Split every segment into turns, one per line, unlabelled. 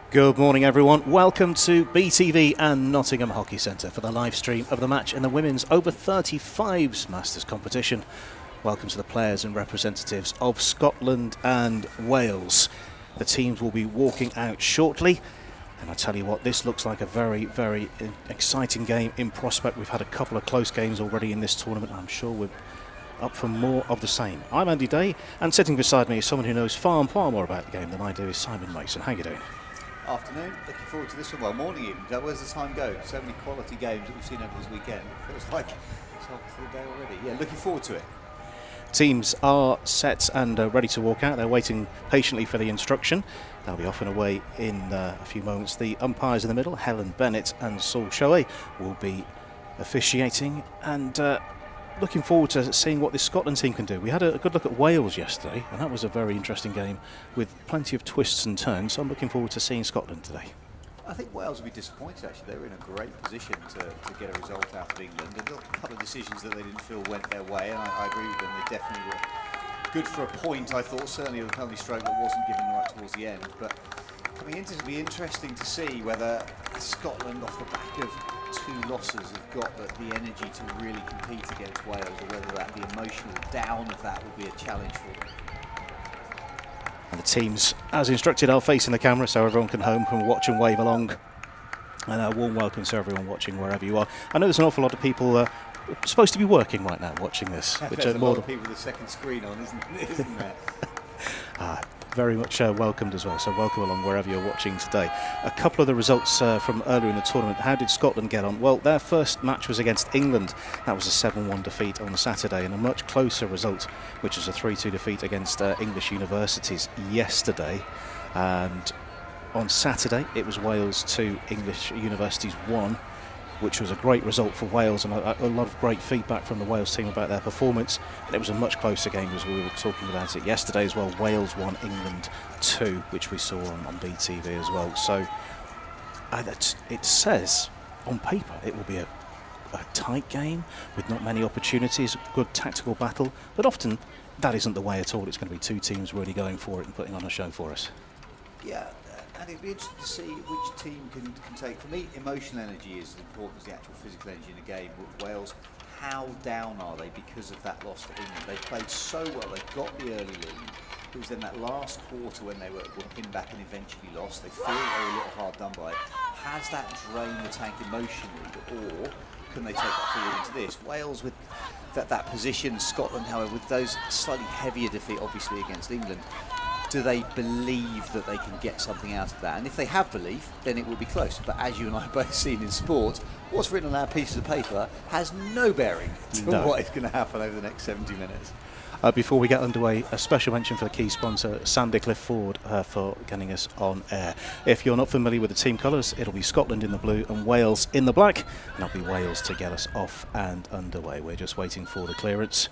Good morning, everyone. Welcome to BTV and Nottingham Hockey Centre for the live stream of the match in the women's over 35s Masters competition. Welcome to the players and representatives of Scotland and Wales. The teams will be walking out shortly. And I tell you what, this looks like a very, very exciting game in prospect. We've had a couple of close games already in this tournament. I'm sure we're up for more of the same. I'm Andy Day, and sitting beside me is someone who knows far more about the game than I do, is Simon Mason. How are you doing?
Afternoon, looking forward to this one. Well, morning even. Where's the time go? So many quality games that we've seen over this weekend. It feels like it's half to the day already. Yeah, looking forward to it.
Teams are set and ready to walk out. They're waiting patiently for the instruction. They'll be off and away in a few moments. The umpires in the middle, Helen Bennett and Saul Shoei, will be officiating, and looking forward to seeing what this Scotland team can do. We had a good look at Wales yesterday, and that was a very interesting game with plenty of twists and turns, so I'm looking forward to seeing Scotland today.
I think Wales will be disappointed, actually. They were in a great position to get a result out of England. There were a couple of decisions that they didn't feel went their way, and I agree with them. They definitely were good for a point, I thought. Certainly a penalty stroke that wasn't given right towards the end. But coming into it, it'll be interesting to see whether Scotland, off the back of two losses, have got the energy to really compete against Wales, or whether the emotional down of that will be a challenge for them.
And the teams, as instructed, are facing the camera so everyone can watch and wave along. And a warm welcome to everyone watching wherever you are. I know there's an awful lot of people supposed to be working right now watching this.
Which there's a lot of people with a second screen on, isn't there?
Very much welcomed as well, so welcome along wherever you're watching today. A couple of the results from earlier in the tournament. How did Scotland get on? Well, their first match was against England. That was a 7-1 defeat on Saturday, and a much closer result, which was a 3-2 defeat against English universities yesterday. And on Saturday, it was Wales 2, English universities 1, which was a great result for Wales, and a lot of great feedback from the Wales team about their performance. And it was a much closer game, as we were talking about it yesterday as well. Wales 1, England 2, which we saw on BTV as well. So it says on paper it will be a tight game with not many opportunities, good tactical battle, but often that isn't the way at all. It's going to be two teams really going for it and putting on a show for us.
Yeah. And it'd be interesting to see which team can take. For me, emotional energy is as important as the actual physical energy in a game. With Wales, how down are they because of that loss to England? They played so well, they got the early lead. It was then that last quarter when they were pinned back and eventually lost. They feel they were a little hard done by. Has that drained the tank emotionally, or can they take that forward into this? Wales with that position, Scotland, however, with those slightly heavier defeat, obviously, against England, do they believe that they can get something out of that? And if they have belief, then it will be close. But as you and I have both seen in sport, what's written on our pieces of paper has no bearing to what is going to happen over the next 70 minutes.
Before we get underway, a special mention for the key sponsor, Sandycliff Ford, for getting us on air. If you're not familiar with the team colours, it'll be Scotland in the blue and Wales in the black, and it'll be Wales to get us off and underway. We're just waiting for the clearance.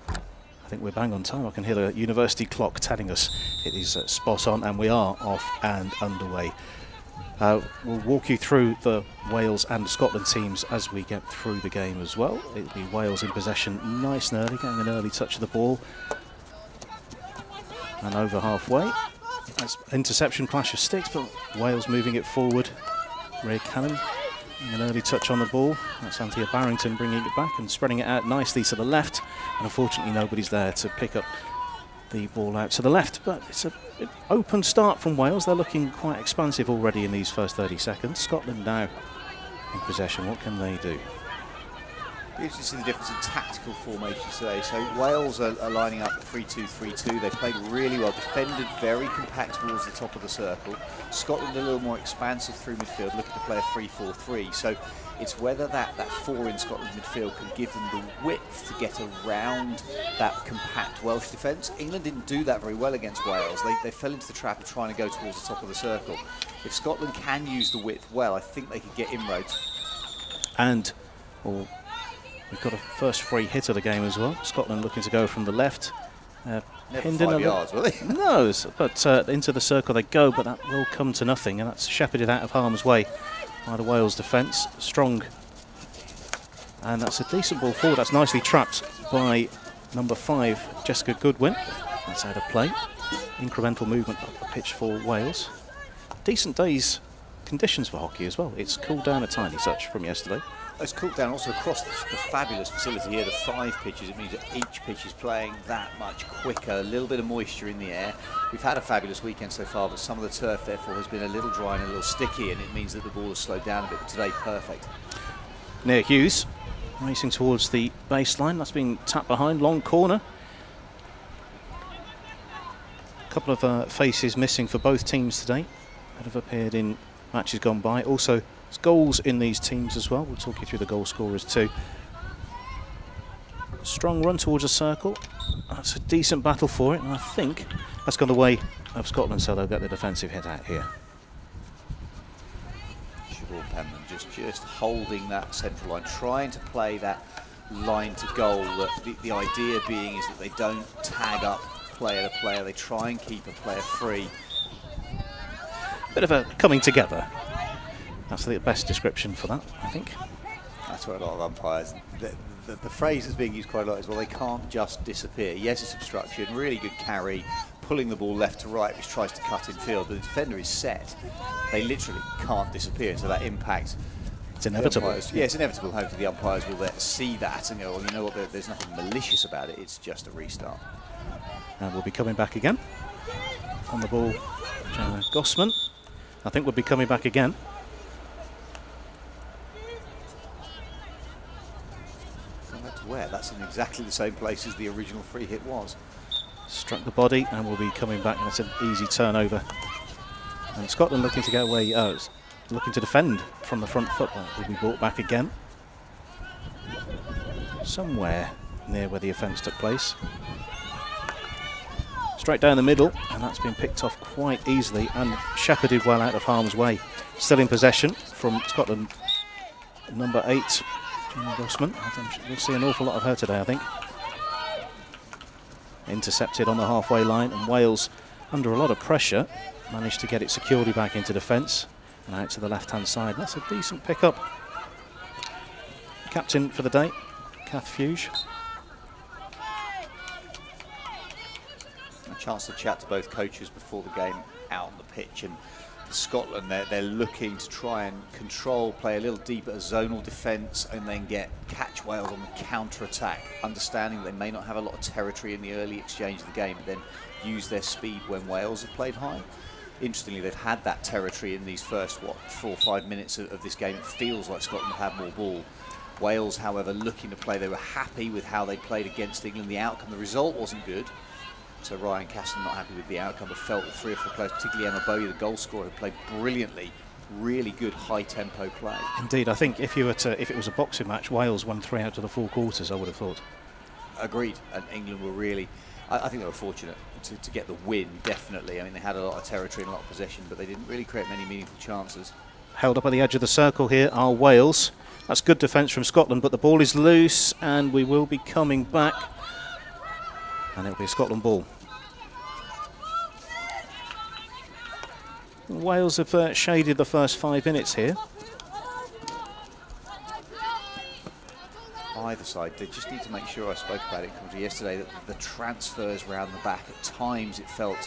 I think we're bang on time. I can hear the university clock telling us it is spot on, and we are off and underway. We'll walk you through the Wales and Scotland teams as we get through the game as well. It'll be Wales in possession nice and early, getting an early touch of the ball. And over halfway. That's interception, clash of sticks, but Wales moving it forward. Ray Cannon, an early touch on the ball. That's Anthea Barrington bringing it back and spreading it out nicely to the left. And unfortunately nobody's there to pick up the ball out to the left. But it's an open start from Wales. They're looking quite expansive already in these first 30 seconds. Scotland now in possession. What can they do?
Interesting to see the difference in tactical formations today. So Wales are lining up 3-2-3-2. They played really well, defended very compact towards the top of the circle. Scotland a little more expansive through midfield, looking to play a 3-4-3. So it's whether that four in Scotland's midfield can give them the width to get around that compact Welsh defence. England didn't do that very well against Wales. They fell into the trap of trying to go towards the top of the circle. If Scotland can use the width well, I think they could get inroads.
And we've got a first free hit of the game as well. Scotland looking to go from the left.
Never 5 yards, will they?
No, but into the circle they go, but that will come to nothing, and that's shepherded out of harm's way by the Wales defence. Strong. And that's a decent ball forward. That's nicely trapped by number 5, Jessica Goodwin. That's out of play. incremental movement up the pitch for Wales. Decent day's conditions for hockey as well. It's cooled down a tiny touch from yesterday.
It's cooled down also across the fabulous facility here, the 5 pitches. It means that each pitch is playing that much quicker, a little bit of moisture in the air. We've had a fabulous weekend so far, but some of the turf therefore has been a little dry and a little sticky, and it means that the ball has slowed down a bit. But today, perfect.
Near Hughes, racing towards the baseline. That's been tapped behind, long corner. A couple of faces missing for both teams today that have appeared in matches gone by. Also, there's goals in these teams as well. We'll talk you through the goal scorers too. Strong run towards a circle. That's a decent battle for it, and I think that's gone the way of Scotland, so they'll get the defensive hit out here.
Siobhan Penman just holding that central line, trying to play that line to goal. The idea being is that they don't tag up player to player, they try and keep a player free.
Bit of a coming together. That's the best description for that, I think.
That's where a lot of umpires, the phrase is being used quite a lot as well, they can't just disappear. Yes, it's obstruction, really good carry, pulling the ball left to right, which tries to cut in field, but the defender is set. They literally can't disappear, so that impact...
It's inevitable.
Yeah, it's inevitable. Hopefully the umpires will see that and go, well, you know what, there's nothing malicious about it, it's just a restart.
And we'll be coming back again. On the ball, Gossman. I think we'll be coming back again.
Where? That's in exactly the same place as the original free hit was.
Struck the body and will be coming back. That's an easy turnover. And Scotland looking to get away, looking to defend from the front foot. That will be brought back again. Somewhere near where the offence took place. Straight down the middle, and that's been picked off quite easily and shepherded well out of harm's way. Still in possession from Scotland, number 8. Gossman. We'll see an awful lot of her today, I think. Intercepted on the halfway line, and Wales, under a lot of pressure, managed to get it securely back into defence and out to the left-hand side. That's a decent pick-up. Captain for the day, Kath Fuge.
A chance to chat to both coaches before the game out on the pitch, and Scotland, they're looking to try and control, play a little deeper zonal defence, and then catch Wales on the counter-attack, understanding they may not have a lot of territory in the early exchange of the game, but then use their speed when Wales have played high. Interestingly, they've had that territory in these first, 4 or 5 minutes of this game. It feels like Scotland have had more ball. Wales, however, looking to play, they were happy with how they played against England. The outcome, the result wasn't good. So Ryan Caston not happy with the outcome, but felt that 3 or 4 players, particularly Emma Bowyer, the goal scorer, played brilliantly. Really good high-tempo play.
Indeed, I think if it was a boxing match, Wales won 3 out of the 4 quarters, I would have thought.
Agreed, and England were really, I think they were fortunate to get the win, definitely. I mean, they had a lot of territory and a lot of possession, but they didn't really create many meaningful chances.
Held up at the edge of the circle here are Wales. That's good defence from Scotland, but the ball is loose, and we will be coming back. And it'll be a Scotland ball. Wales have shaded the first 5 minutes here.
Either side, they just need to make sure, I spoke about it yesterday, that the transfers round the back, at times it felt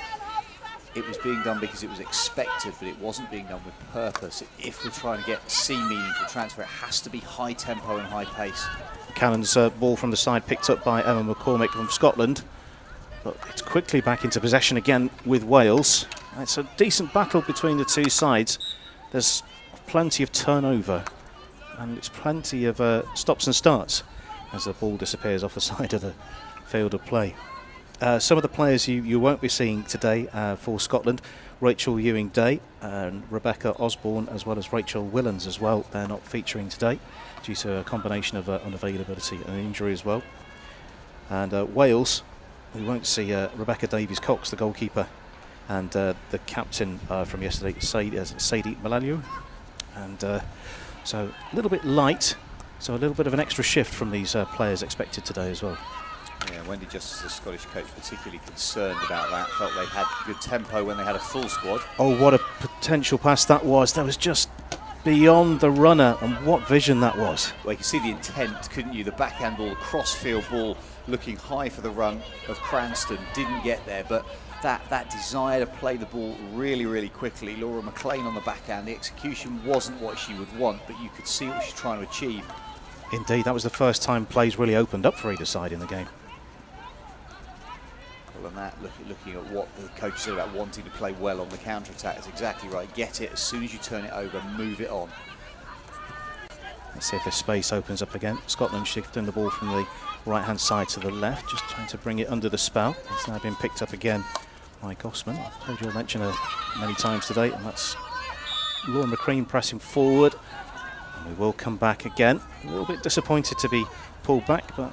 it was being done because it was expected, but it wasn't being done with purpose. If we're trying to see meaningful transfer, it has to be high tempo and high pace.
Cannon's ball from the side picked up by Emma McCormick from Scotland, but it's quickly back into possession again with Wales. It's a decent battle between the two sides. There's plenty of turnover and it's plenty of stops and starts as the ball disappears off the side of the field of play. Some of the players you won't be seeing today for Scotland: Rachel Ewing-Day and Rebecca Osborne, as well as Rachel Willans as well. They're not featuring today due to a combination of unavailability and injury as well. And Wales, we won't see Rebecca Davies-Cox, the goalkeeper, and the captain from yesterday, Sadie Malaliu. And so a little bit light, so a little bit of an extra shift from these players expected today as well.
Yeah, Wendy, just as a Scottish coach, particularly concerned about that. Felt they had good tempo when they had a full squad.
Oh, what a potential pass that was. That was just beyond the runner, and what vision that was.
Well, you can see the intent, couldn't you? The backhand ball, the cross-field ball, looking high for the run of Cranston, didn't get there, but that desire to play the ball really, really quickly. Laura McLean on the backhand, the execution wasn't what she would want, but you could see what she's trying to achieve.
Indeed, that was the first time plays really opened up for either side in the game.
Well, and that, looking at what the coach said about wanting to play well on the counter-attack, is exactly right. Get it as soon as you turn it over, move it on.
Let's see if this space opens up again. Scotland shifting the ball from the right-hand side to the left, just trying to bring it under the spell. It's now been picked up again by Gossman. I've told you I'll mention her many times today, and that's Laura McCrean pressing forward. And we will come back again. A little bit disappointed to be pulled back, but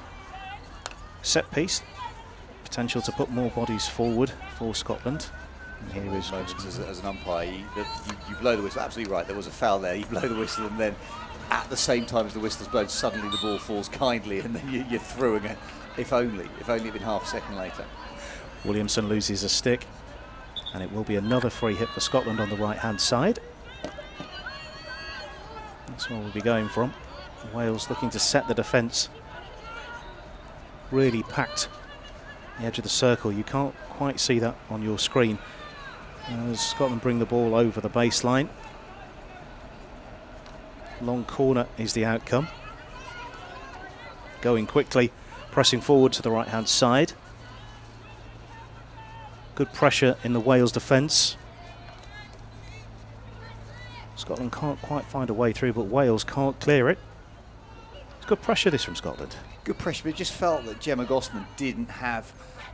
set piece. Potential to put more bodies forward for Scotland. And here is
as an umpire, you blow the whistle. Absolutely right, there was a foul there. You blow the whistle, and then at the same time as the whistle's blown, suddenly the ball falls kindly, and then you're through again. If only it'd been half a second later.
Williamson loses a stick, and it will be another free hit for Scotland on the right-hand side. That's where we'll be going from. Wales looking to set the defence. Really packed the edge of the circle. You can't quite see that on your screen as Scotland bring the ball over the baseline. Long corner is the outcome. Going quickly, pressing forward to the right-hand side. Good pressure in the Wales defence. Scotland can't quite find a way through, but Wales can't clear it. It's good pressure, this, from Scotland.
Good pressure, but it just felt that Gemma Gossman didn't have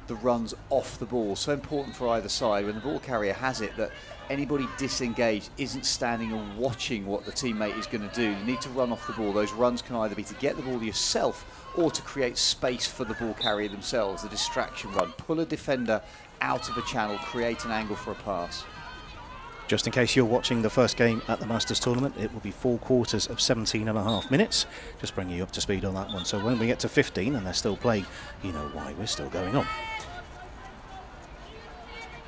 the runs off the ball. So important for either side when the ball carrier has it, that anybody disengaged isn't standing and watching what the teammate is going to do. You need to run off the ball. Those runs can either be to get the ball yourself or to create space for the ball carrier themselves. The distraction run. Pull a defender out of a channel, create an angle for a pass.
Just in case you're watching the first game at the Masters Tournament, it will be 4 quarters of 17.5 minutes. Just bringing you up to speed on that one. So when we get to 15 and they're still playing, you know why we're still going on.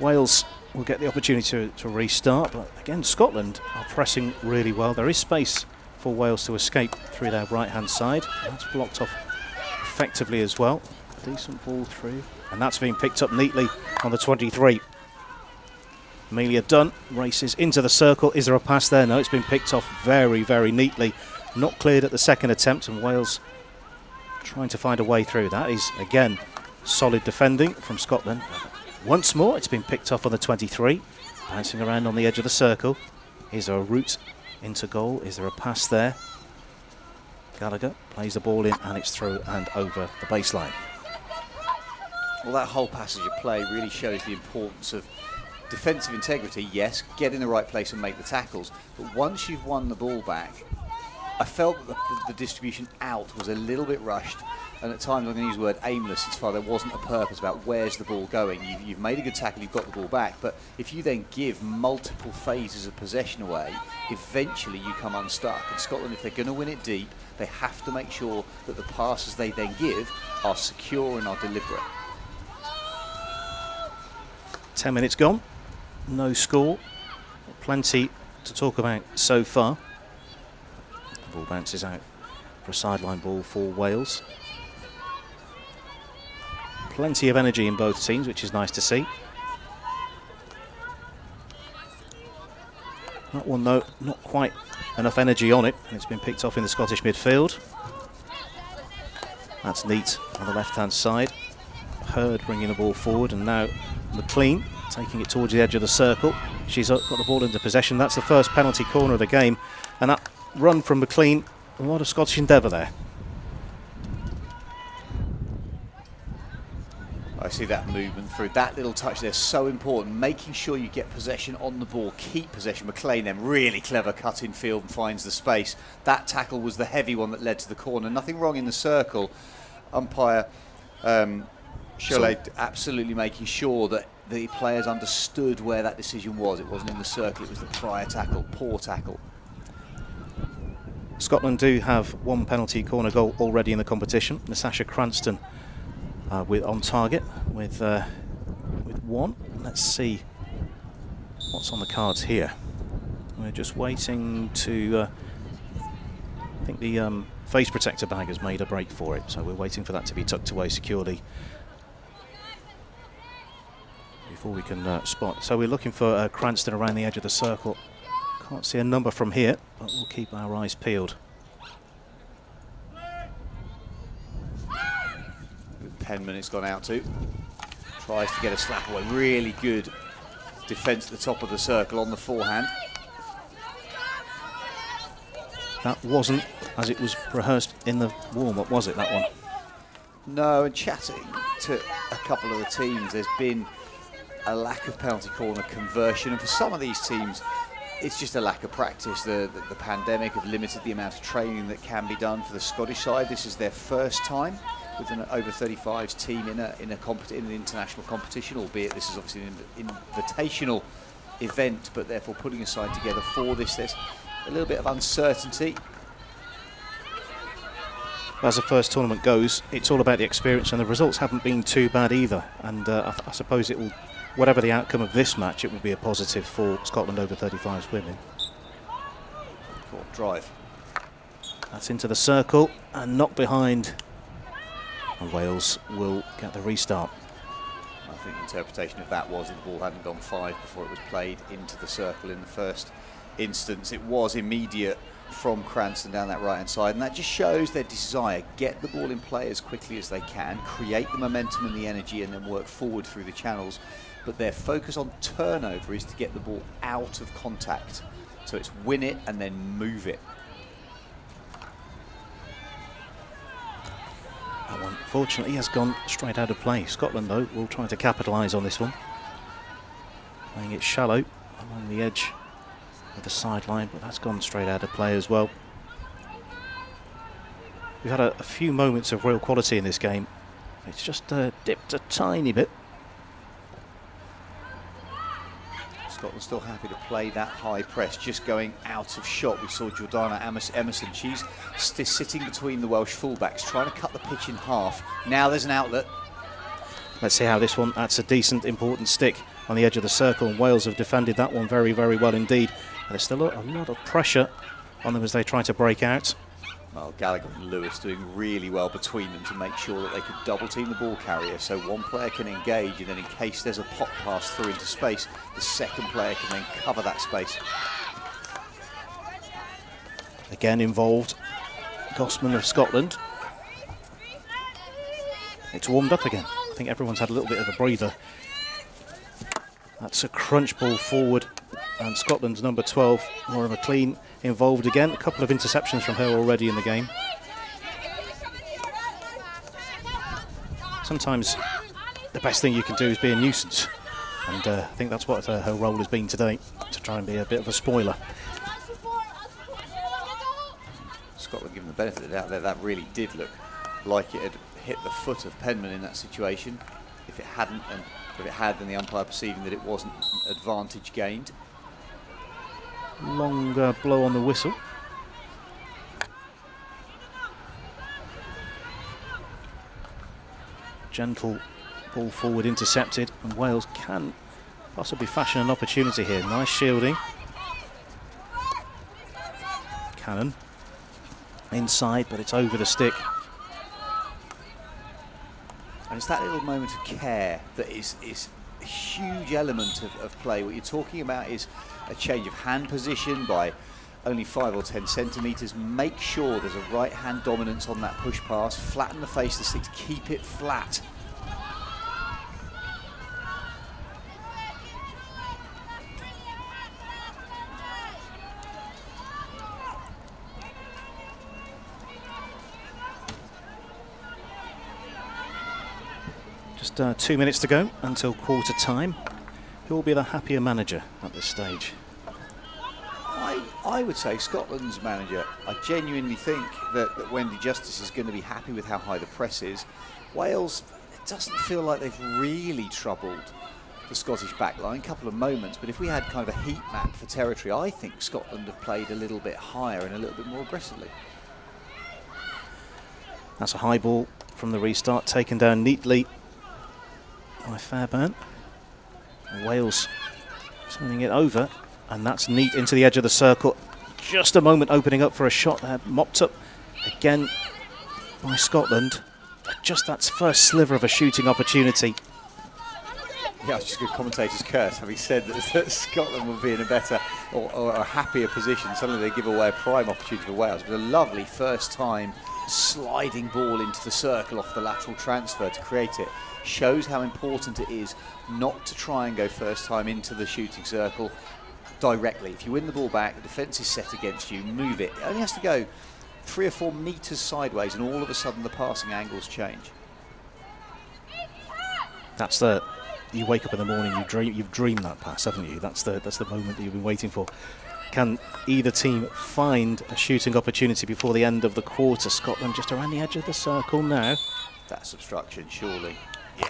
Wales will get the opportunity to restart, but again, Scotland are pressing really well. There is space for Wales to escape through their right-hand side. That's blocked off effectively as well. Decent ball through, and that's been picked up neatly on the 23. Amelia Dunn races into the circle. Is there a pass there? No, it's been picked off very, very neatly. Not cleared at the second attempt, and Wales trying to find a way through. That is, again, solid defending from Scotland. Once more, it's been picked off on the 23. Bouncing around on the edge of the circle. Is there a route into goal? Is there a pass there? Gallagher plays the ball in, and it's through and over the baseline.
Well, that whole passage of play really shows the importance of defensive integrity. Yes, get in the right place and make the tackles, but once you've won the ball back, I felt that the distribution out was a little bit rushed, and at times I'm going to use the word aimless as far there wasn't a purpose about where's the ball going. You've made a good tackle, you've got the ball back, but if you then give multiple phases of possession away, eventually you come unstuck. And Scotland, if they're going to win it deep, they have to make sure that the passes they then give are secure and are deliberate.
10 minutes gone. No score. Plenty to talk about so far. The ball bounces out for a sideline ball for Wales. Plenty of energy in both teams, which is nice to see. That one, though, not quite enough energy on it, and it's been picked off in the Scottish midfield. That's neat on the left-hand side. Hurd bringing the ball forward, and now McLean taking it towards the edge of the circle. She's got the ball into possession. That's the first penalty corner of the game, and that run from McLean, a lot of Scottish endeavour there.
I see that movement through. That little touch there, so important. Making sure you get possession on the ball, keep possession. McLean then really clever cut in field and finds the space. That tackle was the heavy one that led to the corner. Nothing wrong in the circle. Umpire Cholet absolutely making sure that the players understood where that decision was. It wasn't in the circle, it was the prior tackle. Poor tackle.
Scotland do have one penalty corner goal already in the competition. Natasha Cranston on target with one. Let's see what's on the cards here. We're just waiting to I think the face protector bag has made a break for it, so we're waiting for that to be tucked away securely before we can spot. So we're looking for Cranston around the edge of the circle. Can't see a number from here, but we'll keep our eyes peeled.
Penman has gone out to. Tries to get a slap away. Really good defence at the top of the circle on the forehand.
That wasn't as it was rehearsed in the warm-up, was it, that one?
No, and chatting to a couple of the teams, there's been a lack of penalty corner conversion, and for some of these teams, it's just a lack of practice. The pandemic have limited the amount of training that can be done. For the Scottish side, this is their first time with an over 35s team in an international competition, albeit this is obviously an invitational event, but therefore putting a side together for this, there's a little bit of uncertainty.
As the first tournament goes, it's all about the experience, and the results haven't been too bad either. And I suppose it will, whatever the outcome of this match, it will be a positive for Scotland over 35s women.
Court drive.
That's into the circle and knocked behind. And Wales will get the restart.
I think the interpretation of that was that the ball hadn't gone 5 before it was played into the circle in the first instance. It was immediate from Cranston down that right hand side, and that just shows their desire. Get the ball in play as quickly as they can, create the momentum and the energy, and then work forward through the channels. But their focus on turnover is to get the ball out of contact. So it's win it and then move it.
That one, fortunately, has gone straight out of play. Scotland, though, will try to capitalise on this one. Playing it shallow along the edge of the sideline, but that's gone straight out of play as well. We've had a few moments of real quality in this game. It's just dipped a tiny bit.
Scotland still happy to play that high press, just going out of shot. We saw Jordana Emerson. She's sitting between the Welsh fullbacks, trying to cut the pitch in half. Now there's an outlet.
Let's see how this one, that's a decent, important stick on the edge of the circle, and Wales have defended that one very, very well indeed. And there's still a lot of pressure on them as they try to break out.
Well, Gallagher and Lewis doing really well between them to make sure that they could double team the ball carrier, so one player can engage, and then in case there's a pop pass through into space, the second player can then cover that space.
Again involved, Gossman of Scotland. It's warmed up again. I think everyone's had a little bit of a breather. That's a crunch ball forward, and Scotland's number 12, Maura McLean, involved again. A couple of interceptions from her already in the game. Sometimes the best thing you can do is be a nuisance, and I think that's what her role has been today, to try and be a bit of a spoiler.
Scotland given the benefit of the doubt there, that really did look like it had hit the foot of Penman in that situation. If it hadn't, and if it had, then the umpire perceiving that it wasn't advantage gained.
Long blow on the whistle. Gentle ball forward intercepted, and Wales can possibly fashion an opportunity here. Nice shielding. Cannon inside, but it's over the stick.
And it's that little moment of care that is a huge element of play. What you're talking about is a change of hand position by only 5 or 10 centimetres. Make sure there's a right hand dominance on that push pass. Flatten the face of the stick to keep it flat.
Just 2 minutes to go until quarter time. Who will be the happier manager at this stage?
I would say Scotland's manager. I genuinely think that Wendy Justice is going to be happy with how high the press is. Wales, it doesn't feel like they've really troubled the Scottish backline. A couple of moments, but if we had kind of a heat map for territory, I think Scotland have played a little bit higher and a little bit more aggressively.
That's a high ball from the restart, taken down neatly by Fairbairn. Wales turning it over, and that's neat into the edge of the circle. Just a moment opening up for a shot there, mopped up again by Scotland. Just that first sliver of a shooting opportunity.
Yeah, I was just going to commentator's curse, having said that Scotland will be in a better or a happier position. Suddenly they give away a prime opportunity for Wales. It was a lovely first time sliding ball into the circle off the lateral transfer to create it. Shows how important it is not to try and go first time into the shooting circle directly. If you win the ball back, the defence is set against you, move it. It only has to go 3 or 4 metres sideways and all of a sudden the passing angles change.
That's you wake up in the morning, you've dreamed that pass, haven't you? That's the moment that you've been waiting for. Can either team find a shooting opportunity before the end of the quarter? Scotland just around the edge of the circle now.
That's obstruction, surely. Yeah.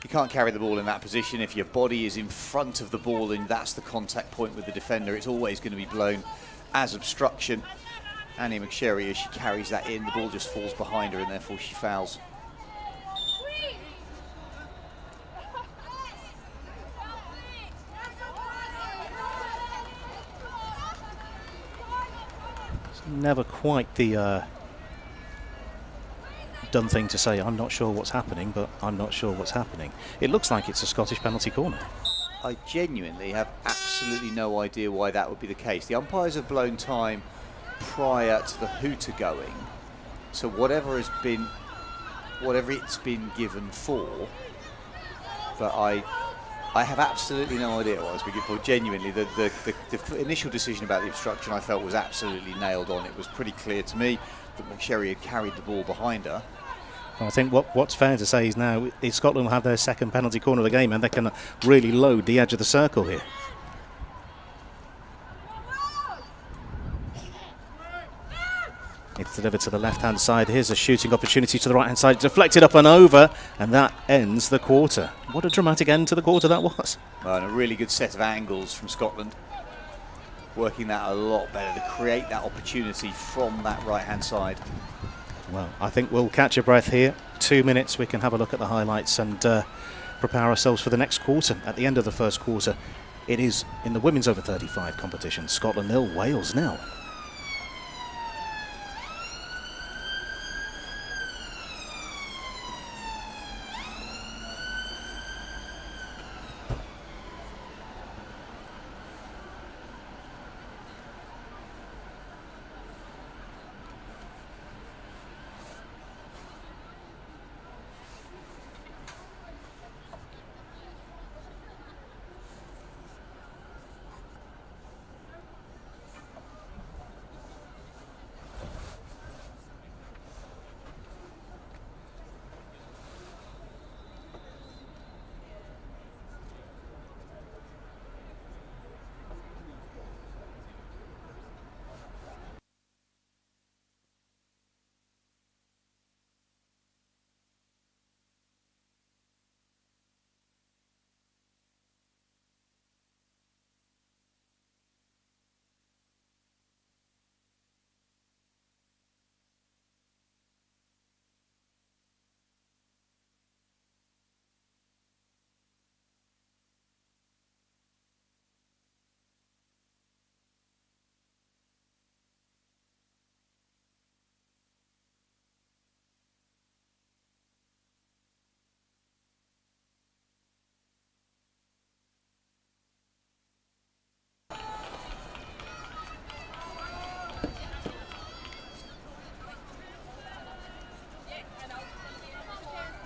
You can't carry the ball in that position. If your body is in front of the ball and that's the contact point with the defender, it's always going to be blown as obstruction. Annie McSherry, as she carries that in, the ball just falls behind her and therefore she fouls.
Never quite the done thing to say, I'm not sure what's happening, but I'm not sure what's happening. It looks like it's a Scottish penalty corner.
I genuinely have absolutely no idea why that would be the case. The umpires have blown time prior to the hooter going, so whatever it's been given for, but I have absolutely no idea what I was being given for. Genuinely, the initial decision about the obstruction I felt was absolutely nailed on. It was pretty clear to me that McSherry had carried the ball behind her.
I think what's fair to say is now Scotland will have their second penalty corner of the game and they can really load the edge of the circle here. It's delivered to the left-hand side. Here's a shooting opportunity to the right-hand side. Deflected up and over, and that ends the quarter. What a dramatic end to the quarter that was.
Well, and a really good set of angles from Scotland. Working that a lot better to create that opportunity from that right-hand side.
Well, I think we'll catch a breath here. 2 minutes, we can have a look at the highlights and prepare ourselves for the next quarter. At the end of the first quarter, it is in the women's over 35 competition. Scotland 0, Wales 0.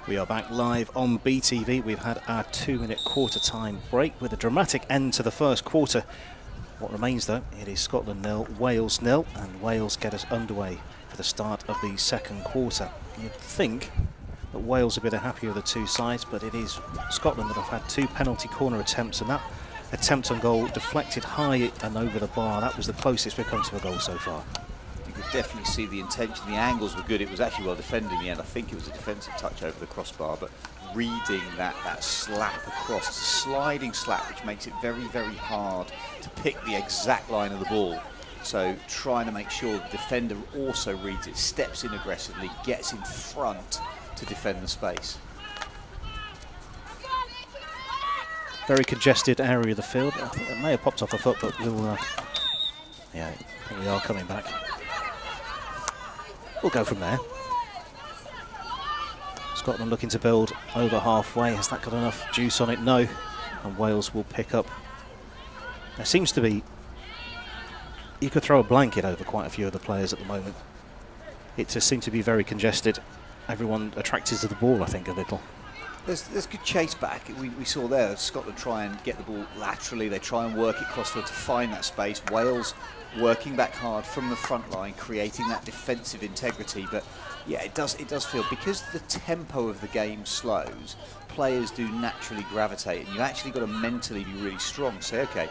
We are back live on BTV. We've had our 2-minute quarter time break with a dramatic end to the first quarter. What remains though, it is Scotland 0, Wales 0, and Wales get us underway for the start of the second quarter. You'd think that Wales would be the happier of the two sides, but it is Scotland that have had 2 penalty corner attempts, and that attempt on goal deflected high and over the bar. That was the closest we've come to a goal so far.
You could definitely see the intention, the angles were good. It was actually well defended in the end. I think it was a defensive touch over the crossbar, but reading that slap across, it's a sliding slap which makes it very, very hard to pick the exact line of the ball. So trying to make sure the defender also reads it, steps in aggressively, gets in front to defend the space.
Very congested area of the field. I think it may have popped off a foot, but we'll, yeah, we are coming back. We'll go from there. Scotland looking to build over halfway. Has that got enough juice on it? No. And Wales will pick up. There seems to be... You could throw a blanket over quite a few of the players at the moment. It just seems to be very congested. Everyone attracted to the ball, I think, a little.
There's good chase back. We saw there Scotland try and get the ball laterally. They try and work it crossfield to find that space. Wales working back hard from the front line, creating that defensive integrity. But yeah, it does feel, because the tempo of the game slows, players do naturally gravitate, and you actually got to mentally be really strong. Say, okay,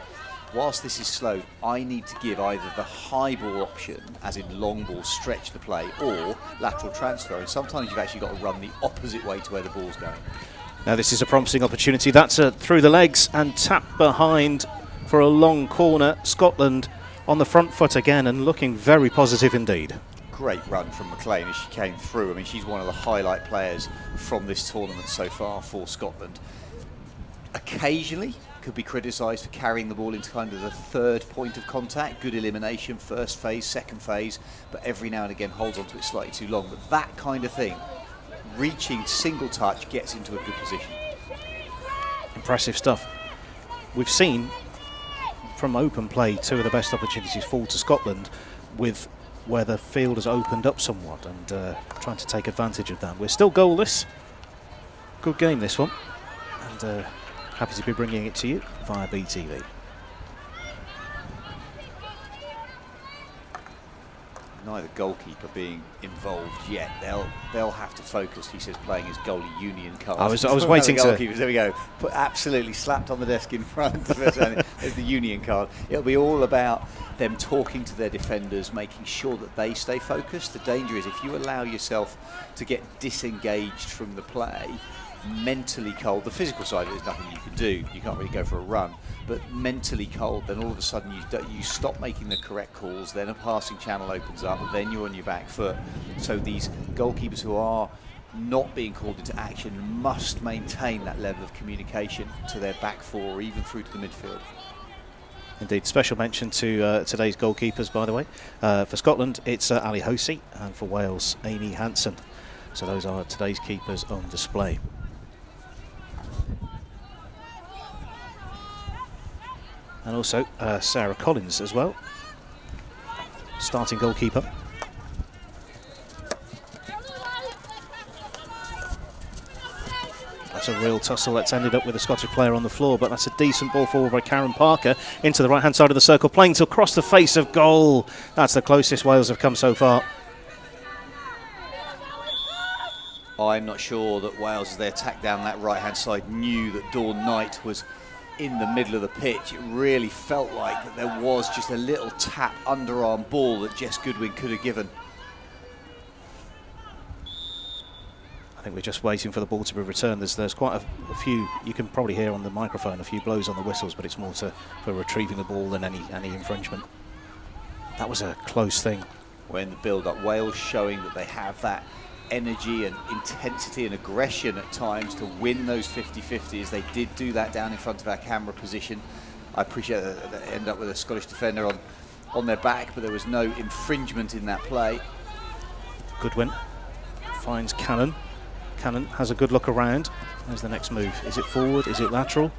whilst this is slow, I need to give either the high ball option, as in long ball, stretch the play, or lateral transfer. And sometimes you've actually got to run the opposite way to where the ball's going.
Now this is a promising opportunity. That's through the legs and tap behind for a long corner. Scotland on the front foot again and looking very positive indeed.
Great run from McLean as she came through. I mean, she's one of the highlight players from this tournament so far for Scotland. Occasionally could be criticised for carrying the ball into kind of the third point of contact. Good elimination, first phase, second phase, but every now and again holds onto it slightly too long. But that kind of thing, reaching single touch, gets into a good position.
Impressive stuff. We've seen from open play 2 of the best opportunities fall to Scotland, with where the field has opened up somewhat, and trying to take advantage of that. We're still goalless. Good game, this one, and happy to be bringing it to you via BTV.
Neither goalkeeper being involved yet. They'll have to focus. He says playing his goalie union card.
I was waiting to.
There we go. Put absolutely slapped on the desk in front of us. There's the union card. It'll be all about them talking to their defenders, making sure that they stay focused. The danger is if you allow yourself to get disengaged from the play, mentally cold. The physical side of it is nothing you can do. You can't really go for a run. But mentally cold, then all of a sudden you stop making the correct calls, then a passing channel opens up, then you're on your back foot. So these goalkeepers who are not being called into action must maintain that level of communication to their back four, or even through to the midfield.
Indeed, special mention to today's goalkeepers, by the way. For Scotland, it's Ali Hosi, and for Wales, Amy Hansen. So those are today's keepers on display. And also Sarah Collins as well, starting goalkeeper. That's a real tussle that's ended up with a Scottish player on the floor, but that's a decent ball forward by Karen Parker into the right hand side of the circle, playing to across the face of goal. That's the closest Wales have come so far.
I'm not sure that Wales, as they attacked down that right hand side, knew that Dawn Knight was in the middle of the pitch. It really felt like that there was just a little tap underarm ball that Jess Goodwin could have given.
I think we're just waiting for the ball to be returned. There's quite a few, you can probably hear on the microphone, a few blows on the whistles, but it's more for retrieving the ball than any infringement. That was a close thing.
When the build-up, Wales showing that they have that energy and intensity and aggression at times to win those 50-50s. They did do that down in front of our camera position. I appreciate that they end up with a Scottish defender on their back, but there was no infringement in that play.
Goodwin finds Cannon. Cannon has a good look around. There's the next move. Is it forward? Is it lateral?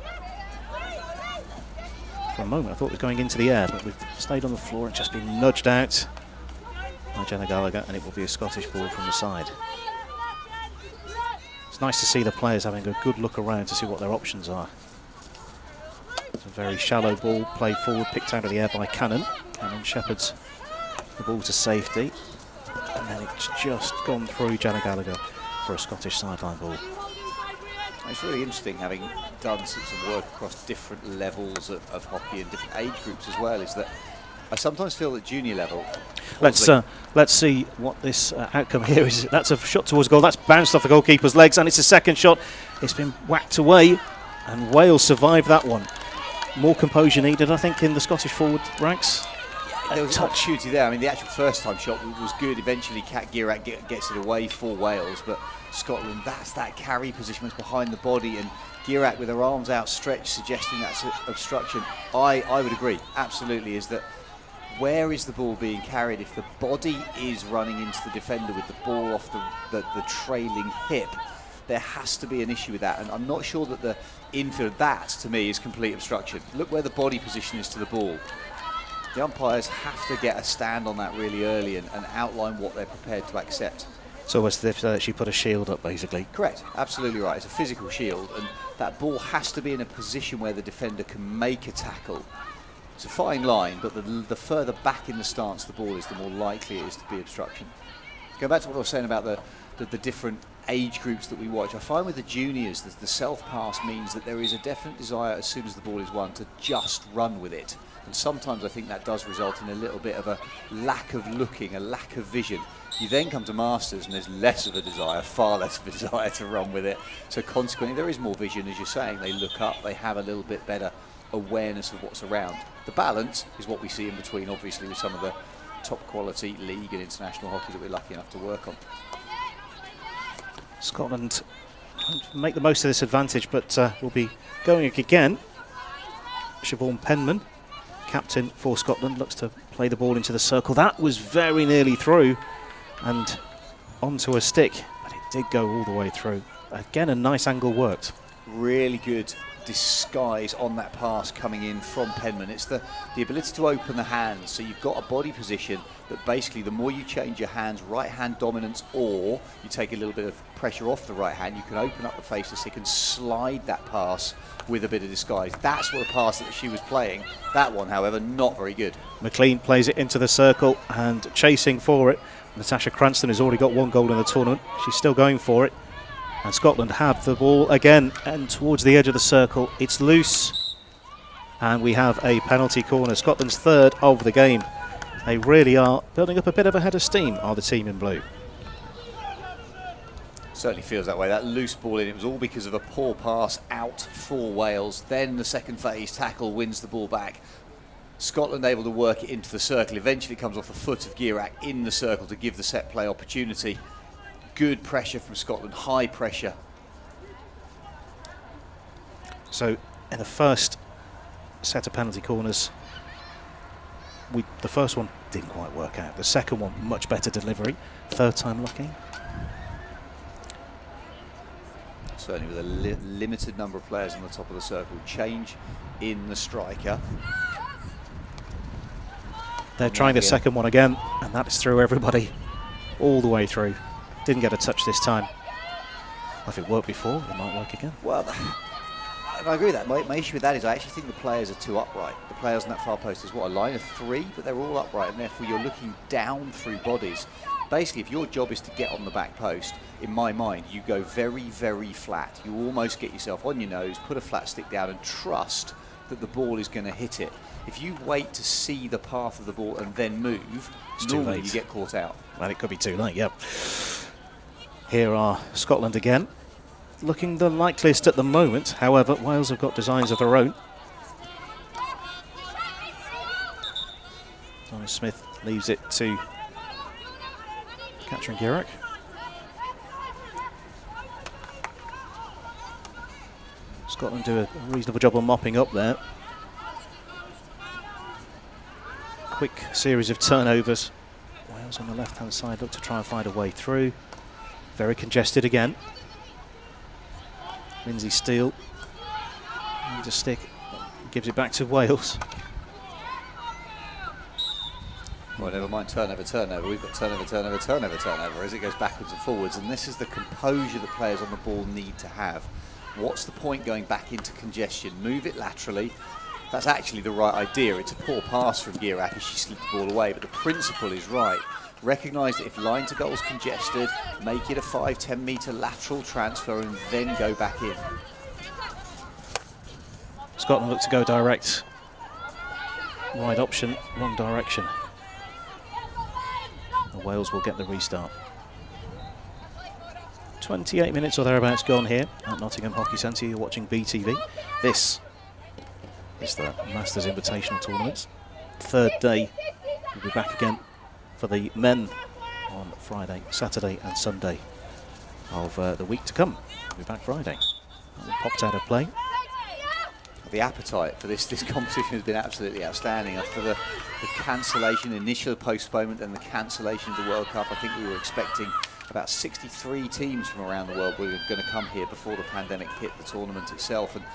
For a moment I thought it was going into the air, but we've stayed on the floor and just been nudged out by Jenna Gallagher, and it will be a Scottish ball from the side. It's nice to see the players having a good look around to see what their options are. It's a very shallow ball played forward, picked out of the air by Cannon. Cannon shepherds the ball to safety, and then it's just gone through Jenna Gallagher for a Scottish sideline ball.
It's really interesting, having done some work across different levels of hockey and different age groups as well, is that I sometimes feel at junior level.
Let's see what this outcome here is. That's a shot towards goal. That's bounced off the goalkeeper's legs, and it's a second shot. It's been whacked away, and Wales survived that one. More composure needed, I think, in the Scottish forward ranks.
There was an opportunity there. I mean, the actual first-time shot was good. Eventually, Kat Gierak gets it away for Wales, but Scotland, that's that carry position was behind the body, and Gierak with her arms outstretched, suggesting that's obstruction. I would agree, absolutely, is that where is the ball being carried? If the body is running into the defender with the ball off the trailing hip, there has to be an issue with that. And I'm not sure that the infield, that to me is complete obstruction. Look where the body position is to the ball. The umpires have to get a stand on that really early and outline what they're prepared to accept.
It's almost as if she put a shield up, basically.
Correct, absolutely right. It's a physical shield, and that ball has to be in a position where the defender can make a tackle. It's a fine line, but the further back in the stance the ball is, the more likely it is to be obstruction. Going back to what I was saying about the different age groups that we watch, I find with the juniors that the self-pass means that there is a definite desire as soon as the ball is won to just run with it. And sometimes I think that does result in a little bit of a lack of looking, a lack of vision. You then come to Masters and there's less of a desire, far less of a desire to run with it. So consequently there is more vision, as you're saying. They look up, they have a little bit better awareness of what's around. The balance is what we see in between, obviously, with some of the top quality league and international hockey that we're lucky enough to work on.
Scotland won't make the most of this advantage, but will be going again. Siobhan Penman, captain for Scotland, looks to play the ball into the circle. That was very nearly through and onto a stick, but it did go all the way through. Again, a nice angle worked.
Really good disguise on that pass coming in from Penman. It's the ability to open the hands, so you've got a body position that basically the more you change your hands, right hand dominance, or you take a little bit of pressure off the right hand, you can open up the face to stick and slide that pass with a bit of disguise. That's what the pass that she was playing. That one, however, not very good.
McLean plays it into the circle and chasing for it. Natasha Cranston has already got one goal in the tournament. She's still going for it. And Scotland have the ball again and towards the edge of the circle. It's loose. And we have a penalty corner. Scotland's third of the game. They really are building up a bit of a head of steam, are the team in blue.
Certainly feels that way. That loose ball in, it was all because of a poor pass out for Wales. Then the second phase tackle wins the ball back. Scotland able to work it into the circle. Eventually it comes off the foot of Gierak in the circle to give the set play opportunity. Good pressure from Scotland, high pressure.
So in the first set of penalty corners, the first one didn't quite work out. The second one, much better delivery. Third time lucky.
Certainly with a limited number of players on the top of the circle. Change in the striker.
They're trying the second one again, and that's through everybody all the way through. Didn't get a touch this time. If it worked before, it might work again.
Well, I agree with that. My issue with that is I actually think the players are too upright. The players on that far post is, what, a line of three? But they're all upright, and therefore you're looking down through bodies. Basically, if your job is to get on the back post, in my mind, you go very, very flat. You almost get yourself on your nose, put a flat stick down, and trust that the ball is going to hit it. If you wait to see the path of the ball and then move, normally you get caught out.
Well, it could be too late, yep. Here are Scotland again, looking the likeliest at the moment. However, Wales have got designs of their own. Donna Smith leaves it to Katrin Gierak. Scotland do a reasonable job of mopping up there. Quick series of turnovers. Wales on the left-hand side look to try and find a way through. Very congested again. Lindsay Steele needs a stick, gives it back to Wales.
Well, never mind turnover, turnover. We've got turnover, turnover, turnover, turnover as it goes backwards and forwards. And this is the composure that players on the ball need to have. What's the point going back into congestion? Move it laterally. That's actually the right idea. It's a poor pass from Gierak as she slipped the ball away, but the principle is right. Recognise that if line to goal is congested, make it a 5-10 metre lateral transfer and then go back in.
Scotland look to go direct. Wide option, wrong direction. And Wales will get the restart. 28 minutes or thereabouts gone here at Nottingham Hockey Centre. You're watching BTV. This is the Masters Invitational Tournament. Third day. We'll be back again for the men on Friday, Saturday and Sunday of the week to come. We'll be back Friday. Popped out of play.
The appetite for this competition has been absolutely outstanding. After the cancellation, initial postponement and the cancellation of the World Cup, I think we were expecting about 63 teams from around the world were going to come here before the pandemic hit the tournament itself. And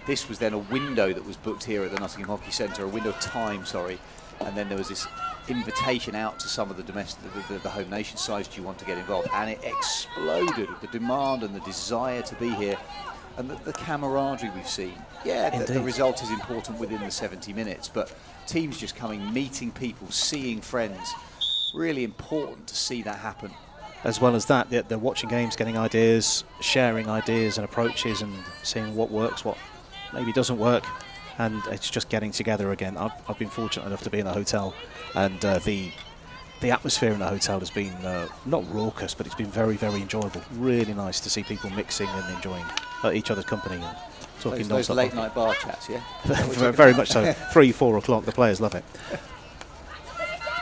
this was then a window that was booked here at the Nottingham Hockey Centre, a window of time, sorry. And then there was this invitation out to some of the domestic, the home nation sides, do you want to get involved? And it exploded with the demand and the desire to be here. And the camaraderie we've seen. Yeah, the result is important within the 70 minutes, but teams just coming, meeting people, seeing friends, really important to see that happen.
As well as that, they're watching games, getting ideas, sharing ideas and approaches and seeing what works, what maybe doesn't work. And it's just getting together again. I've been fortunate enough to be in a hotel, and the atmosphere in the hotel has been not raucous, but it's been very, very enjoyable. Really nice to see people mixing and enjoying each other's company. And talking
those late night bar chats, yeah?
Very much so. 3, 4 o'clock, the players love it.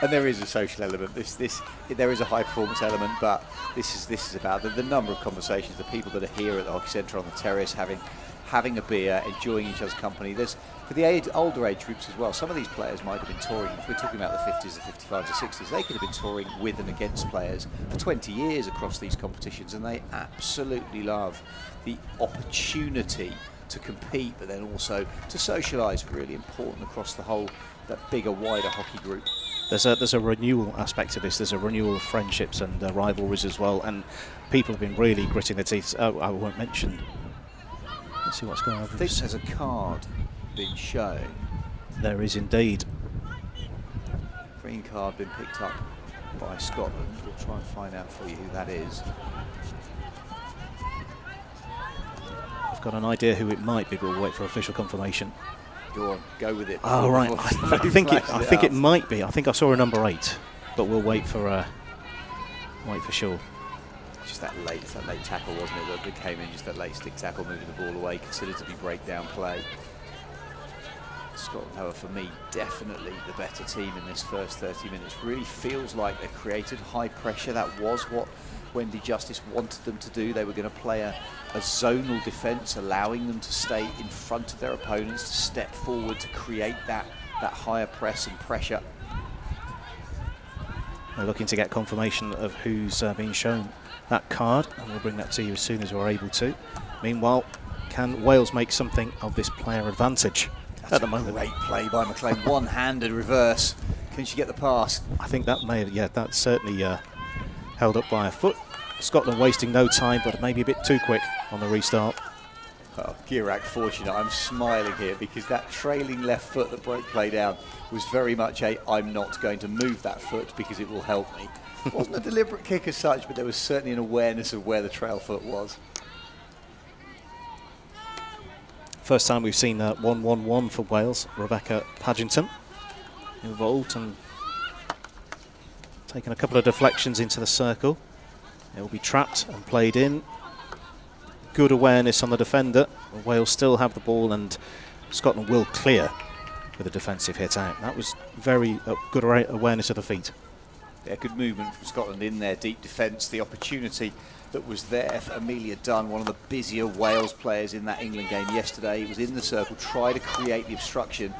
And there is a social element. There is a high performance element, but this is about the number of conversations, the people that are here at the Hockey Centre on the terrace having a beer, enjoying each other's company. There's for the older age groups as well. Some of these players might have been touring. If we're talking about the 50s, the 55s, the 60s, they could have been touring with and against players for 20 years across these competitions, and they absolutely love the opportunity to compete, but then also to socialise. Really important across the whole, that bigger, wider hockey group.
There's a renewal aspect to this. There's a renewal of friendships and rivalries as well, and people have been really gritting their teeth. I won't mention. Let's see what's going on.
I think there's a card being shown.
There is indeed.
Green card been picked up by Scotland. We'll try and find out for you who that is.
I've got an idea who it might be, but we'll wait for official confirmation.
Go on, go with it.
Oh right, I think it might be. I think I saw a number 8, but we'll wait for sure.
Just that late tackle, wasn't it, that came in, just that late stick tackle, moving the ball away, considered to be breakdown play. Scotland, however, for me, definitely the better team in this first 30 minutes. Really feels like they created high pressure. That was what Wendy Justice wanted them to do. They were going to play a zonal defence, allowing them to stay in front of their opponents, to step forward, to create that higher press and pressure.
We're looking to get confirmation of who's being shown that card, and we'll bring that to you as soon as we're able to. Meanwhile, can Wales make something of this player advantage?
That's at the moment. Great play by McLean, one-handed reverse. Can she get the pass?
I think that may have, yeah, that's certainly held up by a foot. Scotland wasting no time, but maybe a bit too quick on the restart.
Oh, Girak fortunate. I'm smiling here because that trailing left foot that broke play down was very much I'm not going to move that foot because it will help me. It wasn't a deliberate kick as such, but there was certainly an awareness of where the trail foot was.
First time we've seen 1-1-1 for Wales. Rebecca Paddington involved and taking a couple of deflections into the circle. It will be trapped and played in. Good awareness on the defender. Wales still have the ball, and Scotland will clear with a defensive hit out. That was very good awareness of the feet.
Yeah, good movement from Scotland in their deep defence. The opportunity that was there for Amelia Dunn, one of the busier Wales players in that England game yesterday. He was in the circle, tried to create the obstruction,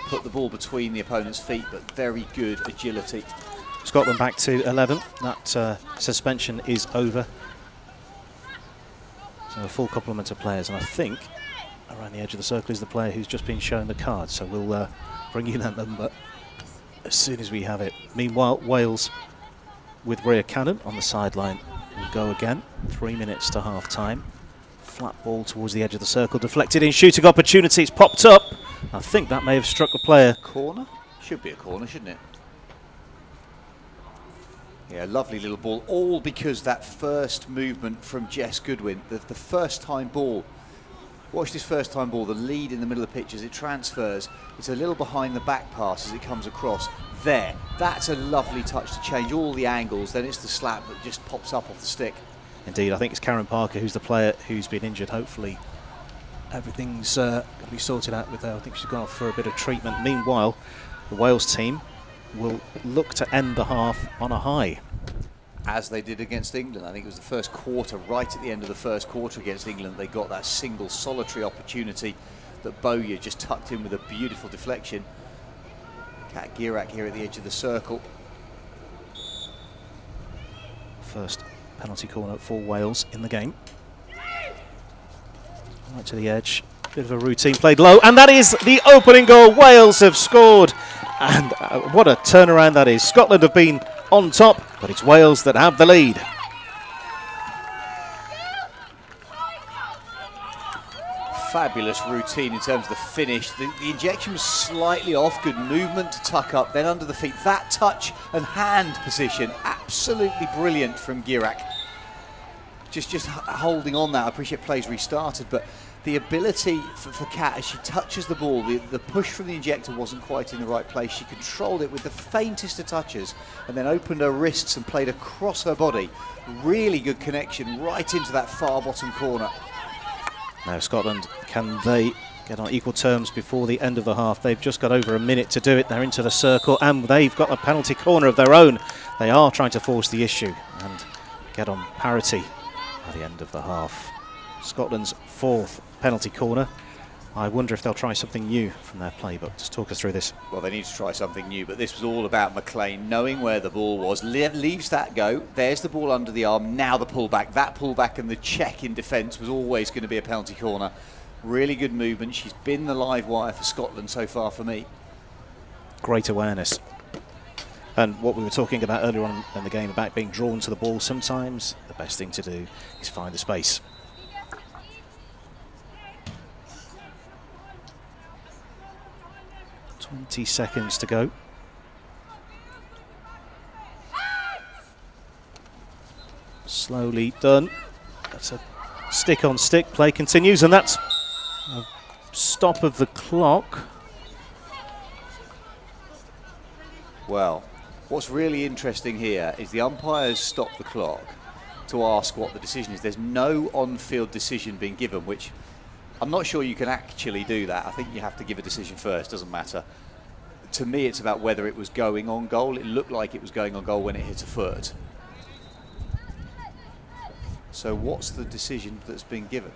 put the ball between the opponent's feet, but very good agility.
Scotland back to 11. That suspension is over. So a full complement of players, and I think around the edge of the circle is the player who's just been shown the card. So we'll bring you that number as soon as we have it. Meanwhile, Wales with Rhea Cannon on the sideline will go again. 3 minutes to half time. Flat ball towards the edge of the circle, deflected in, shooting opportunity. It's popped up. I think that may have struck the player.
Corner? Should be a corner, shouldn't it? Yeah, lovely little ball, all because that first movement from Jess Goodwin, the first time ball. Watch this first time ball, the lead in the middle of the pitch as it transfers. It's a little behind the back pass as it comes across. There, that's a lovely touch to change all the angles. Then it's the slap that just pops up off the stick.
Indeed, I think it's Karen Parker who's the player who's been injured. Hopefully everything's going to be sorted out with her. I think she's gone off for a bit of treatment. Meanwhile, the Wales team will look to end the half on a high.
As they did against England. I think it was the first quarter, right at the end of the first quarter against England, they got that single solitary opportunity that Bowyer just tucked in with a beautiful deflection. Kat Girak here at the edge of the circle.
First penalty corner for Wales in the game. Right to the edge. Bit of a routine played low, and that is the opening goal. Wales have scored, and what a turnaround that is. Scotland have been on top, but it's Wales that have the lead.
Fabulous routine in terms of the finish. The injection was slightly off, good movement to tuck up, then under the feet. That touch and hand position, absolutely brilliant from Girak. Just holding on that. I appreciate play's restarted, but the ability for Kat as she touches the ball, the push from the injector wasn't quite in the right place. She controlled it with the faintest of touches and then opened her wrists and played across her body. Really good connection right into that far bottom corner.
Now Scotland, can they get on equal terms before the end of the half? They've just got over a minute to do it. They're into the circle and they've got a penalty corner of their own. They are trying to force the issue and get on parity by the end of the half. Scotland's 4th penalty corner. I wonder if they'll try something new from their playbook. Just talk us through this.
Well, they need to try something new, but this was all about McLean knowing where the ball was, leaves that go, there's the ball under the arm, now the pullback. That pullback and the check in defence was always going to be a penalty corner. Really good movement. She's been the live wire for Scotland so far for me.
Great awareness. And what we were talking about earlier on in the game about being drawn to the ball, sometimes the best thing to do is find the space. Twenty seconds to go. Slowly done. That's a stick on stick. Play continues, and that's a stop of the clock.
Well, what's really interesting here is the umpires stop the clock to ask what the decision is. There's no on-field decision being given, which I'm not sure you can actually do that. I think you have to give a decision first, doesn't matter. To me, it's about whether it was going on goal. It looked like it was going on goal when it hit a foot. So what's the decision that's been given?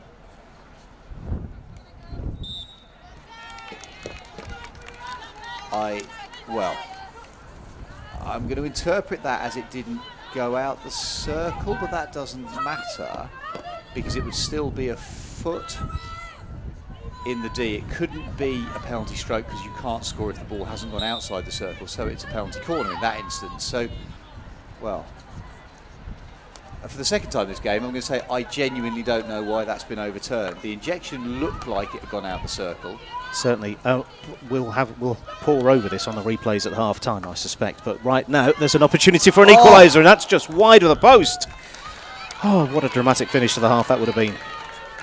I'm going to interpret that as it didn't go out the circle, but that doesn't matter because it would still be a foot in the D. It couldn't be a penalty stroke because you can't score if the ball hasn't gone outside the circle, so it's a penalty corner in that instance. So, well, for the second time this game, I'm going to say I genuinely don't know why that's been overturned. The injection looked like it had gone out the circle.
Certainly, we'll pore over this on the replays at half time, I suspect. But right now, there's an opportunity for an equaliser, and that's just wide of the post. Oh, what a dramatic finish to the half that would have been.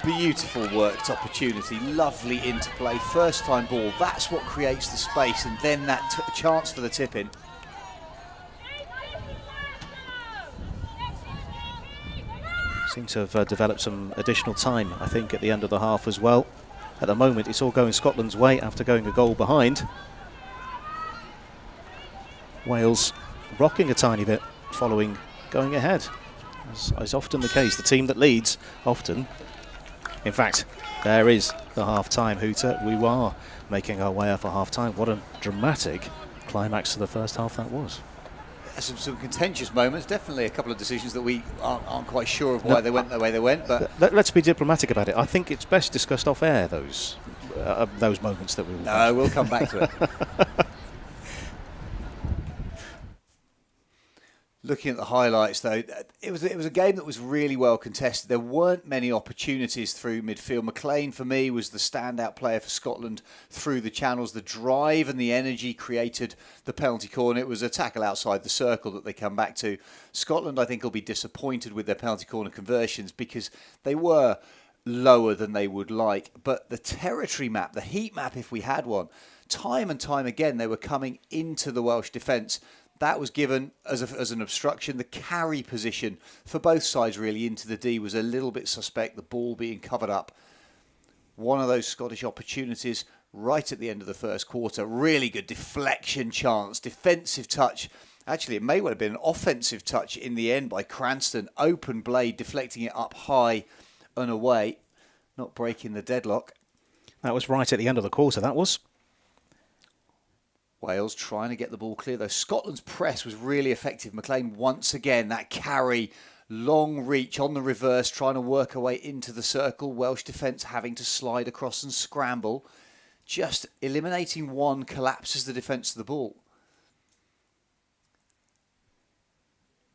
Beautiful worked opportunity, lovely interplay, first time ball. That's what creates the space, and then that chance for the tip in.
Seem to have developed some additional time, I think, at the end of the half as well. At the moment, it's all going Scotland's way after going a goal behind. Wales rocking a tiny bit following going ahead. As is often the case, the team that leads often. In fact, there is the half-time hooter. We are making our way up for half-time. What a dramatic climax to the first half that was.
Some contentious moments, definitely a couple of decisions that we aren't quite sure of why they went the way they went. But
let's be diplomatic about it. I think it's best discussed off air, those moments that we will.
No, we'll come back to it. Looking at the highlights, though, it was a game that was really well contested. There weren't many opportunities through midfield. McLean, for me, was the standout player for Scotland through the channels. The drive and the energy created the penalty corner. It was a tackle outside the circle that they come back to. Scotland, I think, will be disappointed with their penalty corner conversions because they were lower than they would like. But the territory map, the heat map, if we had one, time and time again, they were coming into the Welsh defence. That was given as an obstruction. The carry position for both sides really into the D was a little bit suspect, the ball being covered up. One of those Scottish opportunities right at the end of the first quarter. Really good deflection chance, defensive touch. Actually, it may well have been an offensive touch in the end by Cranston. Open blade, deflecting it up high and away. Not breaking the deadlock.
That was right at the end of the quarter, that was.
Wales trying to get the ball clear, though. Scotland's press was really effective. McLean, once again, that carry Long reach on the reverse, trying to work her way into the circle. Welsh defence having to slide across and scramble. Just eliminating one collapses the defence of the ball.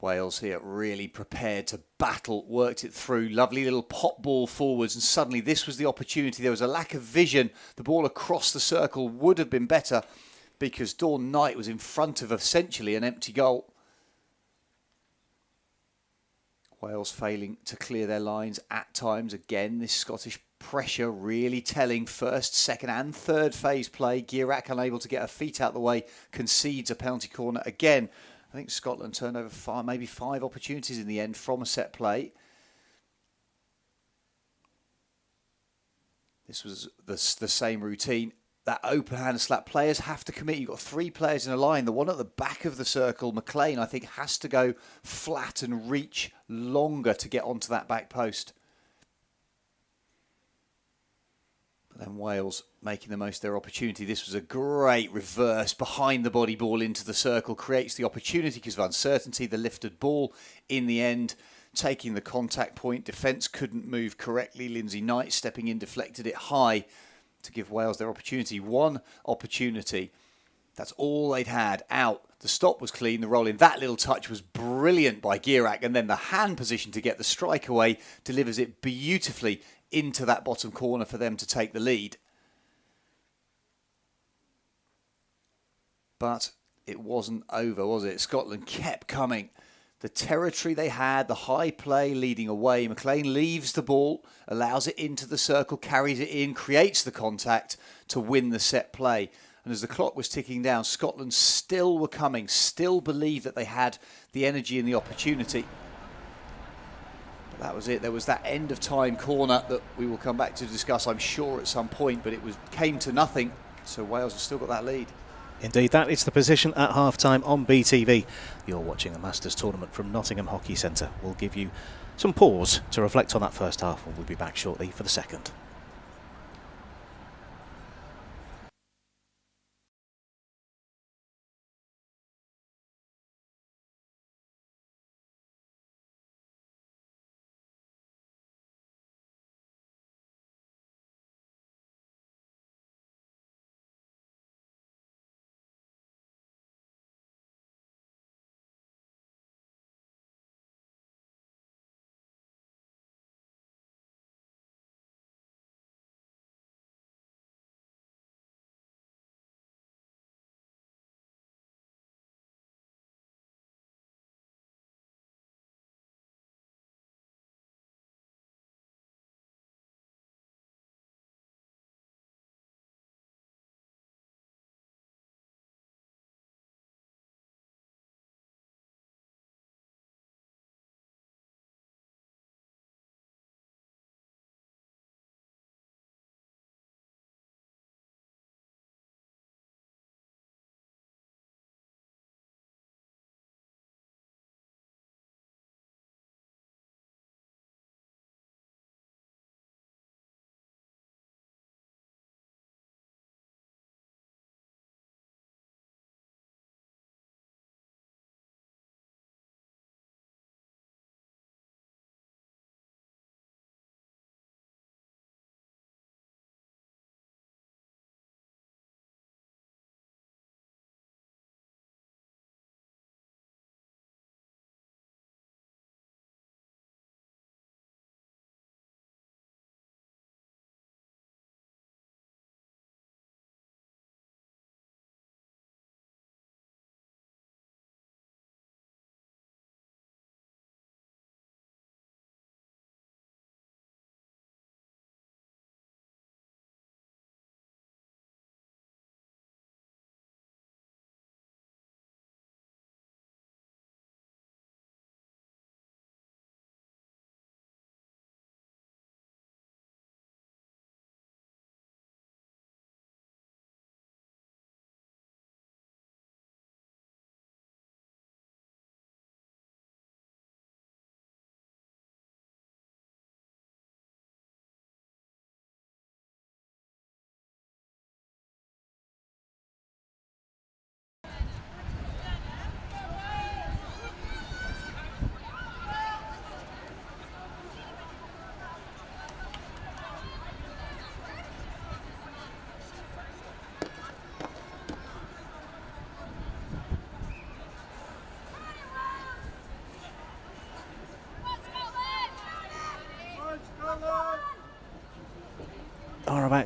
Wales here really prepared to battle, worked it through. Lovely little pop ball forwards, and suddenly this was the opportunity. There was a lack of vision. The ball across the circle would have been better because Dawn Knight was in front of essentially an empty goal. Wales failing to clear their lines at times. Again, this Scottish pressure really telling. First, second and third phase play. Gierak unable to get her feet out the way, concedes a penalty corner. Again, I think Scotland turned over maybe five opportunities in the end from a set play. This was the same routine. That open hand slap, players have to commit. You've got three players in a line. The one at the back of the circle, McLean, I think has to go flat and reach longer to get onto that back post. But then Wales making the most of their opportunity. This was a great reverse behind the body ball into the circle. Creates the opportunity because of uncertainty. The lifted ball in the end, taking the contact point. Defence couldn't move correctly. Lindsay Knight stepping in, deflected it high to give Wales their opportunity. One opportunity. That's all they'd had. Out. The stop was clean. The roll in. That little touch was brilliant by Gierak. And then the hand position to get the strike away delivers it beautifully into that bottom corner for them to take the lead. But it wasn't over, was it? Scotland kept coming. The territory they had, the high play leading away. McLean leaves the ball, allows it into the circle, carries it in, creates the contact to win the set play. And as the clock was ticking down, Scotland still were coming, still believed that they had the energy and the opportunity. But that was it. There was that end of time corner that we will come back to discuss, I'm sure, at some point, but it came to nothing. So Wales have still got that lead.
Indeed, that is the position at half-time on BTV. You're watching a Masters tournament from Nottingham Hockey Centre. We'll give you some pause to reflect on that first half, and we'll be back shortly for the second.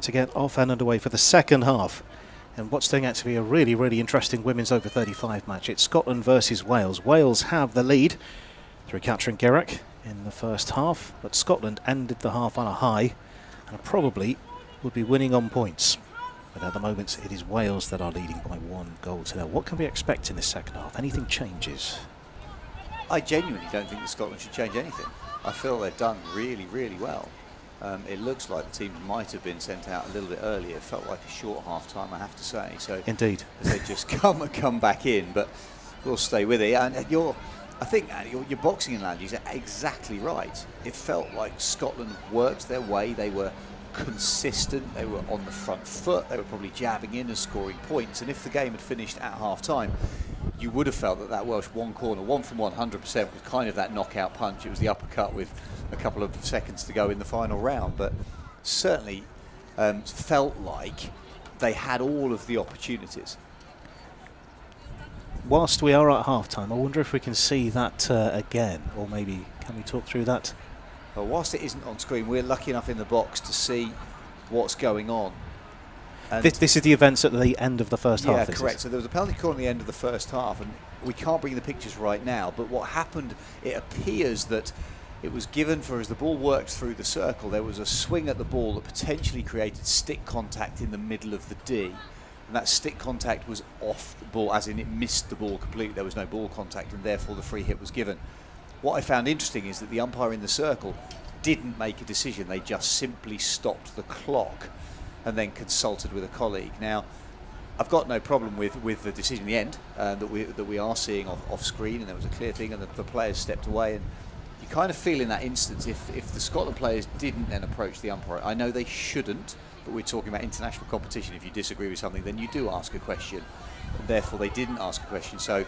to get off and underway for the second half. And what's turning out to be a really, really interesting women's over 35 match. It's Scotland versus Wales. Wales have the lead through Katrin Gerac in the first half, but Scotland ended the half on a high and probably would be winning on points. But at the moment, it is Wales that are leading by 1-0. What can we expect in this second half? Anything changes?
I genuinely don't think that Scotland should change anything. I feel they've done really, really well. It looks like the team might have been sent out a little bit earlier. It felt like a short half time, I have to say. So
indeed,
as they just come back in, but we'll stay with it. And I think your boxing analogy is exactly right. It felt like Scotland worked their way. They were consistent. They were on the front foot. They were probably jabbing in and scoring points. And if the game had finished at half time, you would have felt that Welsh one corner, 1 from 100%, was kind of that knockout punch. It was the uppercut with a couple of seconds to go in the final round, but certainly felt like they had all of the opportunities.
Whilst we are at half-time, I wonder if we can see that again, or maybe can we talk through that?
Well, whilst it isn't on screen, we're lucky enough in the box to see what's going on.
This is the events at the end of the first half.
Yeah, correct. So there was a penalty call at the end of the first half, and we can't bring the pictures right now, but what happened, it appears that it was given for, as the ball worked through the circle, there was a swing at the ball that potentially created stick contact in the middle of the D. And that stick contact was off the ball, as in it missed the ball completely. There was no ball contact, and therefore the free hit was given. What I found interesting is that the umpire in the circle didn't make a decision. They just simply stopped the clock and then consulted with a colleague. Now, I've got no problem with the decision in the end that we are seeing off screen, and there was a clear thing, and the players stepped away. And you kind of feel in that instance, if the Scotland players didn't then approach the umpire, I know they shouldn't, but we're talking about international competition. If you disagree with something, then you do ask a question. And therefore, they didn't ask a question. So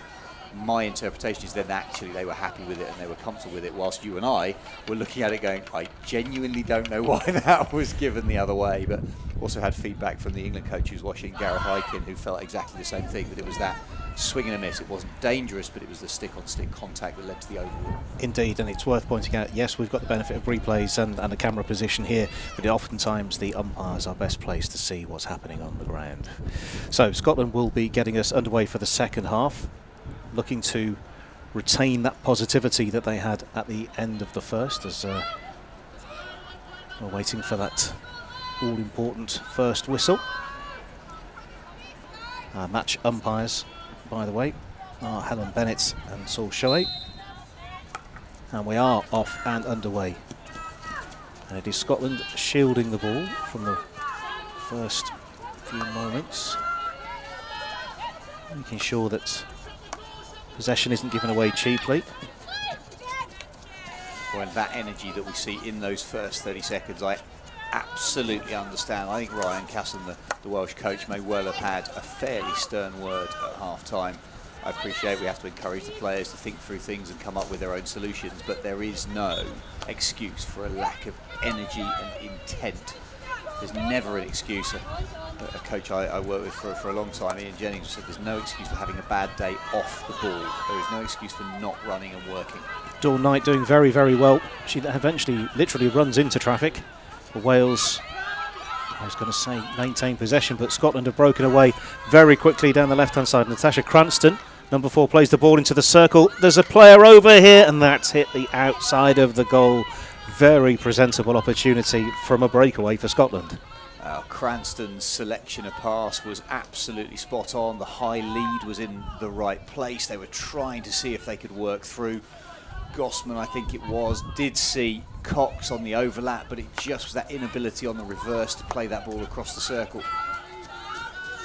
my interpretation is then actually they were happy with it and they were comfortable with it, whilst you and I were looking at it going, I genuinely don't know why that was given the other way. But also had feedback from the England coach who's watching, Gareth Hykin, who felt exactly the same thing, that it was that swing and a miss. It wasn't dangerous, but it was the stick-on-stick contact that led to the overrule.
Indeed, and it's worth pointing out, yes, we've got the benefit of replays and a camera position here, but oftentimes the umpires are best placed to see what's happening on the ground. So Scotland will be getting us underway for the second half, looking to retain that positivity that they had at the end of the first, as we're waiting for that all-important first whistle. Our match umpires, by the way, are Helen Bennett and Saul Shoei. And we are off and underway. And it is Scotland shielding the ball from the first few moments, making sure that possession isn't given away cheaply.
Well, that energy that we see in those first 30 seconds, I absolutely understand. I think Ryan Casson, the Welsh coach, may well have had a fairly stern word at half-time. I appreciate we have to encourage the players to think through things and come up with their own solutions, but there is no excuse for a lack of energy and intent. There's never an excuse. A coach I worked with for a long time, Ian Jennings, said there's no excuse for having a bad day off the ball. There is no excuse for not running and working.
Dawn Knight doing very, very well. She eventually literally runs into traffic. For Wales, I was going to say maintain possession, but Scotland have broken away very quickly down the left-hand side. Natasha Cranston, number 4, plays the ball into the circle. There's a player over here, and that's hit the outside of the goal. Very presentable opportunity from a breakaway for Scotland.
Cranston's selection of pass was absolutely spot on. The high lead was in the right place. They were trying to see if they could work through. Gossman, I think it was, did see Cox on the overlap, but it just was that inability on the reverse to play that ball across the circle.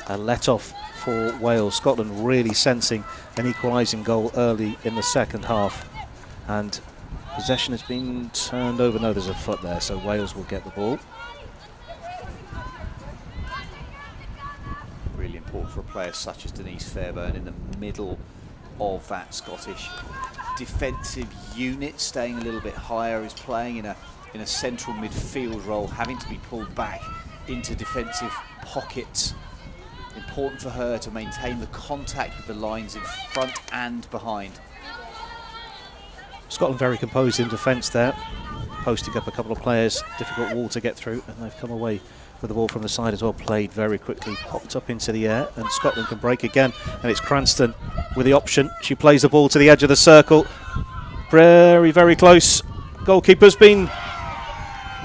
A let-off for Wales. Scotland really sensing an equalising goal early in the second half. And possession has been turned over. No, there's a foot there, so Wales will get the ball.
Really important for a player such as Denise Fairbairn in the middle of that Scottish defensive unit, staying a little bit higher, is playing in a central midfield role, having to be pulled back into defensive pockets. Important for her to maintain the contact with the lines in front and behind.
Scotland very composed in defence there, posting up a couple of players, difficult wall to get through, and they've come away with the ball from the side as well, played very quickly, popped up into the air, and Scotland can break again, and it's Cranston with the option. She plays the ball to the edge of the circle, very, very close. Goalkeeper's been...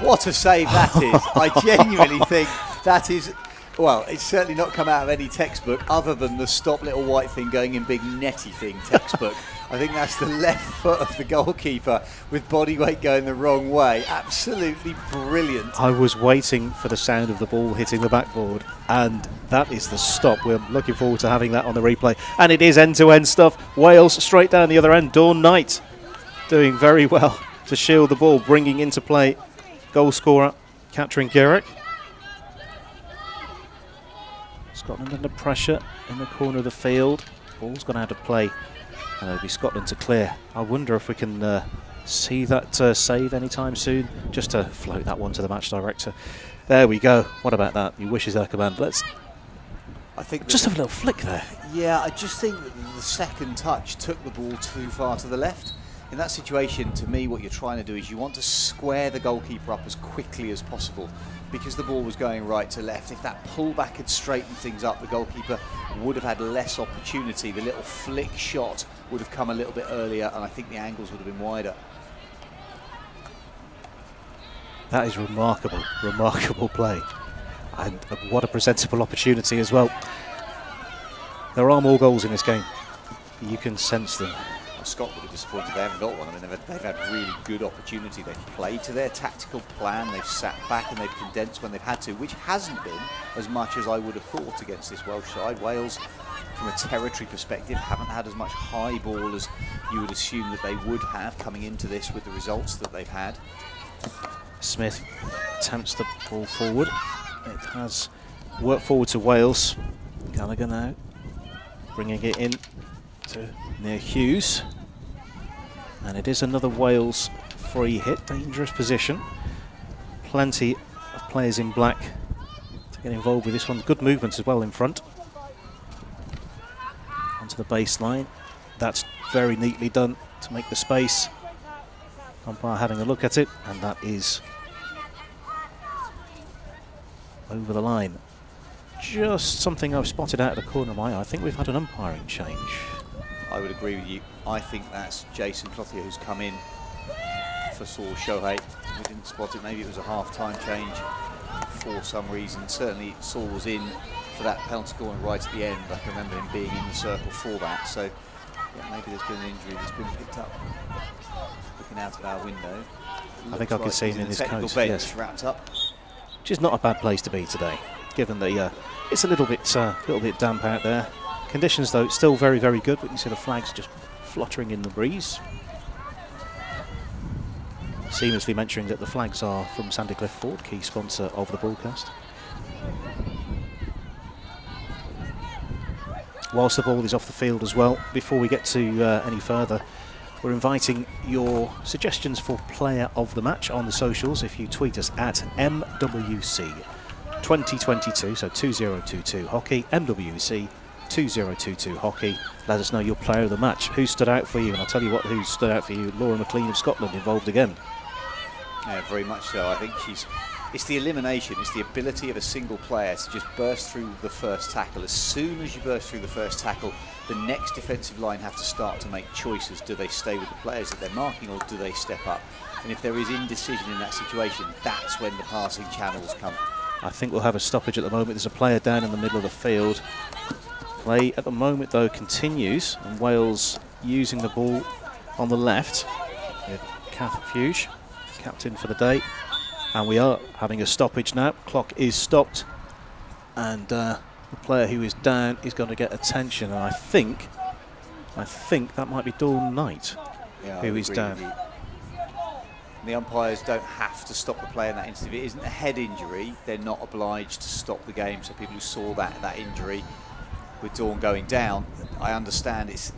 What a save that is. I genuinely think that is... Well, it's certainly not come out of any textbook other than the stop little white thing going in big netty thing textbook. I think that's the left foot of the goalkeeper with body weight going the wrong way. Absolutely brilliant.
I was waiting for the sound of the ball hitting the backboard, and that is the stop. We're looking forward to having that on the replay. And it is end-to-end stuff. Wales straight down the other end. Dawn Knight doing very well to shield the ball, bringing into play goal scorer Katrin Gierek. Scotland under pressure in the corner of the field. Ball's gone out of play, and it'll be Scotland to clear. I wonder if we can see that save anytime soon, just to float that one to the match director. There we go. What about that? He wishes that command.
I think
just have a little flick there.
Yeah, I just think that the second touch took the ball too far to the left. In that situation, to me, what you're trying to do is you want to square the goalkeeper up as quickly as possible, because the ball was going right to left. If that pullback had straightened things up, the goalkeeper would have had less opportunity. The little flick shot would have come a little bit earlier, and I think the angles would have been wider.
That is remarkable, remarkable play. And what a presentable opportunity as well. There are more goals in this game. You can sense them.
Scotland are disappointed they haven't got one. I mean, they've had really good opportunity. They've played to their tactical plan. They've sat back and they've condensed when they've had to, which hasn't been as much as I would have thought against this Welsh side. Wales, from a territory perspective, haven't had as much high ball as you would assume that they would have coming into this with the results that they've had.
Smith attempts the ball forward. It has worked forward to Wales. Gallagher now bringing it in to near Hughes, and it is another Wales free hit. Dangerous position. Plenty of players in black to get involved with this one. Good movement as well in front. Onto the baseline. That's very neatly done to make the space. Umpire having a look at it, and that is over the line. Just something I've spotted out of the corner of my eye. I think we've had an umpiring change.
I would agree with you. I think that's Jason Clothier who's come in for Saul Shohei. We didn't spot it. Maybe it was a half-time change for some reason. Certainly Saul was in for that penalty corner right at the end. I can remember him being in the circle for that. So yeah, maybe there's been an injury that's been picked up. Looking out of our window.
I think I can see him in his coat.
Bench,
yes.
Wrapped up.
Which is not a bad place to be today, given that it's a little bit damp out there. Conditions, though, still very, very good. But you see the flags just fluttering in the breeze. Seamlessly mentioning that the flags are from Sandycliff Ford, key sponsor of the broadcast. Whilst the ball is off the field as well, before we get to any further, we're inviting your suggestions for player of the match on the socials. If you tweet us at MWC 2022, so 2022 hockey, MWC 2022 hockey. Let us know your player of the match. Who stood out for you? And I'll tell you what, who stood out for you. Laura McLean of Scotland involved again.
Yeah, very much so. I think it's the elimination, it's the ability of a single player to just burst through the first tackle. As soon as you burst through the first tackle, the next defensive line have to start to make choices. Do they stay with the players that they're marking, or do they step up? And if there is indecision in that situation, that's when the passing channels come.
I think we'll have a stoppage at the moment. There's a player down in the middle of the field. Play at the moment, though, continues, and Wales using the ball on the left with Kath Fuge, captain for the day. And we are having a stoppage now. Clock is stopped, and the player who is down is going to get attention. And I think that might be Dawn Knight, who is down.
The umpires don't have to stop the play in that instance. If it isn't a head injury, they're not obliged to stop the game. So people who saw that injury with Dawn going down, I understand it's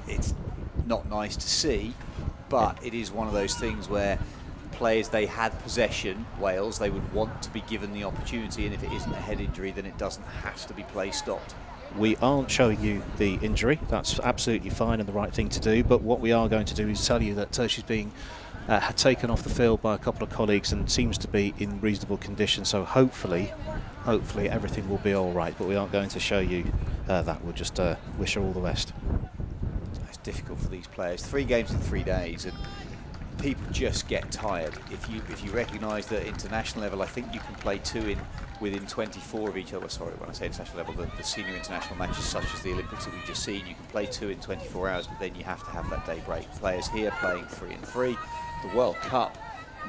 not nice to see, but it is one of those things where players, they had possession, Wales, they would want to be given the opportunity, and if it isn't a head injury, then it doesn't have to be play stopped.
We aren't showing you the injury. That's absolutely fine and the right thing to do, but what we are going to do is tell you that she's being had taken off the field by a couple of colleagues and seems to be in reasonable condition. So hopefully everything will be all right. But we aren't going to show you that. We'll just wish her all the best.
It's difficult for these players. 3 games in 3 days, and people just get tired. If you recognise that at international level, I think you can play 2 within 24 of each other. Sorry, when I say international level, the senior international matches such as the Olympics that we've just seen, you can play 2 in 24 hours, but then you have to have that day break. Players here playing 3 and 3. The World Cup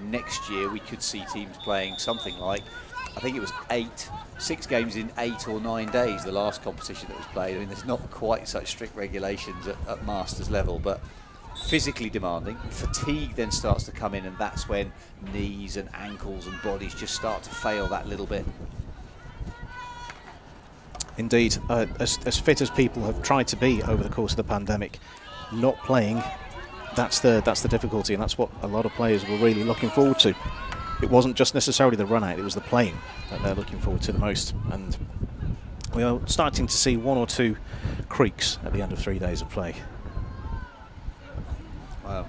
next year, we could see teams playing something like, I think it was 6 games in 8 or 9 days, the last competition that was played. I mean, there's not quite such strict regulations at Masters level, but physically demanding. Fatigue then starts to come in, and that's when knees and ankles and bodies just start to fail that little bit.
Indeed, as fit as people have tried to be over the course of the pandemic, not playing, that's the difficulty, and that's what a lot of players were really looking forward to. It wasn't just necessarily the run out, it was the playing that they're looking forward to the most, and we are starting to see 1 or 2 creaks at the end of 3 days of play.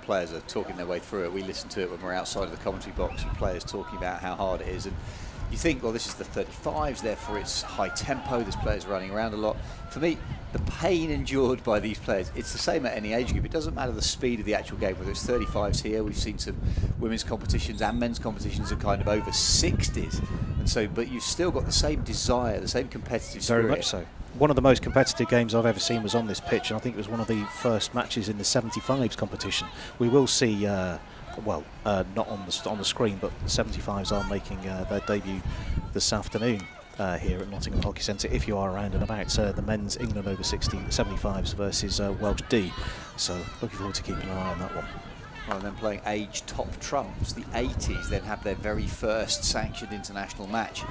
Players are talking their way through it. We listen to it when we're outside of the commentary box, and players talking about how hard it is. And you think, well, this is the 35s, therefore it's high tempo, there's players running around a lot. For me, the pain endured by these players, it's the same at any age group. It doesn't matter the speed of the actual game, whether it's 35s here, we've seen some women's competitions and men's competitions are kind of over 60s. And so, but you've still got the same desire, the same competitive spirit.
Very much so. One of the most competitive games I've ever seen was on this pitch, and I think it was one of the first matches in the 75s competition. We will see, not on the screen, but the 75s are making their debut this afternoon here at Nottingham Hockey Centre. If you are around and about, the men's England over-60 75s versus Welsh D. So looking forward to keeping an eye on that one.
Well, and then playing age top trumps. The 80s then have their very first sanctioned international match,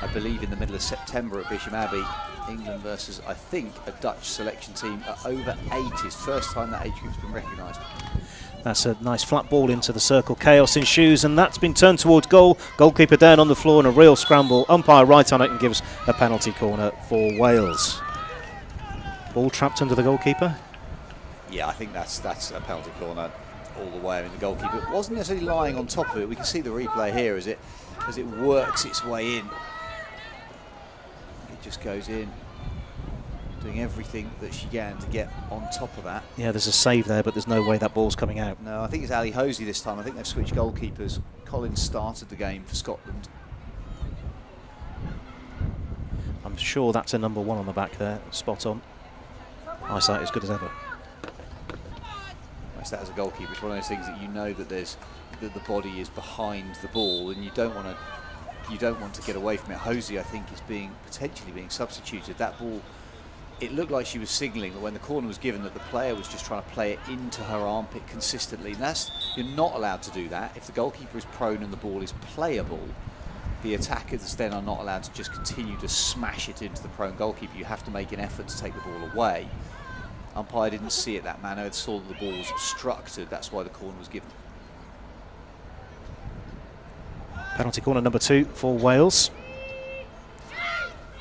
I believe in the middle of September at Bisham Abbey. England versus, I think, a Dutch selection team at over 80s. First time that age group's been recognised.
That's a nice flat ball into the circle. Chaos ensues, and that's been turned towards goal. Goalkeeper down on the floor in a real scramble. Umpire right on it and gives a penalty corner for Wales. Ball trapped under the goalkeeper?
Yeah, I think that's a penalty corner all the way. I mean, the goalkeeper wasn't necessarily lying on top of it. We can see the replay here as it works its way in. It just goes in, doing everything that she can to get on top of that.
Yeah, there's a save there, but there's no way that ball's coming out.
No, I think it's Ali Hosey this time. I think they've switched goalkeepers. Collins started the game for Scotland.
I'm sure that's a number 1 on the back there, spot on. Eyesight as good as ever.
That as a goalkeeper, it's one of those things that you know that the body is behind the ball, and you don't want to get away from it. Hosey, I think, is potentially being substituted. That ball, it looked like she was signalling that when the corner was given that the player was just trying to play it into her armpit consistently. And you're not allowed to do that. If the goalkeeper is prone and the ball is playable, the attackers then are not allowed to just continue to smash it into the prone goalkeeper. You have to make an effort to take the ball away. Umpire didn't see it that manner, saw that the ball was obstructed, that's why the corner was given.
Penalty corner number 2 for Wales.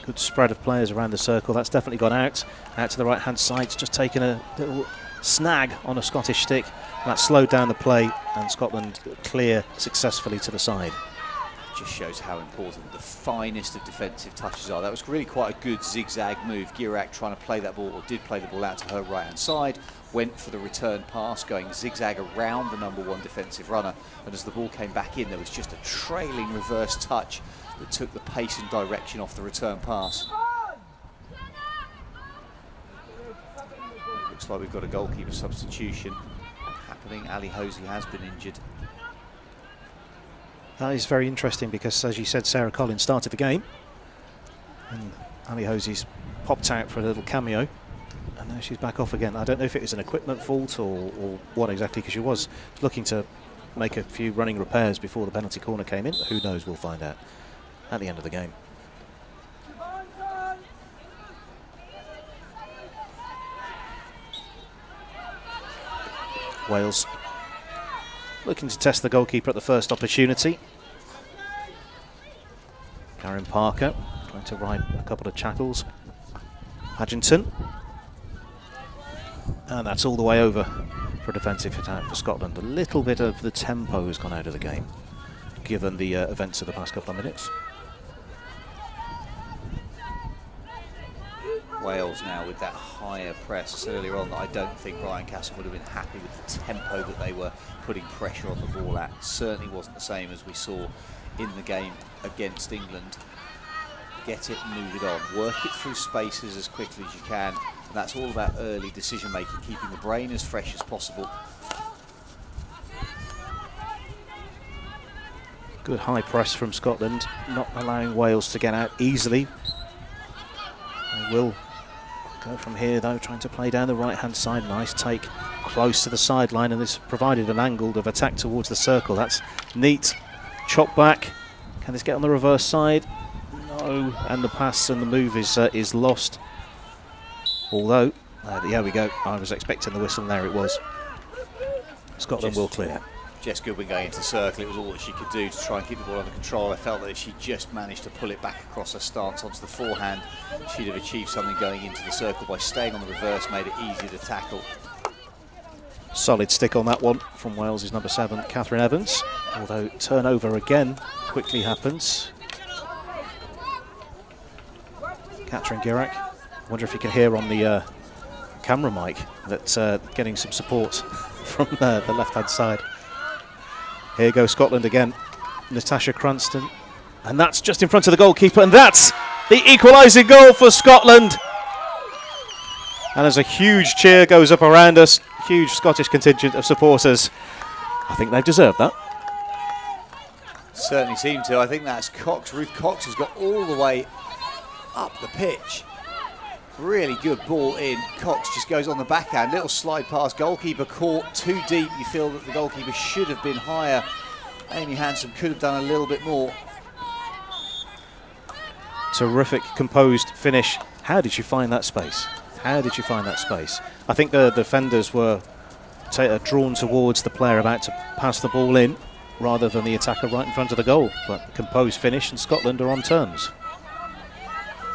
Good spread of players around the circle, that's definitely gone out to the right hand side. It's just taken a little snag on a Scottish stick, and that slowed down the play, and Scotland clear successfully to the side.
Just shows how important the finest of defensive touches are. That was really quite a good zigzag move. Girak trying to play that ball, or did play the ball out to her right hand side, went for the return pass, going zigzag around the number 1 defensive runner, and as the ball came back in, there was just a trailing reverse touch that took the pace and direction off the return pass. Looks like we've got a goalkeeper substitution happening. Ali Hosey has been injured.
That is very interesting because, as you said, Sarah Collins started the game, and Ali Hosey's popped out for a little cameo, and now she's back off again. I don't know if it was an equipment fault or what exactly, because she was looking to make a few running repairs before the penalty corner came in, but who knows, we'll find out at the end of the game. Wales looking to test the goalkeeper at the first opportunity. Karen Parker trying to ride a couple of shackles. Hadgington. And that's all the way over for a defensive attack for Scotland. A little bit of the tempo has gone out of the game, given the events of the past couple of minutes.
Wales now with that higher press. I said earlier on that I don't think Ryan Castle would have been happy with the tempo that they were putting pressure on the ball at. Certainly wasn't the same as we saw in the game against England. Get it, move it on, work it through spaces as quickly as you can. And that's all about early decision making, keeping the brain as fresh as possible.
Good high press from Scotland, not allowing Wales to get out easily. They will go from here though, trying to play down the right hand side. Nice take close to the sideline, and this provided an angle of attack towards the circle. That's neat. Chop back. Can this get on the reverse side? No, and the pass and the move is lost. Although, there we go. I was expecting the whistle, and there it was. Scotland will clear.
Jess Goodwin going into the circle, it was all that she could do to try and keep the ball under control. I felt that if she just managed to pull it back across her stance onto the forehand, she'd have achieved something going into the circle by staying on the reverse, made it easier to tackle.
Solid stick on that one from Wales' number 7, Catherine Evans. Although turnover again quickly happens. Catherine Girac. Wonder if you can hear on the camera mic that getting some support from the left-hand side. Here goes Scotland again. Natasha Cranston. And that's just in front of the goalkeeper. And that's the equalising goal for Scotland. And as a huge cheer goes up around us, huge Scottish contingent of supporters, I think they've deserved that.
Certainly seem to. I think that's Cox. Ruth Cox has got all the way up the pitch. Really good ball in. Cox just goes on the backhand. Little slide past. Goalkeeper caught too deep. You feel that the goalkeeper should have been higher. Amy Hansen could have done a little bit more.
Terrific composed finish. How did you find that space? How did you find that space? I think the defenders were drawn towards the player about to pass the ball in rather than the attacker right in front of the goal. But composed finish, and Scotland are on terms.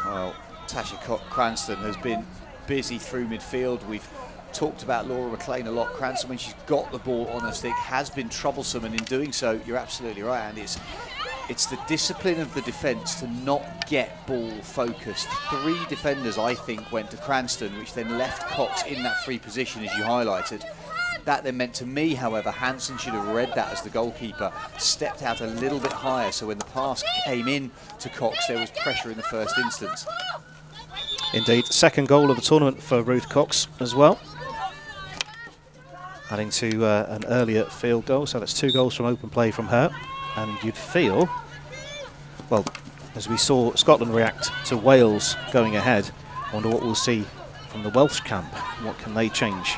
Well, Tasha Cranston has been busy through midfield. We've talked about Laura McLean a lot. Cranston, when she's got the ball on her stick, has been troublesome, and in doing so, you're absolutely right, and it's the discipline of the defence to not get ball focused. 3 defenders, I think, went to Cranston, which then left Cox in that free position, as you highlighted. That then meant to me, however, Hansen should have read that as the goalkeeper, stepped out a little bit higher, so when the pass came in to Cox, there was pressure in the first instance.
Indeed, second goal of the tournament for Ruth Cox as well, adding to an earlier field goal, so that's 2 goals from open play from her. And you'd feel, well, as we saw Scotland react to Wales going ahead, I wonder what we'll see from the Welsh camp. What can they change?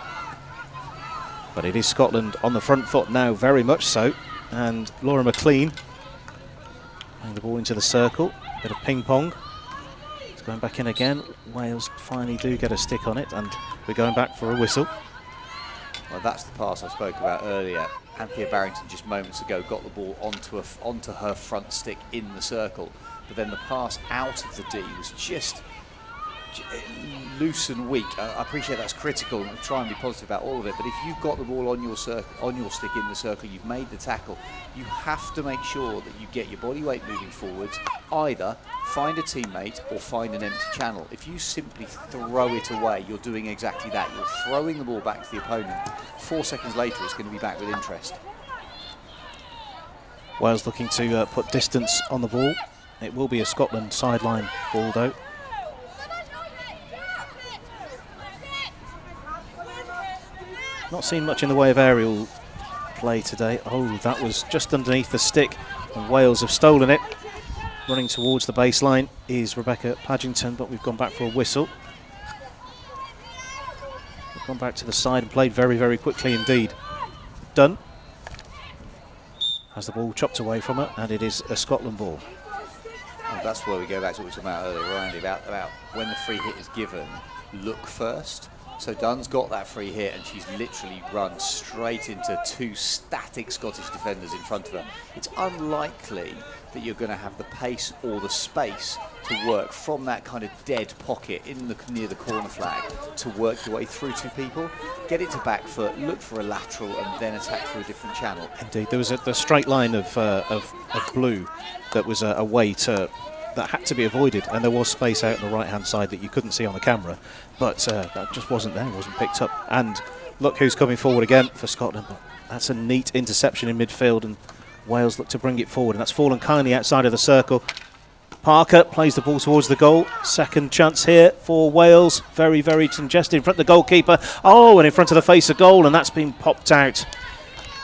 But it is Scotland on the front foot now, very much so. And Laura McLean playing the ball into the circle, bit of ping pong. It's going back in again. Wales finally do get a stick on it, and we're going back for a whistle.
Well, that's the pass I spoke about earlier. Anthea Barrington just moments ago got the ball onto her front stick in the circle, but then the pass out of the D was just loose and weak. I appreciate that's critical, and try and be positive about all of it, but if you've got the ball on your stick in the circle, you've made the tackle, you have to make sure that you get your body weight moving forwards. Either find a teammate or find an empty channel. If you simply throw it away, you're doing exactly that. You're throwing the ball back to the opponent. 4 seconds later, it's going to be back with interest.
Wales looking to put distance on the ball. It will be a Scotland sideline ball though. Not seen much in the way of aerial play today. Oh, that was just underneath the stick, and Wales have stolen it. Running towards the baseline is Rebecca Padgington, but we've gone back for a whistle. We've gone back to the side and played very, very quickly indeed. Dunn has the ball chopped away from her, and it is a Scotland ball.
And that's where we go back to what we were talking about earlier, Randy, about when the free hit is given, look first. So Dunn's got that free hit, and she's literally run straight into two static Scottish defenders in front of her. It's unlikely that you're going to have the pace or the space to work from that kind of dead pocket near the corner flag to work your way through two people. Get it to back foot, look for a lateral, and then attack through a different channel.
Indeed, there was the straight line of blue that was a way to that had to be avoided, and there was space out on the right-hand side that you couldn't see on the camera, but that just wasn't there, wasn't picked up. And look who's coming forward again for Scotland. That's a neat interception in midfield, and Wales look to bring it forward, and that's fallen kindly outside of the circle. Parker plays the ball towards the goal. Second chance here for Wales. Very, very congested in front of the goalkeeper. Oh, and in front of the face of goal, and that's been popped out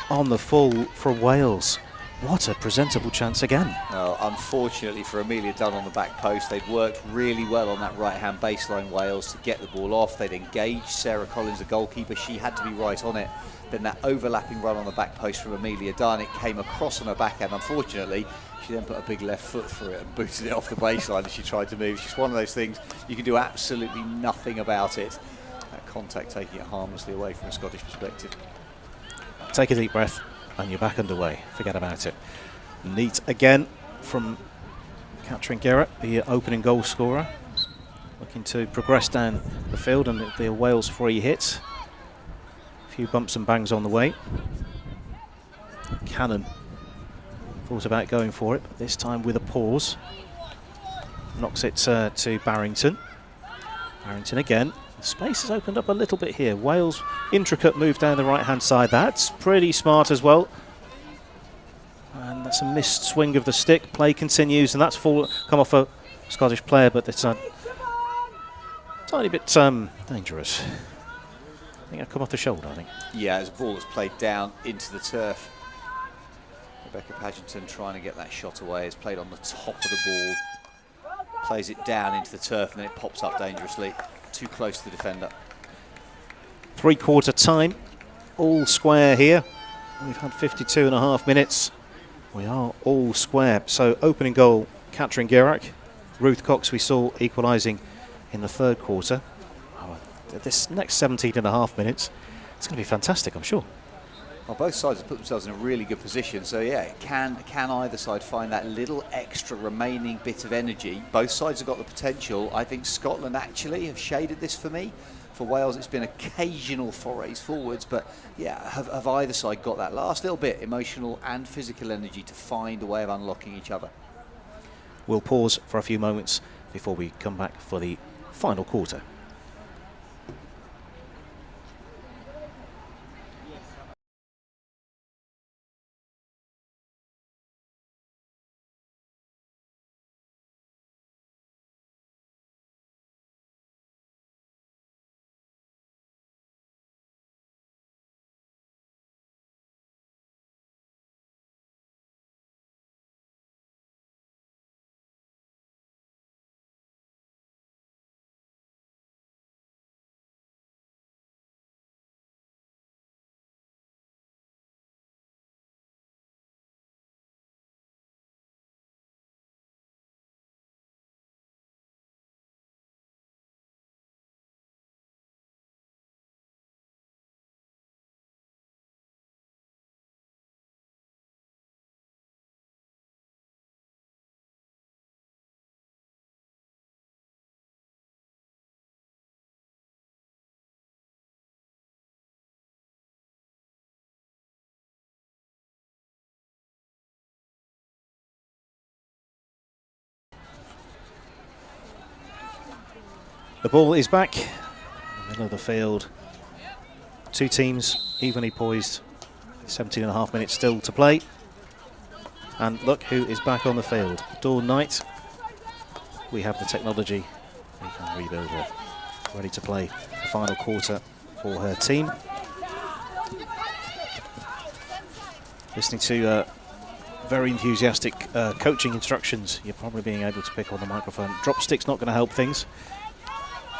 on the full for Wales. What a presentable chance again.
Oh, unfortunately for Amelia Dunn on the back post, they'd worked really well on that right-hand baseline, Wales, to get the ball off. They'd engaged Sarah Collins, the goalkeeper. She had to be right on it. Then that overlapping run on the back post from Amelia Dunn, it came across on her backhand. Unfortunately, she then put a big left foot through it and booted it off the baseline as she tried to move. It's just one of those things, you can do absolutely nothing about it. That contact taking it harmlessly away from a Scottish perspective.
Take a deep breath and you're back underway. Forget about it. Neat again from Katrin Garrett, the opening goal scorer. Looking to progress down the field, and the Wales free hit. A few bumps and bangs on the way. Cannon thought about going for it, but this time with a pause. Knocks it to Barrington. Barrington again. The space has opened up a little bit here. Wales, intricate move down the right-hand side. That's pretty smart as well. And that's a missed swing of the stick. Play continues, and that's come off a Scottish player, but it's a tiny bit dangerous. I think I've come off the shoulder, I think.
Yeah, it's a ball that's played down into the turf. Rebecca Pagenton trying to get that shot away. It's played on the top of the ball. Plays it down into the turf, and then it pops up dangerously. Too close to the defender.
Three-quarter time. All square here. We've had 52.5 minutes. We are all square. So opening goal, Katrin Gerac. Ruth Cox we saw equalising in the third quarter. Oh, this next 17.5 minutes, it's going to be fantastic, I'm sure.
Well, both sides have put themselves in a really good position. So yeah, can either side find that little extra remaining bit of energy? Both sides have got the potential. I think Scotland actually have shaded this for me. For Wales, it's been occasional forays forwards, but yeah, have either side got that last little bit, emotional and physical energy, to find a way of unlocking each other?
We'll pause for a few moments before we come back for the final quarter. The ball is back in the middle of the field. Two teams evenly poised. 17.5 minutes still to play. And look who is back on the field. Dawn Knight. We have the technology. We can rebuild her. Ready to play the final quarter for her team. Listening to very enthusiastic coaching instructions. You're probably being able to pick on the microphone. Drop stick's not going to help things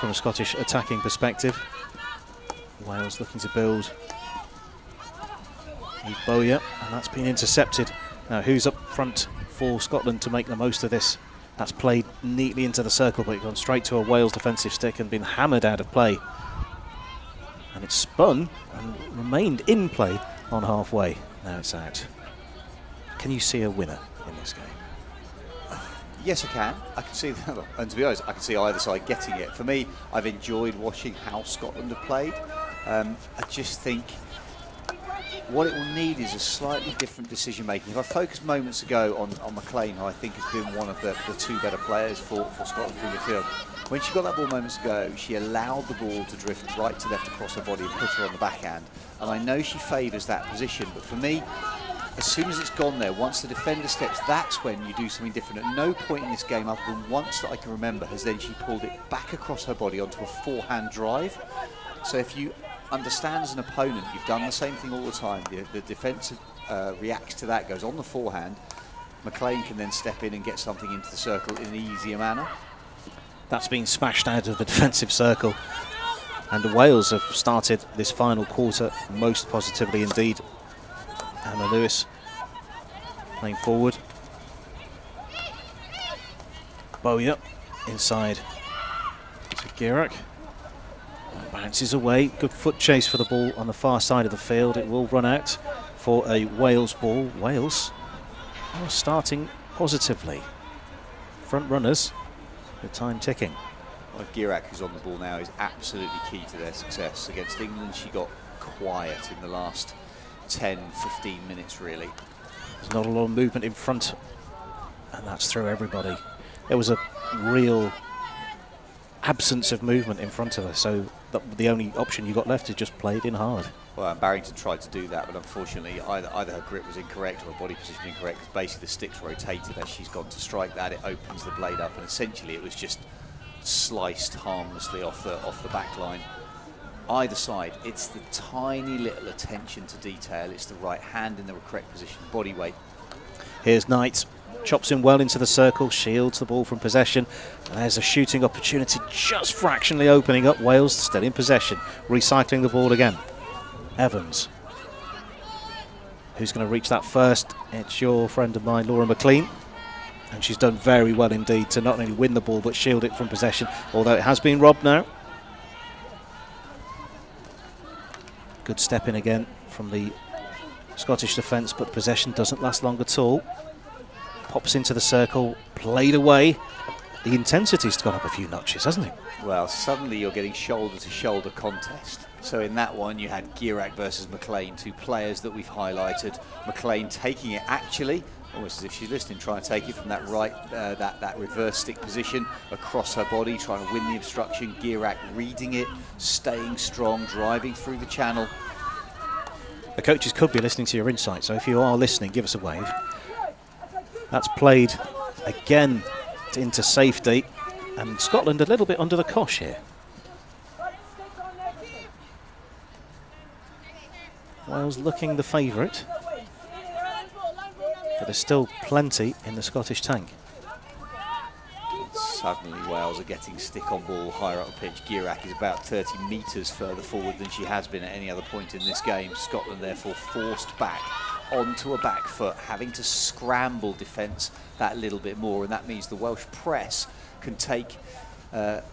from a Scottish attacking perspective. Wales looking to build. Bowyer, and that's been intercepted. Now who's up front for Scotland to make the most of this? That's played neatly into the circle, but gone straight to a Wales defensive stick and been hammered out of play. And it's spun and remained in play on halfway. Now it's out. Can you see a winner in this game?
Yes, I can. I can see that. And to be honest, I can see either side getting it. For me, I've enjoyed watching how Scotland have played. I just think what it will need is a slightly different decision making. If I focused moments ago on McLean, who I think has been one of the two better players for Scotland through midfield, when she got that ball moments ago, she allowed the ball to drift right to left across her body and put her on the backhand. And I know she favours that position, but for me, as soon as it's gone there, once the defender steps, that's when you do something different. At no point in this game, other than once that I can remember, has then she pulled it back across her body onto a forehand drive. So if you understand as an opponent, you've done the same thing all the time. The defence reacts to that, goes on the forehand. McLean can then step in and get something into the circle in an easier manner.
That's been smashed out of the defensive circle. And Wales have started this final quarter most positively indeed. Emma Lewis playing forward. Bowyer inside to Gierak. Bounces away. Good foot chase for the ball on the far side of the field. It will run out for a Wales ball. Wales are starting positively. Front runners, the time ticking.
Well, Gierak, who's on the ball now, is absolutely key to their success. Against England, she got quiet in the last 10, 15 minutes, really.
There's not a lot of movement in front, and that's through everybody. There was a real absence of movement in front of her, so the only option you got left is just play it in hard.
Well, and Barrington tried to do that, but unfortunately either her grip was incorrect or her body position incorrect, because basically the stick's rotated as she's gone to strike that. It opens the blade up, and essentially it was just sliced harmlessly off the back line. Either side, it's the tiny little attention to detail. It's the right hand in the correct position, body weight.
Here's Knight. Chops in well into the circle, shields the ball from possession. And there's a shooting opportunity just fractionally opening up. Wales still in possession, recycling the ball again. Evans. Who's going to reach that first? It's your friend of mine, Laura McLean. And she's done very well indeed to not only win the ball but shield it from possession, although it has been robbed now. Good step in again from the Scottish defence, but possession doesn't last long at all. Pops into the circle, played away. The intensity's gone up a few notches, hasn't it?
Well, suddenly you're getting shoulder-to-shoulder contest. So in that one, you had Gierak versus McLean, two players that we've highlighted. McLean taking it actually, almost as if she's listening, trying to take it from that right, that reverse stick position across her body, trying to win the obstruction. Gierak reading it, staying strong, driving through the channel.
The coaches could be listening to your insight, so if you are listening, give us a wave. That's played again into safety, and Scotland a little bit under the cosh here. Wales looking the favourite, but there's still plenty in the Scottish tank.
Suddenly Wales are getting stick on ball higher up the pitch. Gierak is about 30 metres further forward than she has been at any other point in this game. Scotland therefore forced back onto a back foot, having to scramble defence that little bit more, and that means the Welsh press can take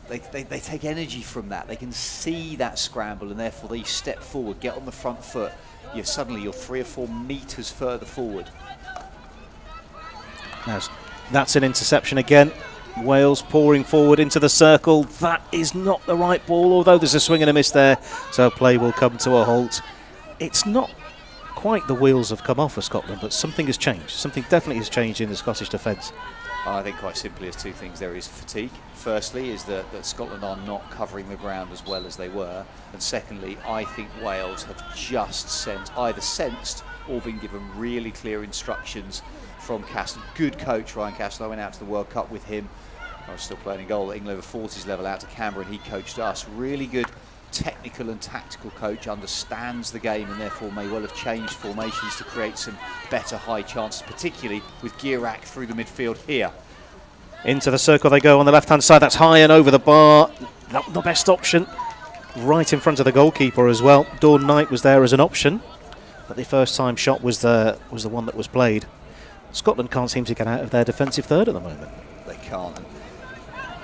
they take energy from that. They can see that scramble, and therefore they step forward, get on the front foot. You're 3 or 4 metres further forward.
That's an interception again. Wales pouring forward into the circle. That is not the right ball, although there's a swing and a miss there, so play will come to a halt. It's not quite the wheels have come off for Scotland, but something has changed. Something definitely has changed in the Scottish defence.
I think quite simply there's two things. There is fatigue. Firstly is that Scotland are not covering the ground as well as they were, and secondly I think Wales have just sensed or been given really clear instructions from Castle. Good coach Ryan Castle. I went out to the World Cup with him. I was still playing a goal at England over 40s level out to Canberra, and he coached us. Really good technical and tactical coach, understands the game, and therefore may well have changed formations to create some better high chances, particularly with Gierak through the midfield here.
Into the circle they go on the left-hand side. That's high and over the bar. Not the best option. Right in front of the goalkeeper as well. Dawn Knight was there as an option, but the first time shot was the one that was played. Scotland can't seem to get out of their defensive third at the moment.
They can't. And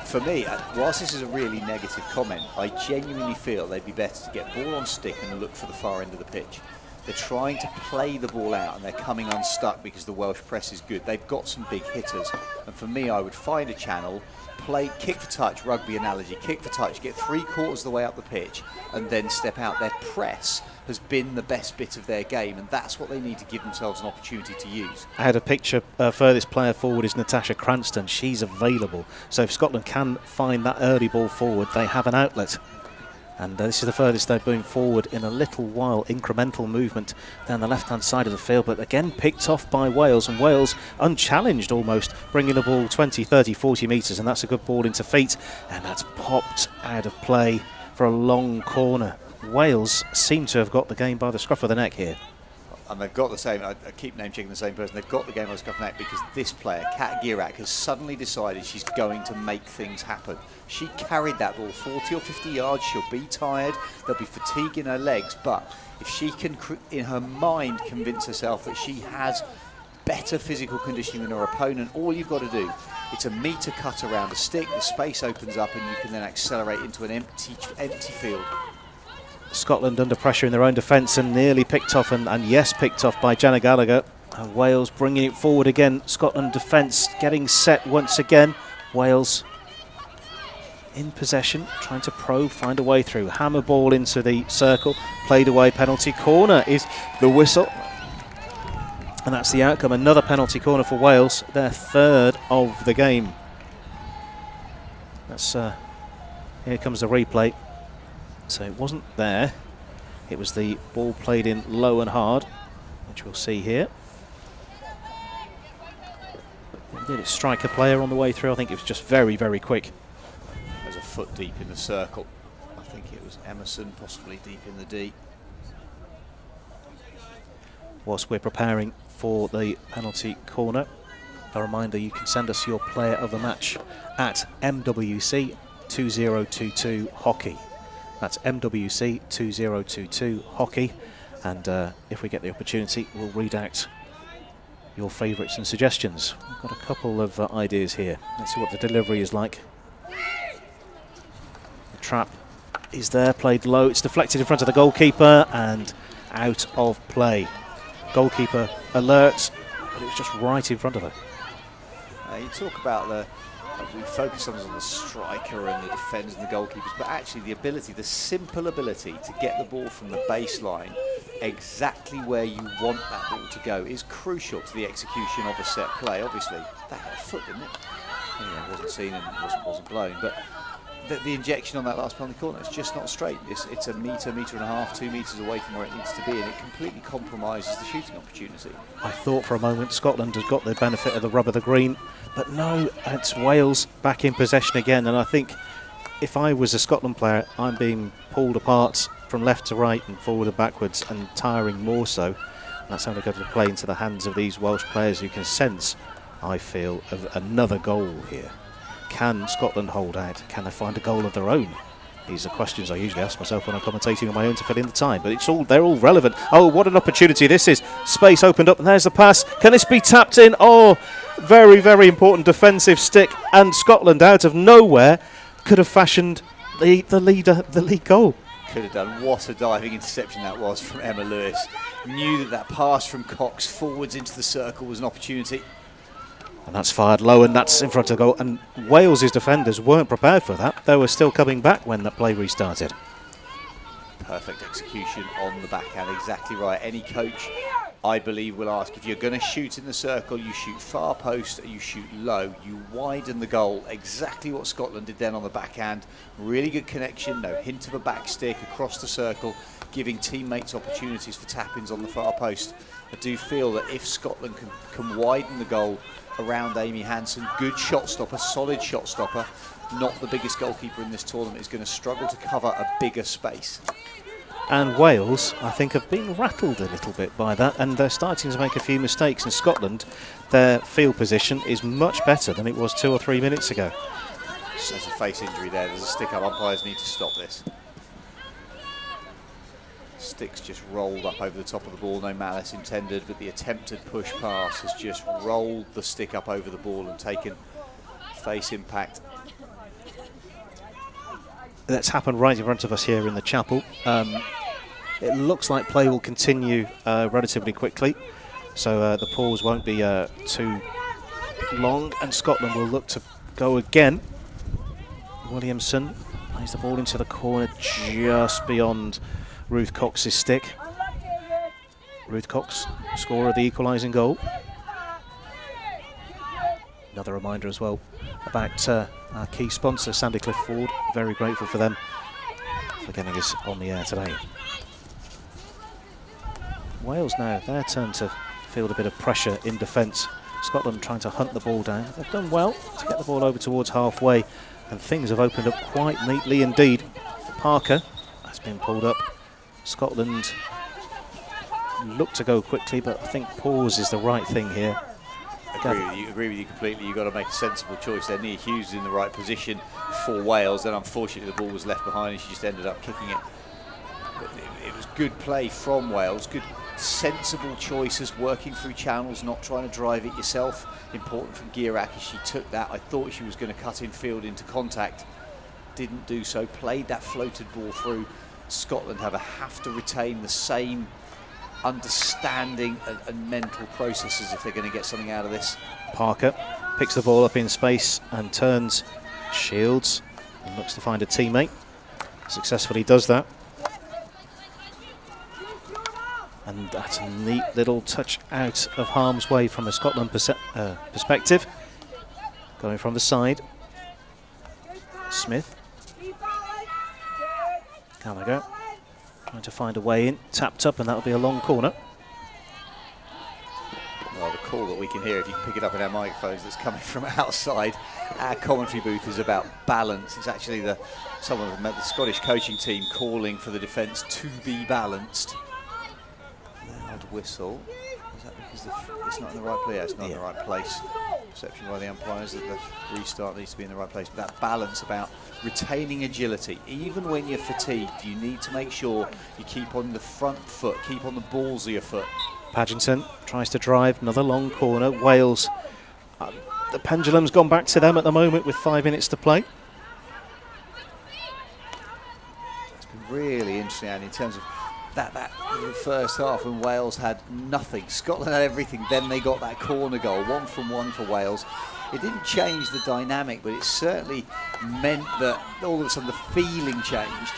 For me, whilst this is a really negative comment, I genuinely feel they'd be better to get ball on stick and look for the far end of the pitch. They're trying to play the ball out and they're coming unstuck because the Welsh press is good. They've got some big hitters. And for me, I would find a channel, play kick for touch, rugby analogy, kick for touch, get 3/4 of the way up the pitch and then step out. Their press has been the best bit of their game, and that's what they need to give themselves an opportunity to use.
I had a picture, furthest player forward is Natasha Cranston. She's available. So if Scotland can find that early ball forward, they have an outlet. And this is the furthest they've been forward in a little while. Incremental movement down the left-hand side of the field, but again picked off by Wales, and Wales unchallenged almost, bringing the ball 20, 30, 40 metres, and that's a good ball into feet, and that's popped out of play for a long corner. Wales seem to have got the game by the scruff of the neck here.
And they've got the same, I keep name-checking the same person, they've got the game on the scruff of the neck because this player, Kat Girak, has suddenly decided she's going to make things happen. She carried that ball 40 or 50 yards, she'll be tired, there'll be fatigue in her legs, but if she can, in her mind, convince herself that she has better physical conditioning than her opponent, all you've got to do, it's a metre cut around the stick, the space opens up and you can then accelerate into an empty field.
Scotland under pressure in their own defence and nearly picked off, and yes, picked off by Jana Gallagher. And Wales bringing it forward again. Scotland defence getting set once again. Wales in possession, trying to probe, find a way through. Hammer ball into the circle, played away, penalty corner is the whistle. And that's the outcome. Another penalty corner for Wales, their third of the game. That's here comes the replay. So it wasn't there, it was the ball played in low and hard, which we'll see here. Did it strike a player on the way through? I think it was just very, very quick.
There's a foot deep in the circle. I think it was Emerson, possibly deep in the D.
Whilst we're preparing for the penalty corner, a reminder you can send us your player of the match at MWC 2022 Hockey. That's MWC 2022 Hockey, and if we get the opportunity, we'll read out your favourites and suggestions. We've got a couple of ideas here. Let's see what the delivery is like. The trap is there, played low. It's deflected in front of the goalkeeper and out of play. Goalkeeper alert, but it was just right in front of her.
You talk about we focus on the striker and the defenders and the goalkeepers, but actually the ability, the simple ability to get the ball from the baseline exactly where you want that ball to go is crucial to the execution of a set play. Obviously, that had a foot, didn't it? Anyway, it wasn't seen and wasn't blown, but the injection on that last penalty corner, it's just not straight. It's a metre, metre and a half, 2 metres away from where it needs to be, and it completely compromises the shooting opportunity.
I thought for a moment Scotland had got the benefit of the rub of the green, but no, it's Wales back in possession again, and I think if I was a Scotland player, I'm being pulled apart from left to right and forward and backwards and tiring more so. And that's only going to play into the hands of these Welsh players who can sense, I feel, of another goal here. Can Scotland hold out? Can they find a goal of their own? These are questions I usually ask myself when I'm commentating on my own to fill in the time, but they're all relevant. Oh, what an opportunity this is. Space opened up and there's the pass. Can this be tapped in? Oh, very, very important defensive stick, and Scotland out of nowhere could have fashioned the lead goal.
Could have done. What a diving interception that was from Emma Lewis. Knew that pass from Cox forwards into the circle was an opportunity.
And that's fired low, and that's in front of goal. And Wales's defenders weren't prepared for that. They were still coming back when the play restarted.
Perfect execution on the backhand, exactly right. Any coach, I believe, will ask, if you're going to shoot in the circle, you shoot far post, you shoot low, you widen the goal. Exactly what Scotland did then on the backhand. Really good connection, no hint of a back stick across the circle, giving teammates opportunities for tap-ins on the far post. I do feel that if Scotland can widen the goal around Amy Hansen, good shot stopper, solid shot stopper, not the biggest goalkeeper in this tournament, is going to struggle to cover a bigger space.
And Wales, I think, have been rattled a little bit by that, and they're starting to make a few mistakes. In Scotland, their field position is much better than it was 2 or 3 minutes ago.
There's a face injury there, there's a stick up, umpires need to stop this. Sticks just rolled up over the top of the ball, no malice intended, but the attempted push pass has just rolled the stick up over the ball and taken face impact
that's happened right in front of us here in the chapel. It looks like play will continue relatively quickly, so the pause won't be too long, and Scotland will look to go again. Williamson plays the ball into the corner just beyond Ruth Cox's stick. Ruth Cox, scorer of the equalising goal. Another reminder as well about our key sponsor, Sandycliff Ford. Very grateful for them for getting us on the air today. Wales now, their turn to field a bit of pressure in defence. Scotland trying to hunt the ball down. They've done well to get the ball over towards halfway, and things have opened up quite neatly indeed. Parker has been pulled up. Scotland look to go quickly, but I think pause is the right thing here.
Agree with you completely. You've got to make a sensible choice there. Nia Hughes is in the right position for Wales, and unfortunately the ball was left behind and she just ended up kicking it. But it was good play from Wales, good sensible choices, working through channels, not trying to drive it yourself. Important from Gierak as she took that. I thought she was going to cut in field into contact, didn't do so, played that floated ball through. Scotland have to retain the same understanding and mental processes if they're going to get something out of this.
Parker picks the ball up in space and turns, shields, and looks to find a teammate. Successfully does that. And that's a neat little touch out of harm's way from a Scotland perspective. Going from the side. Smith. Gallagher trying to find a way in. Tapped up, and that'll be a long corner.
Well, the call that we can hear, if you can pick it up in our microphones, that's coming from outside our commentary booth is about balance. It's actually the Scottish coaching team calling for the defence to be balanced. Loud whistle. Is that because it's not in the right place? Yeah, it's not in the right place. Perception by the umpires that the restart needs to be in the right place. But that balance about retaining agility, even when you're fatigued, you need to make sure you keep on the front foot, keep on the balls of your foot.
Paddington tries to drive, another long corner. Wales, the pendulum's gone back to them at the moment with 5 minutes to play.
It's been really interesting, and in terms of that first half, when Wales had nothing, Scotland had everything, then they got that corner goal, 1 from 1 for Wales. It didn't change the dynamic, but it certainly meant that all of a sudden the feeling changed.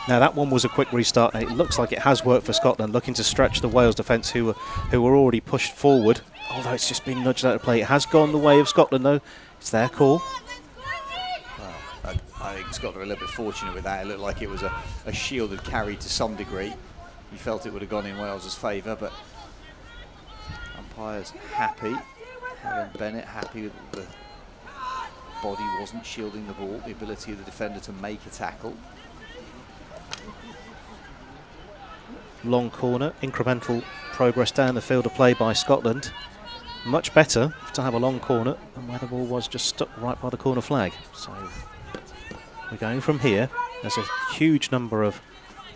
Now that one was a quick restart, and it looks like it has worked for Scotland, looking to stretch the Wales defence who were already pushed forward, although it's just been nudged out of play. It has gone the way of Scotland though. It's their call.
Well, I think Scotland were a little bit fortunate with that. It looked like it was a shielded carry to some degree. You felt it would have gone in Wales's favour, but umpires happy. Helen Bennett happy that the body wasn't shielding the ball, the ability of the defender to make a tackle.
Long corner, incremental progress down the field of play by Scotland. Much better to have a long corner than where the ball was just stuck right by the corner flag. So we're going from here. There's a huge number of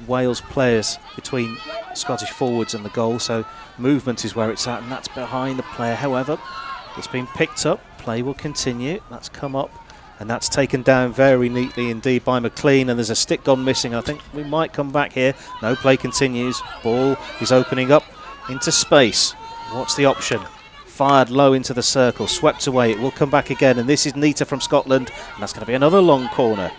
Wales players between Scottish forwards and the goal, so movement is where it's at, and that's behind the player. However, it's been picked up, play will continue. That's come up, and that's taken down very neatly indeed by McLean, and there's a stick gone missing. I think we might come back here. No, play continues. Ball is opening up into space. What's the option? Fired low into the circle, swept away. It will come back again, and this is neater from Scotland, and that's going to be another long corner.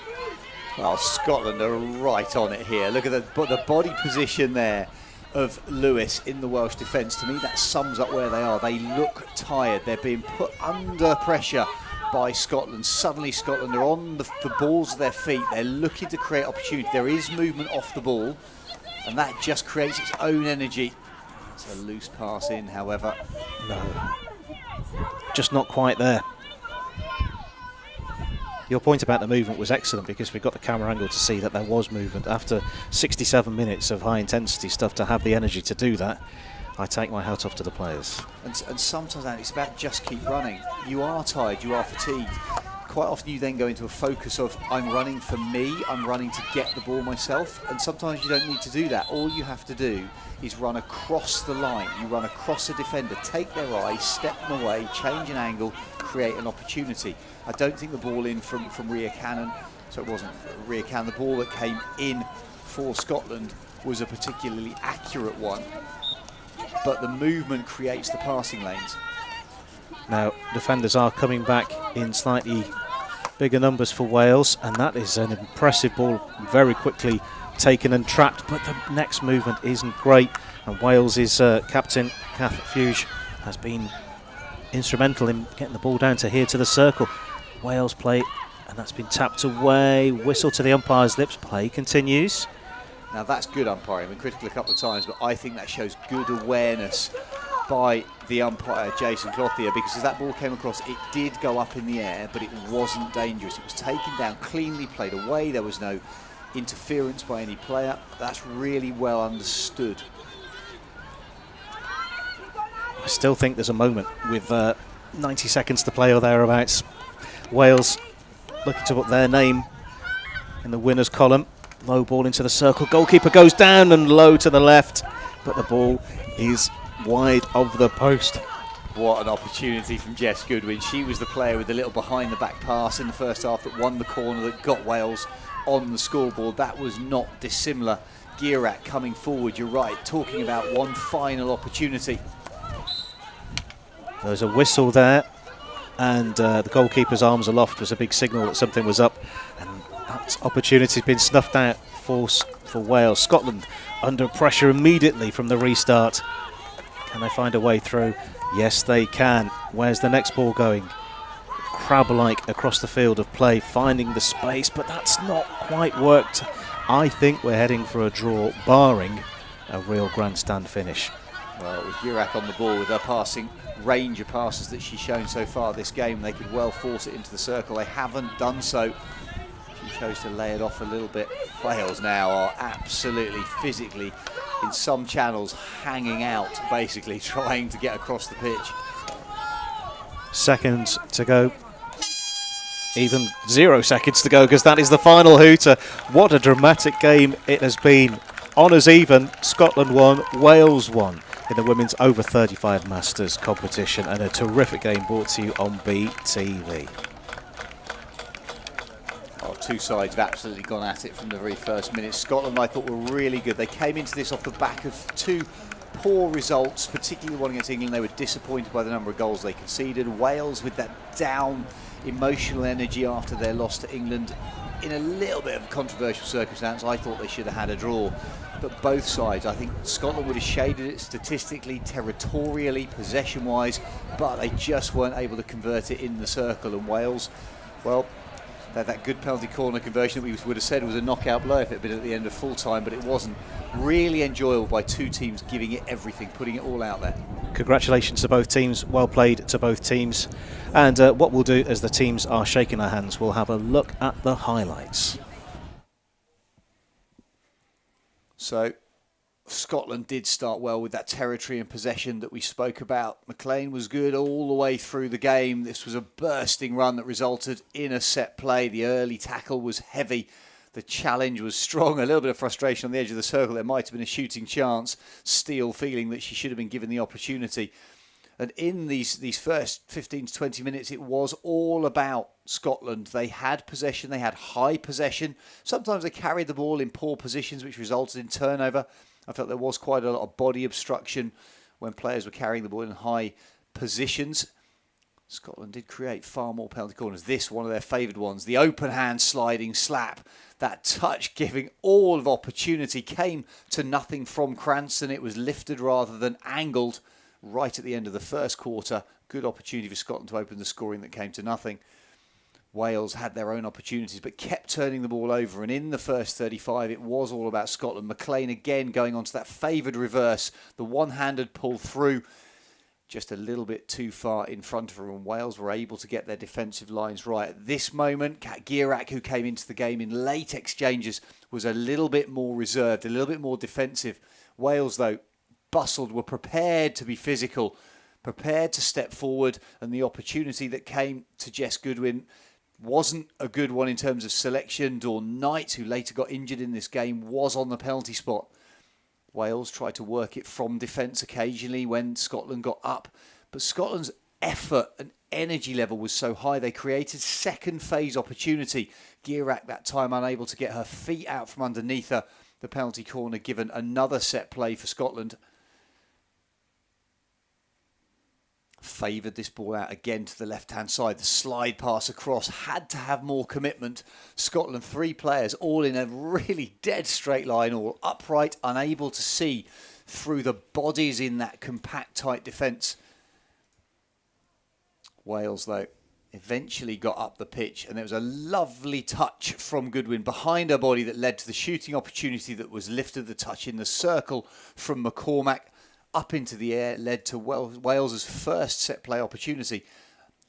Well, Scotland are right on it here. Look at the body position there of Lewis in the Welsh defence. To me, that sums up where they are. They look tired. They're being put under pressure by Scotland. Suddenly Scotland are on the balls of their feet. They're looking to create opportunity. There is movement off the ball, and that just creates its own energy. It's a loose pass in, however.
No, just not quite there. Your point about the movement was excellent, because we got the camera angle to see that there was movement. After 67 minutes of high intensity stuff, to have the energy to do that, I take my hat off to the players.
And sometimes, Andy, it's about just keep running. You are tired, you are fatigued. Quite often you then go into a focus of, I'm running for me, I'm running to get the ball myself, and sometimes you don't need to do that. All you have to do is run across the line. You run across a defender, take their eyes, step them away, change an angle, create an opportunity. I don't think the ball in from Ria Cannon So it wasn't a rear can. The ball that came in for Scotland was a particularly accurate one, but the movement creates the passing lanes.
Now, defenders are coming back in slightly bigger numbers for Wales, and that is an impressive ball, very quickly taken and trapped, but the next movement isn't great, and Wales' captain, Kath Fuge, has been instrumental in getting the ball down to here to the circle. Wales play, and that's been tapped away, whistle to the umpire's lips, play continues.
Now that's good umpiring, been critical a couple of times, but I think that shows good awareness by the umpire, Jason Clothier, because as that ball came across, it did go up in the air, but it wasn't dangerous. It was taken down, cleanly played away. There was no interference by any player. That's really well understood.
I still think there's a moment with 90 seconds to play or thereabouts. Wales looking to put their name in the winners column. Low ball into the circle. Goalkeeper goes down and low to the left, but the ball is wide of the post.
What an opportunity from Jess Goodwin. She was the player with the little behind the back pass in the first half that won the corner, that got Wales on the scoreboard. That was not dissimilar. Gierak coming forward, you're right, talking about one final opportunity.
There's a whistle there, and the goalkeeper's arms aloft was a big signal that something was up, and that opportunity has been snuffed out for Wales. Scotland under pressure immediately from the restart. Can they find a way through? Yes, they can. Where's the next ball going? Crab-like across the field of play, finding the space, but that's not quite worked. I think we're heading for a draw, barring a real grandstand finish.
Well, with Gierak on the ball, with her passing range of passes that she's shown so far this game, they could well force it into the circle. They haven't done so. She chose to lay it off a little bit. Wales now are absolutely physically, in some channels, hanging out, basically trying to get across the pitch.
Seconds to go. Even 0 seconds to go, because that is the final hooter. What a dramatic game it has been. Honours even. Scotland won, Wales won in the women's over 35 Masters competition, and a terrific game brought to you on BTV.
Two sides have absolutely gone at it from the very first minute. Scotland, I thought, were really good. They came into this off the back of two poor results, particularly one against England. They were disappointed by the number of goals they conceded. Wales, with that down emotional energy after their loss to England, in a little bit of a controversial circumstance, I thought they should have had a draw. But both sides, I think Scotland would have shaded it statistically, territorially, possession-wise, but they just weren't able to convert it in the circle. And Wales, well, that good penalty corner conversion that we would have said was a knockout blow if it had been at the end of full time, but it wasn't. Really enjoyable by two teams giving it everything, putting it all out there.
Congratulations to both teams, well played to both teams. And what we'll do as the teams are shaking their hands, we'll have a look at the highlights.
So Scotland did start well with that territory and possession that we spoke about. McLean was good all the way through the game. This was a bursting run that resulted in a set play. The early tackle was heavy. The challenge was strong. A little bit of frustration on the edge of the circle. There might have been a shooting chance. Steele feeling that she should have been given the opportunity. And in these first 15 to 20 minutes, it was all about Scotland. They had possession. They had high possession. Sometimes they carried the ball in poor positions, which resulted in turnover. I felt there was quite a lot of body obstruction when players were carrying the ball in high positions. Scotland did create far more penalty corners. This, one of their favoured ones. The open hand sliding slap. That touch giving all of opportunity came to nothing from Cranston. It was lifted rather than angled right at the end of the first quarter. Good opportunity for Scotland to open the scoring that came to nothing. Wales had their own opportunities but kept turning the ball over, and in the first 35 it was all about Scotland. McLean again going on to that favoured reverse, the one-handed pull through, just a little bit too far in front of her, and Wales were able to get their defensive lines right. At this moment, Kat Gierak, who came into the game in late exchanges, was a little bit more reserved, a little bit more defensive. Wales, though, bustled, were prepared to be physical, prepared to step forward, and the opportunity that came to Jess Goodwin wasn't a good one in terms of selection. Dawn Knight, who later got injured in this game, was on the penalty spot. Wales tried to work it from defence occasionally when Scotland got up, but Scotland's effort and energy level was so high. They created second phase opportunity. Gierak that time unable to get her feet out from underneath her. The penalty corner given, another set play for Scotland. Favoured this ball out again to the left-hand side. The slide pass across had to have more commitment. Scotland, 3 players, all in a really dead straight line, all upright, unable to see through the bodies in that compact, tight defence. Wales, though, eventually got up the pitch, and there was a lovely touch from Goodwin behind her body that led to the shooting opportunity that was lifted. The touch in the circle from McCormack up into the air led to Wales's first set play opportunity.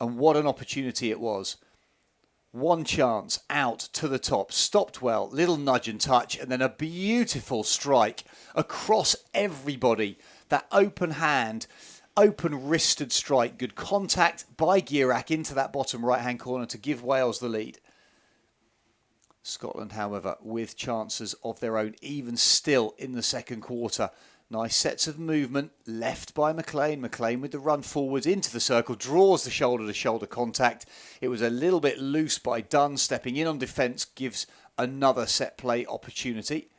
And what an opportunity it was. One chance out to the top, stopped well, little nudge and touch, and then a beautiful strike across everybody. That open hand, open wristed strike, good contact by Gierak into that bottom right hand corner to give Wales the lead. Scotland, however, with chances of their own, even still in the second quarter. Nice sets of movement left by McLean. McLean with the run forwards into the circle, draws the shoulder-to-shoulder contact. It was a little bit loose by Dunn, stepping in on defence, gives another set play opportunity.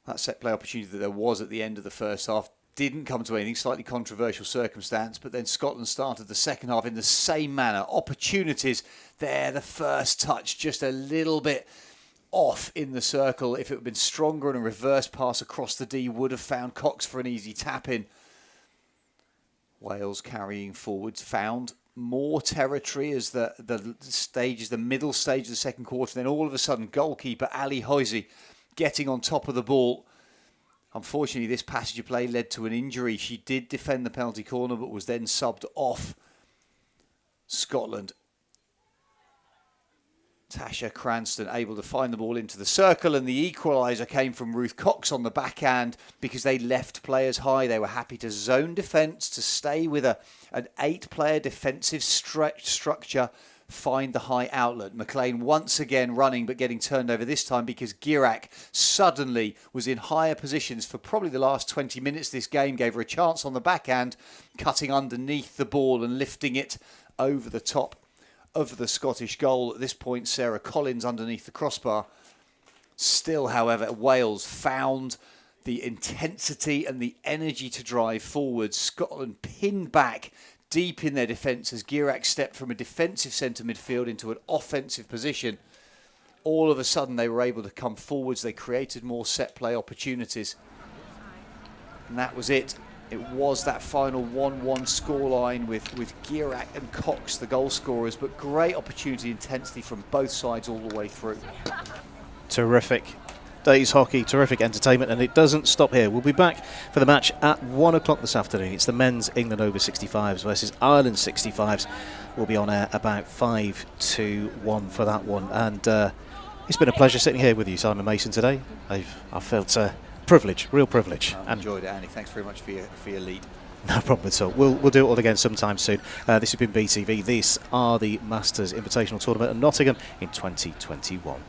That set play opportunity that there was at the end of the first half didn't come to anything, slightly controversial circumstance, but then Scotland started the second half in the same manner. Opportunities there, the first touch just a little bit off in the circle. If it had been stronger and a reverse pass across the D, would have found Cox for an easy tap in. Wales carrying forwards, found more territory as the middle stage of the second quarter. Then all of a sudden, goalkeeper Ali Hoisey getting on top of the ball. Unfortunately, this passage of play led to an injury. She did defend the penalty corner, but was then subbed off. Scotland, Tasha Cranston able to find the ball into the circle, and the equaliser came from Ruth Cox on the backhand because they left players high. They were happy to zone defence, to stay with an 8-player defensive structure, find the high outlet. McLean once again running but getting turned over this time because Gierak suddenly was in higher positions for probably the last 20 minutes this game, gave her a chance on the backhand, cutting underneath the ball and lifting it over the top of the Scottish goal. At this point, Sarah Collins underneath the crossbar. Still, however, Wales found the intensity and the energy to drive forward. Scotland pinned back deep in their defence as Gierak stepped from a defensive centre midfield into an offensive position. All of a sudden, they were able to come forwards. They created more set play opportunities. And that was it. It was that final 1-1 scoreline with Gierak and Cox, the goal scorers, but great opportunity, intensity from both sides all the way through.
Terrific day's hockey, terrific entertainment, and it doesn't stop here. We'll be back for the match at 1 o'clock this afternoon. It's the men's England Over65s versus Ireland 65s. We'll be on air about 5 to 1 for that one. And it's been a pleasure sitting here with you, Simon Mason, today. I've felt privilege, real privilege.
I've enjoyed it, Andy. Thanks very much for your lead.
No problem at all. We'll do it all again sometime soon. This has been BTV. These are the Masters Invitational Tournament at Nottingham in 2021.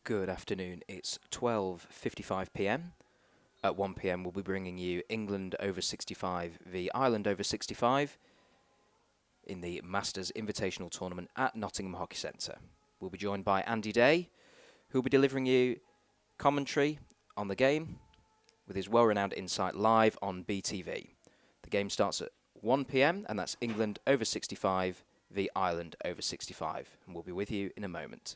Good afternoon. It's 12:55 p.m. At 1 p.m. we'll be bringing you England over 65 v Ireland over 65 in the Masters Invitational Tournament at Nottingham Hockey Centre. We'll be joined by Andy Day, who'll be delivering you commentary on the game with his well-renowned insight live on BTV. The game starts at 1 p.m. and that's England over 65 v Ireland over 65. And we'll be with you in a moment.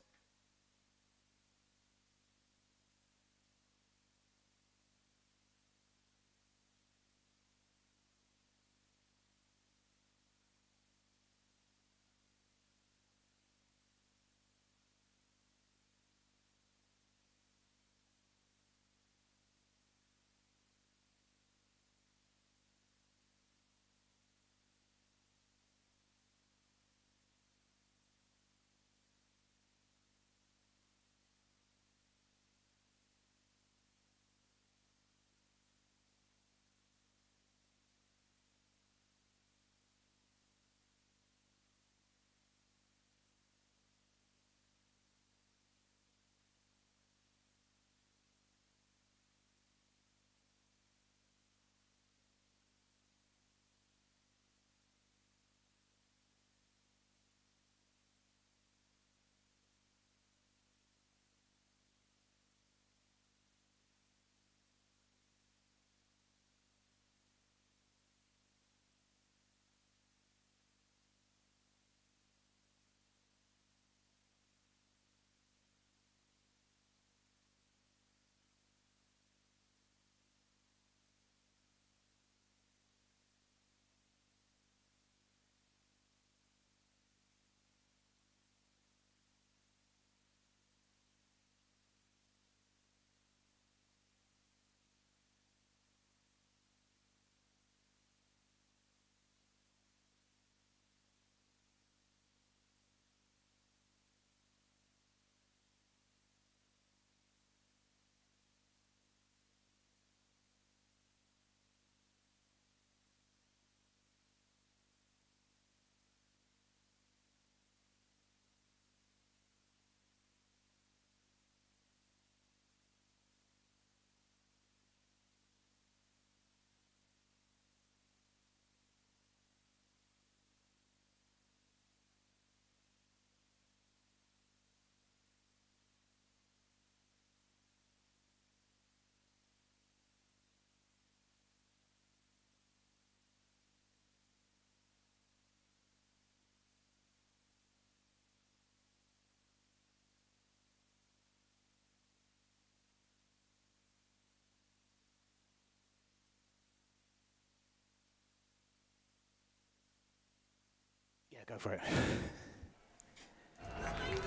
Yeah, go for it.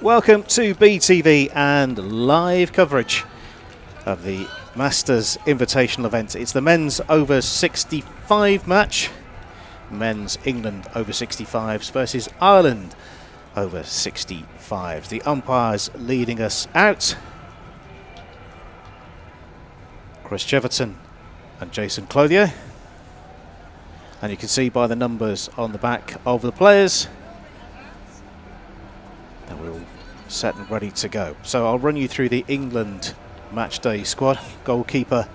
Welcome to BTV and live coverage of the Masters Invitational event. It's the men's over 65 match. Men's England over 65s versus Ireland over 65s. The umpires leading us out: Chris Cheverton and Jason Clothier. And you can see by the numbers on the back of the players that we're all set and ready to go. So I'll run you through the England match day squad. Goalkeeper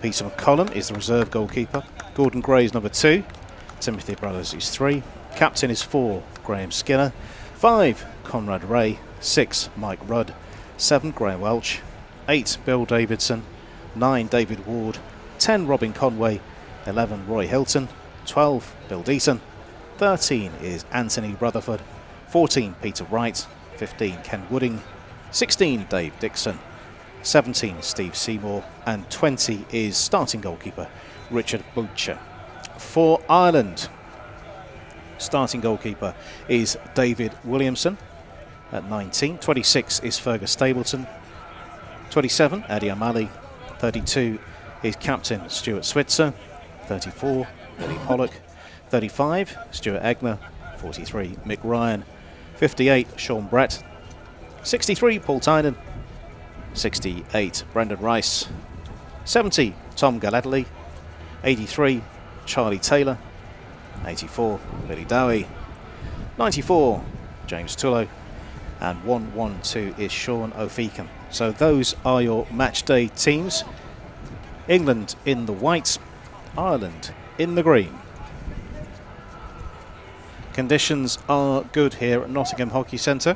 Peter McCollum is the reserve goalkeeper. Gordon Gray is number 2. Timothy Brothers is 3. Captain is 4, Graham Skinner. 5, Conrad Ray. 6, Mike Rudd. 7, Graham Welch. 8, Bill Davidson. 9, David Ward. 10, Robin Conway. 11, Roy Hilton. 12, Bill Deaton. 13 is Anthony Rutherford. 14, Peter Wright. 15, Ken Wooding. 16, Dave Dixon. 17, Steve Seymour. And 20 is starting goalkeeper Richard Butcher. For Ireland, starting goalkeeper is David Williamson at 19. 26 is Fergus Stapleton. 27, Eddie O'Malley. 32 is captain Stuart Switzer. 34, Billy Pollock. 35, Stuart Egner. 43, Mick Ryan. 58, Sean Brett. 63, Paul Tynan. 68, Brendan Rice. 70, Tom Gallatley. 83, Charlie Taylor. 84, Billy Dowie. 94, James Tullow. and 1-1-2 is Sean O'Feacon. So those are your match day teams. England in the white, Ireland in the green. Conditions are good here at Nottingham Hockey Centre.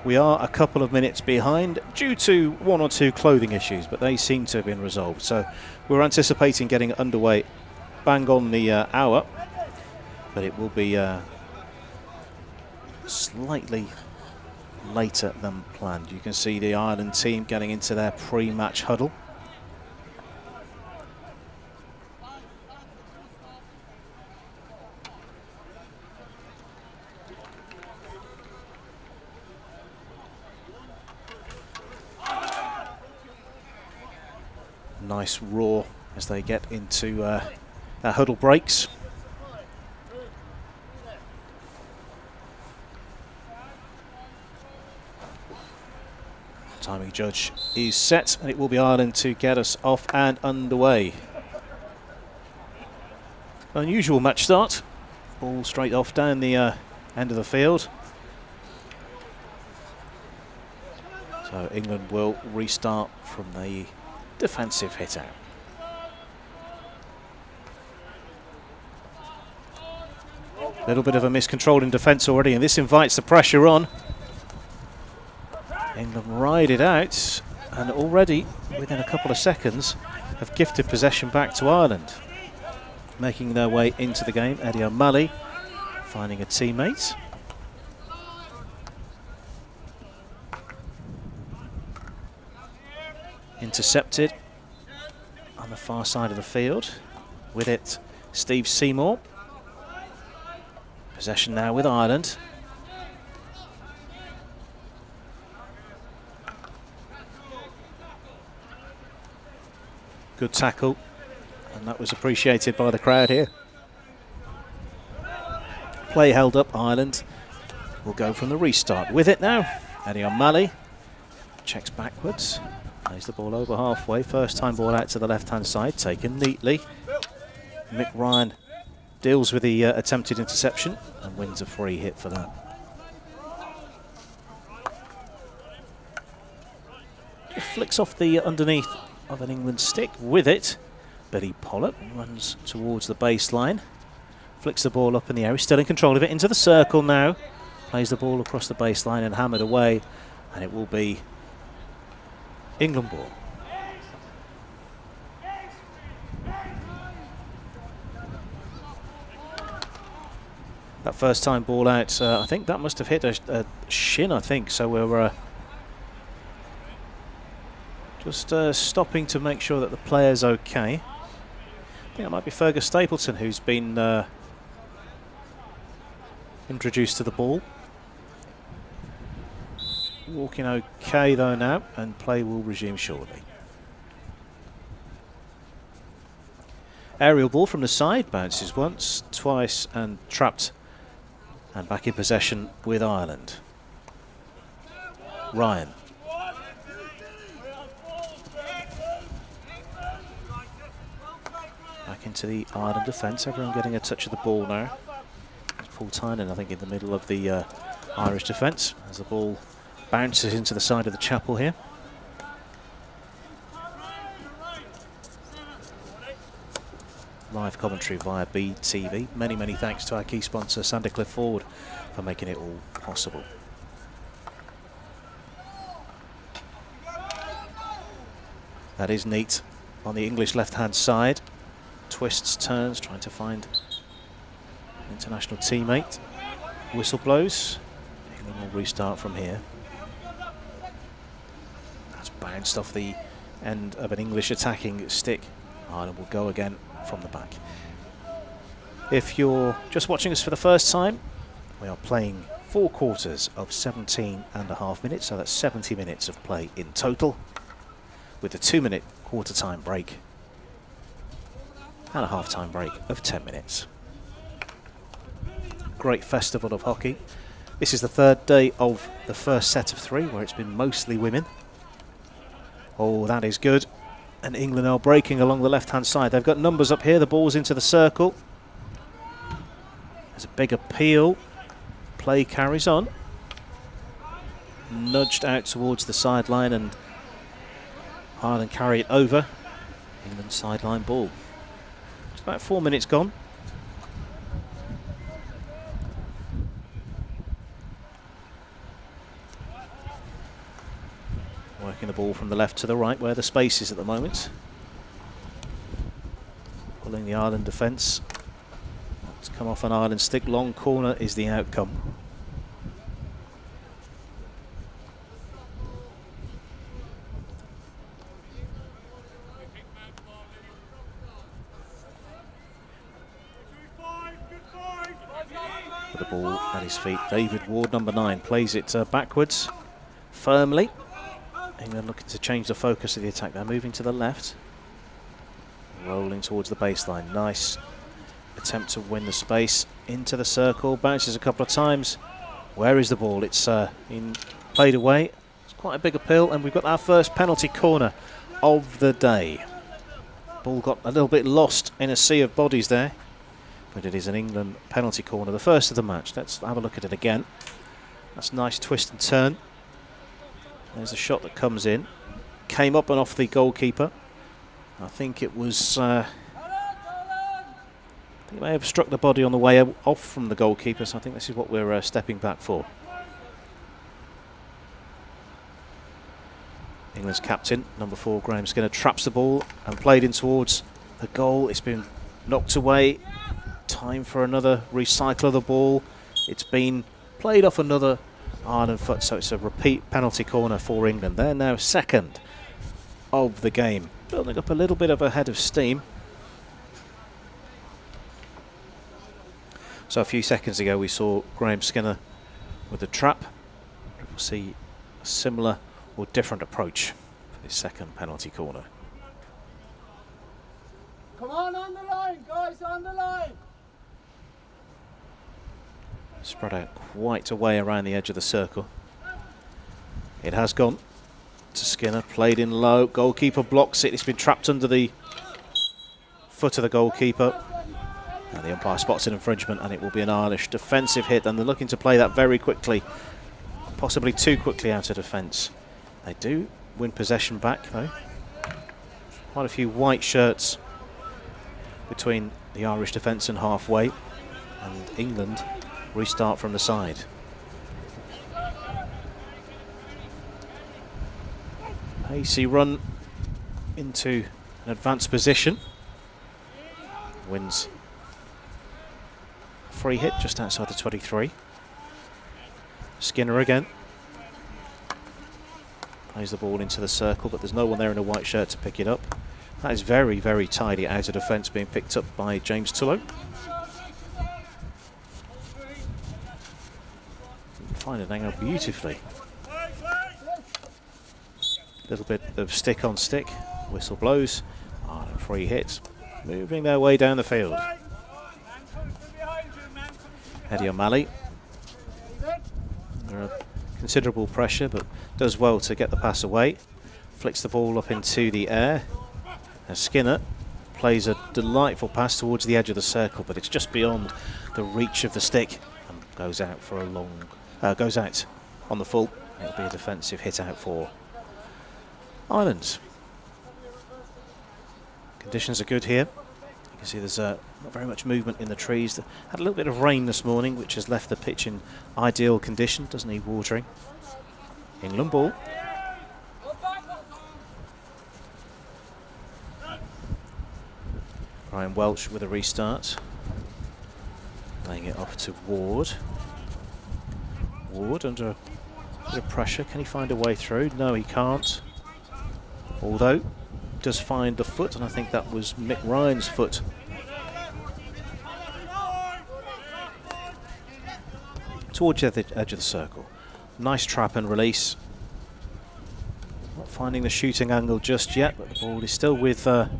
We are a couple of minutes behind due to one or two clothing issues, but they seem to have been resolved. So we're anticipating getting underway bang on the hour, but it will be slightly later than planned. You can see the Ireland team getting into their pre-match huddle. Nice roar as they get into their huddle breaks. Timing judge is set, and it will be Ireland to get us off and underway. Unusual match start. Ball straight off down the end of the field. So England will restart from the defensive hit out. A little bit of a miscontrol in defence already, and this invites the pressure on. England ride it out, and already within a couple of seconds have gifted possession back to Ireland. Making their way into the game, Eddie O'Malley finding a teammate. Intercepted on the far side of the field. With it, Steve Seymour. Possession now with Ireland. Good tackle, and that was appreciated by the crowd here. Play held up, Ireland will go from the restart. With it now, Eddie O'Malley checks backwards. Plays the ball over halfway. First time ball out to the left-hand side, taken neatly. Mick Ryan deals with the attempted interception and wins a free hit for that. It flicks off the underneath of an England stick. With it, Billy Pollock runs towards the baseline. Flicks the ball up in the air. He's still in control of it. Into the circle now. Plays the ball across the baseline and hammered away. And it will be England ball. That first time ball out, I think that must have hit a shin, I think. So we're just stopping to make sure that the player's okay. I think it might be Fergus Stapleton who's been introduced to the ball. Walking okay though now, and play will resume shortly. Aerial ball from the side, bounces once, twice, and trapped, and back in possession with Ireland. Ryan. Back into the Ireland defence, everyone getting a touch of the ball now. There's Paul Tynan, I think, in the middle of the Irish defence, as the ball bounces into the side of the chapel here. Live commentary via BTV. Many, many thanks to our key sponsor, Sandercliff Ford, for making it all possible. That is neat on the English left-hand side. Twists, turns, trying to find an international teammate. Whistle blows. England will restart from here. That's bounced off the end of an English attacking stick. Ireland will go again from the back. If you're just watching us for the first time, we are playing 4 quarters of 17.5 minutes, so that's 70 minutes of play in total, with a 2-minute quarter time break and a half-time break of 10 minutes. Great festival of hockey. This is the 3rd day of the first set of 3, where it's been mostly women. Oh, that is good. And England are breaking along the left-hand side. They've got numbers up here. The ball's into the circle. There's a big appeal. Play carries on. nudged out towards the sideline, and Ireland carry it over. England sideline ball. It's about 4 minutes gone. Working the ball from the left to the right, where the space is at the moment. Pulling the Ireland defence. It's come off an Ireland stick. Long corner is the outcome. With the ball at his feet, David Ward, number 9, plays it backwards, firmly. England looking to change the focus of the attack. They're moving to the left. Rolling towards the baseline. Nice attempt to win the space. Into the circle. Bounces a couple of times. Where is the ball? It's been played away. It's quite a big appeal, and we've got our first penalty corner of the day. Ball got a little bit lost in a sea of bodies there, but it is an England penalty corner, the first of the match. Let's have a look at it again. That's a nice twist and turn. There's a shot that comes in. Came up and off the goalkeeper. I think it was... I think it may have struck the body on the way off from the goalkeeper, so I think this is what we're stepping back for. England's captain, number 4, Graham Skinner, traps the ball and played in towards the goal. It's been knocked away. Time for another recycle of the ball. It's been played off another Ireland foot, so it's a repeat penalty corner for England. They're now second of the game, building up a little bit of a head of steam. So a few seconds ago we saw Graham Skinner with the trap. We'll see a similar or different approach for this second penalty corner.
Come on the line, guys, on the line!
Spread out quite a way around the edge of the circle. It has gone to Skinner, played in low, goalkeeper blocks it. It's been trapped under the foot of the goalkeeper, and the umpire spots an infringement, and it will be an Irish defensive hit, and they're looking to play that very quickly, possibly too quickly out of defence. They do win possession back though. Quite a few white shirts between the Irish defence and halfway, and England restart from the side. Pacey run into an advanced position. Wins a free hit just outside the 23. Skinner again. Plays the ball into the circle, but there's no one there in a white shirt to pick it up. That is very, very tidy out of defence, being picked up by James Tullow. Find it angle beautifully. A little bit of stick on stick. Whistle blows. Ireland free hit. Moving their way down the field. Eddie O'Malley. Under considerable pressure, but does well to get the pass away. Flicks the ball up into the air. And Skinner plays a delightful pass towards the edge of the circle, but it's just beyond the reach of the stick and goes out for a long... goes out on the full. It'll be a defensive hit out for Ireland. Conditions are good here. You can see there's not very much movement in the trees. Had a little bit of rain this morning, which has left the pitch in ideal condition. Doesn't need watering. England ball. Ryan Welch with a restart. Laying it off to Ward. Ward under a bit of pressure. Can he find a way through? No, he can't. Although, does find the foot, and I think that was Mick Ryan's foot. Towards the edge of the circle. Nice trap and release. Not finding the shooting angle just yet, but the ball is still with... the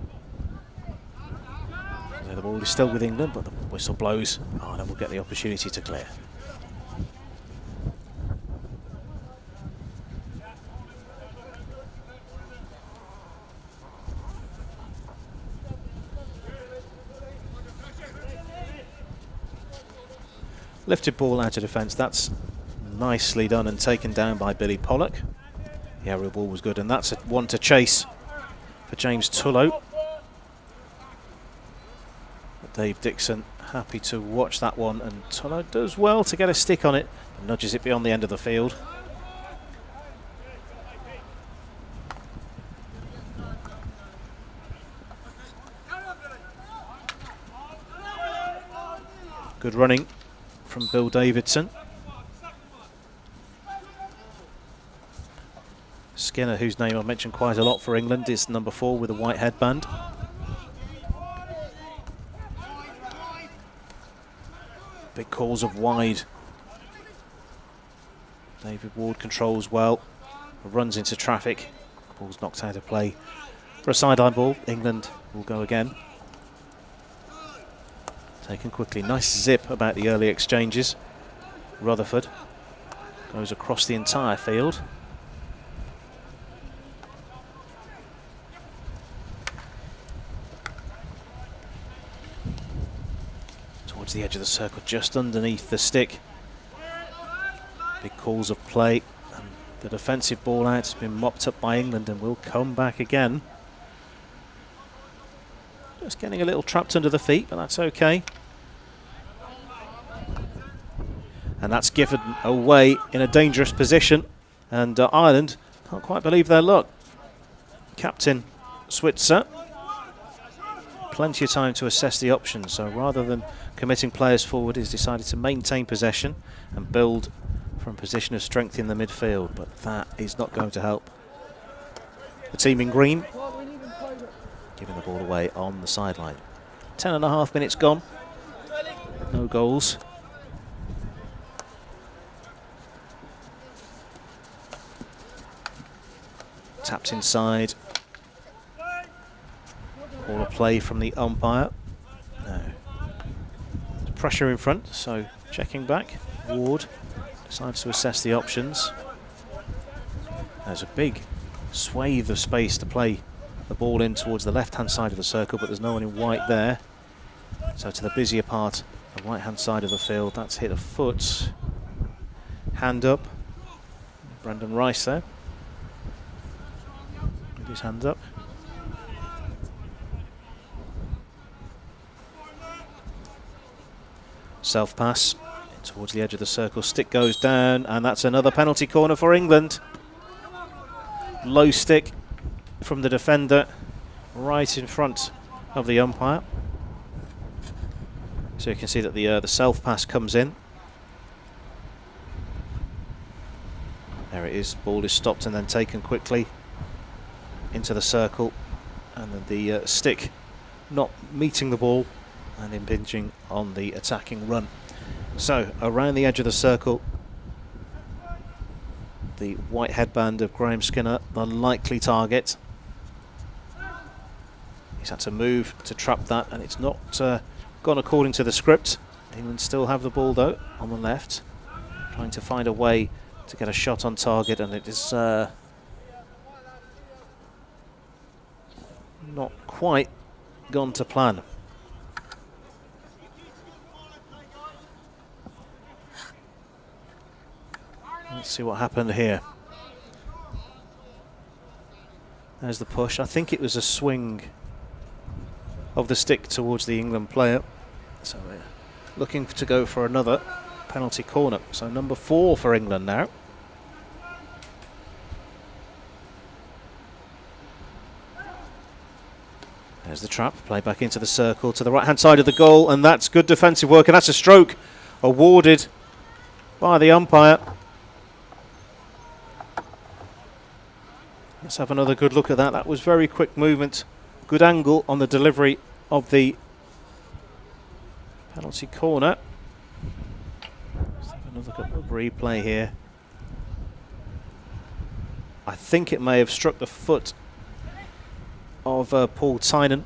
ball is still with England, but the whistle blows. Ireland will get the opportunity to clear. Lifted ball out of defence. That's Nicely done and taken down by Billy Pollock. The aerial ball was good, and that's a one to chase for James Tullow. Dave Dixon happy to watch that one, and Tullow does well to get a stick on it and nudges it beyond the end of the field. Good running from Bill Davidson. Skinner, whose name I've mentioned quite a lot for England, is number 4 with a white headband. Big calls of wide. David Ward controls well, runs into traffic. Ball's knocked out of play for a sideline ball. England will go again. Taken quickly. Nice zip about the early exchanges. Rutherford goes across the entire field. Towards the edge of the circle, just underneath the stick. Big calls of play. And the defensive ball out has been mopped up by England and will come back again. Just getting a little trapped under the feet, but that's okay. And that's given away in a dangerous position. And Ireland can't quite believe their luck. Captain Switzer. Plenty of time to assess the options. So rather than committing players forward, he's decided to maintain possession and build from a position of strength in the midfield. But that is not going to help the team in green, giving the ball away on the sideline. 10.5 minutes gone. No goals. Tapped inside. Ball of play from the umpire. No. Pressure in front, so checking back. Ward decides to assess the options. There's a big swathe of space to play the ball in towards the left-hand side of the circle, but there's no one in white there. So to the busier part, the right-hand side of the field, that's hit a foot. Hand up. Brendan Rice there. With his hand up. Self-pass towards the edge of the circle. Stick goes down, and that's another penalty corner for England. Low stick from the defender right in front of the umpire. So you can see that the self-pass comes in. There it is. Ball is stopped and then taken quickly into the circle, and then the stick not meeting the ball and impinging on the attacking run. So around the edge of the circle, the white headband of Graham Skinner, the likely target. He's had to move to trap that, and it's not gone according to the script. England still have the ball though on the left, trying to find a way to get a shot on target, and it is not quite gone to plan. Let's see what happened here. There's the push. I think it was a swing of the stick towards the England player. So we're looking to go for another penalty corner. So number 4 for England now. There's the trap. Play back into the circle to the right-hand side of the goal, and that's good defensive work, and that's a stroke awarded by the umpire. Let's have another good look at that. That was very quick movement. Good angle on the delivery of the penalty corner. Let's have another look at the replay here. I think it may have struck the foot of Paul Tynan.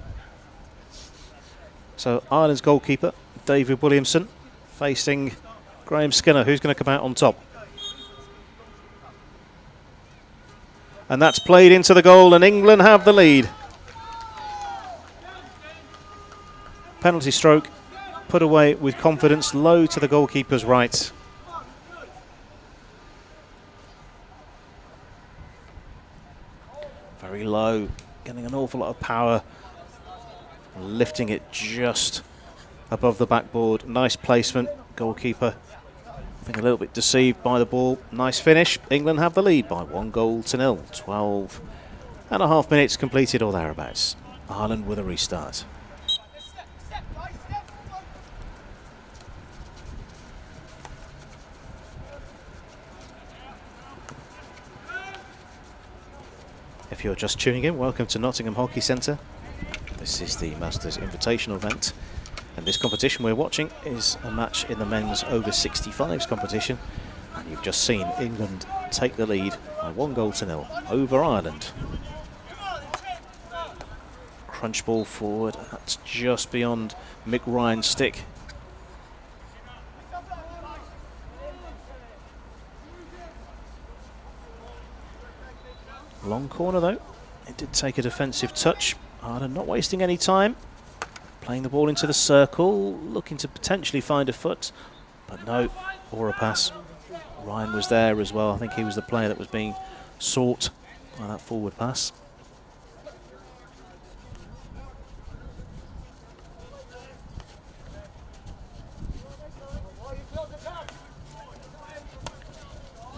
So Ireland's goalkeeper, David Williamson, facing Graham Skinner, who's going to come out on top. And that's played into the goal, and England have the lead. Penalty stroke put away with confidence, low to the goalkeeper's right. Very low, getting an awful lot of power, lifting it just above the backboard. Nice placement, goalkeeper I think a little bit deceived by the ball. Nice finish. England have the lead by 1-0. 12.5 minutes completed or thereabouts. Ireland with a restart. If you're just tuning in, welcome to Nottingham Hockey Centre. This is the Masters Invitational event, and this competition we're watching is a match in the men's over-65s competition, and you've just seen England take the lead by 1-0 over Ireland. Crunch ball forward, that's just beyond Mick Ryan's stick. Long corner though, it did take a defensive touch. Ireland not wasting any time, playing the ball into the circle, looking to potentially find a foot, but no, or a pass. Ryan was there as well. I think he was the player that was being sought by that forward pass.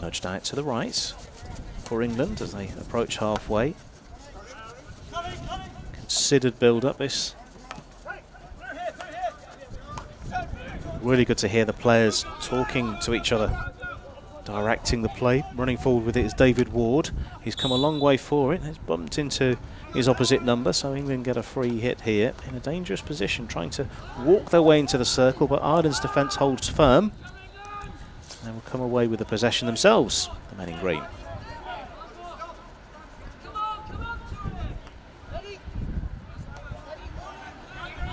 Nudged out to the right for England as they approach halfway. Considered build-up this. Really good to hear the players talking to each other, directing the play. Running forward with it is David Ward. He's come a long way for it. He's bumped into his opposite number, so England get a free hit here in a dangerous position, trying to walk their way into the circle, but Ireland's defence holds firm. They will come away with the possession themselves, the men in green.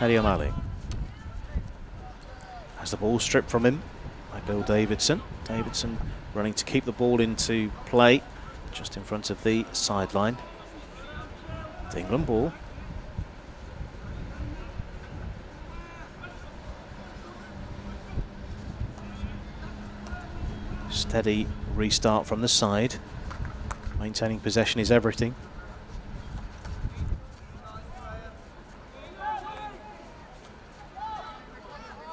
Eddie O'Malley has the ball stripped from him by Bill Davidson. Davidson running to keep the ball into play just in front of the sideline. The England ball. Steady restart from the side. Maintaining possession is everything.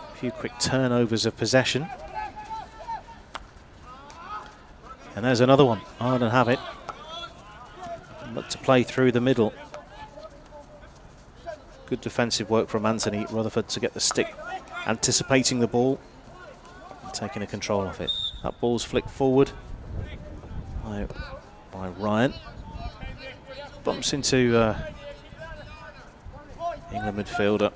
A few quick turnovers of possession. And there's another one. Ireland have it. Look to play through the middle. Good defensive work from Anthony Rutherford to get the stick, anticipating the ball and taking a control of it. That ball's flicked forward by Ryan. Bumps into England midfielder.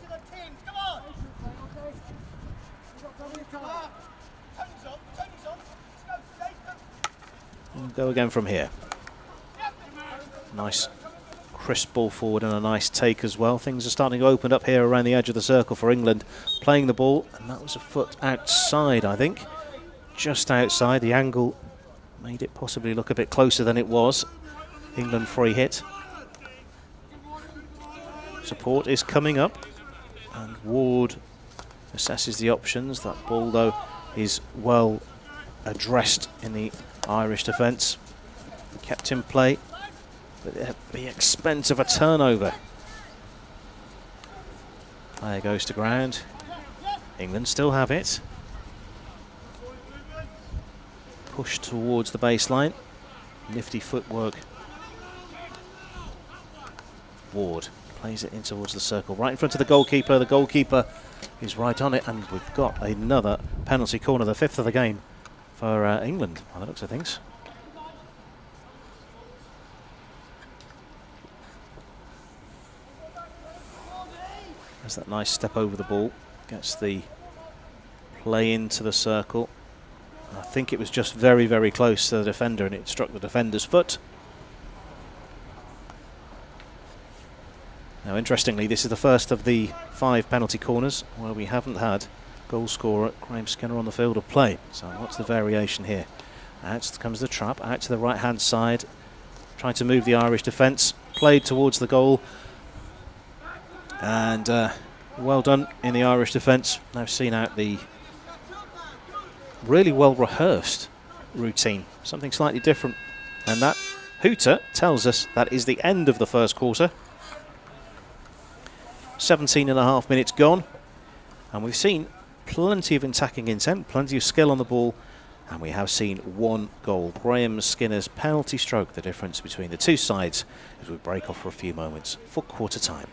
And go again from here. Nice crisp ball forward and a nice take as well. Things are starting to open up here around the edge of the circle for England. Playing the ball, and that was a foot outside, I think. Just outside. The angle made it possibly look a bit closer than it was. England free hit. Support is coming up, and Ward assesses the options. That ball though is well addressed in the Irish defence. Kept in play, but at the expense of a turnover. Player goes to ground. England still have it. Push towards the baseline. Nifty footwork. Ward plays it in towards the circle, right in front of the goalkeeper. The goalkeeper is right on it, and we've got another penalty corner, the fifth of the game for England, by the looks of things. There's that nice step over the ball, gets the play into the circle. I think it was just very, very close to the defender, and it struck the defender's foot. Now, interestingly, this is the first of the 5 penalty corners where we haven't had goal scorer Graham Skinner on the field of play. So what's the variation here? Out comes the trap, out to the right-hand side, trying to move the Irish defence, played towards the goal, and well done in the Irish defence. Now seen out the really well rehearsed routine, something slightly different, and that hooter tells us that is the end of the first quarter. 17.5 minutes gone, and we've seen plenty of attacking intent, plenty of skill on the ball, and we have seen one goal. Graham Skinner's penalty stroke, the difference between the two sides as we break off for a few moments for quarter time.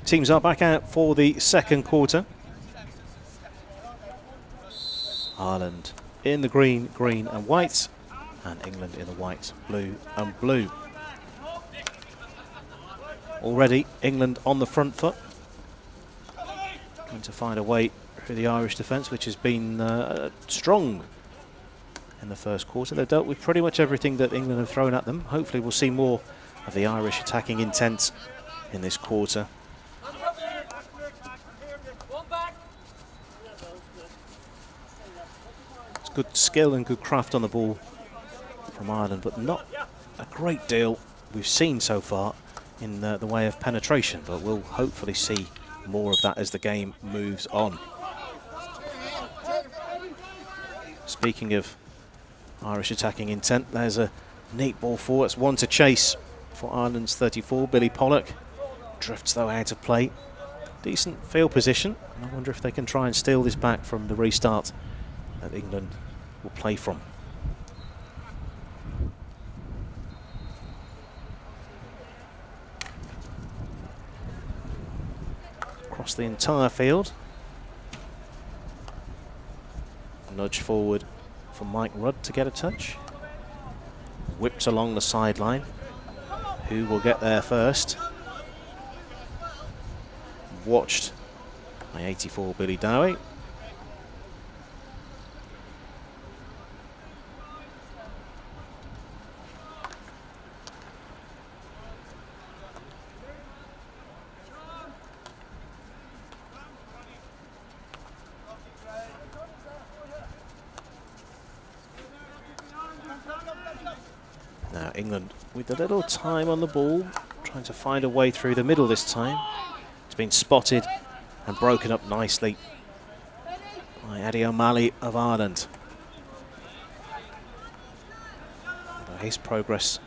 Teams are back out for the second quarter. Ireland in the green, green and white, and England in the white, blue and blue. Already England on the front foot, trying to find a way through the Irish defence, which has been strong in the first quarter. They've dealt with pretty much everything that England have thrown at them. Hopefully we'll see more of the Irish attacking intent in this quarter. Good skill and good craft on the ball from Ireland, but not a great deal we've seen so far in the way of penetration, but we'll hopefully see more of that as the game moves on. Speaking of Irish attacking intent, there's a neat ball forward. It's one to chase for Ireland's 34, Billy Pollock. Drifts though out of play. Decent field position. I wonder if they can try and steal this back from the restart that England will play from. Across the entire field. Nudge forward for Mike Rudd to get a touch. Whipped along the sideline. Who will get there first? Watched by 84 Billy Dowie. Now England with a little time on the ball, trying to find a way through the middle this time. It's been spotted and broken up nicely by Eddie O'Malley of Ireland. His progress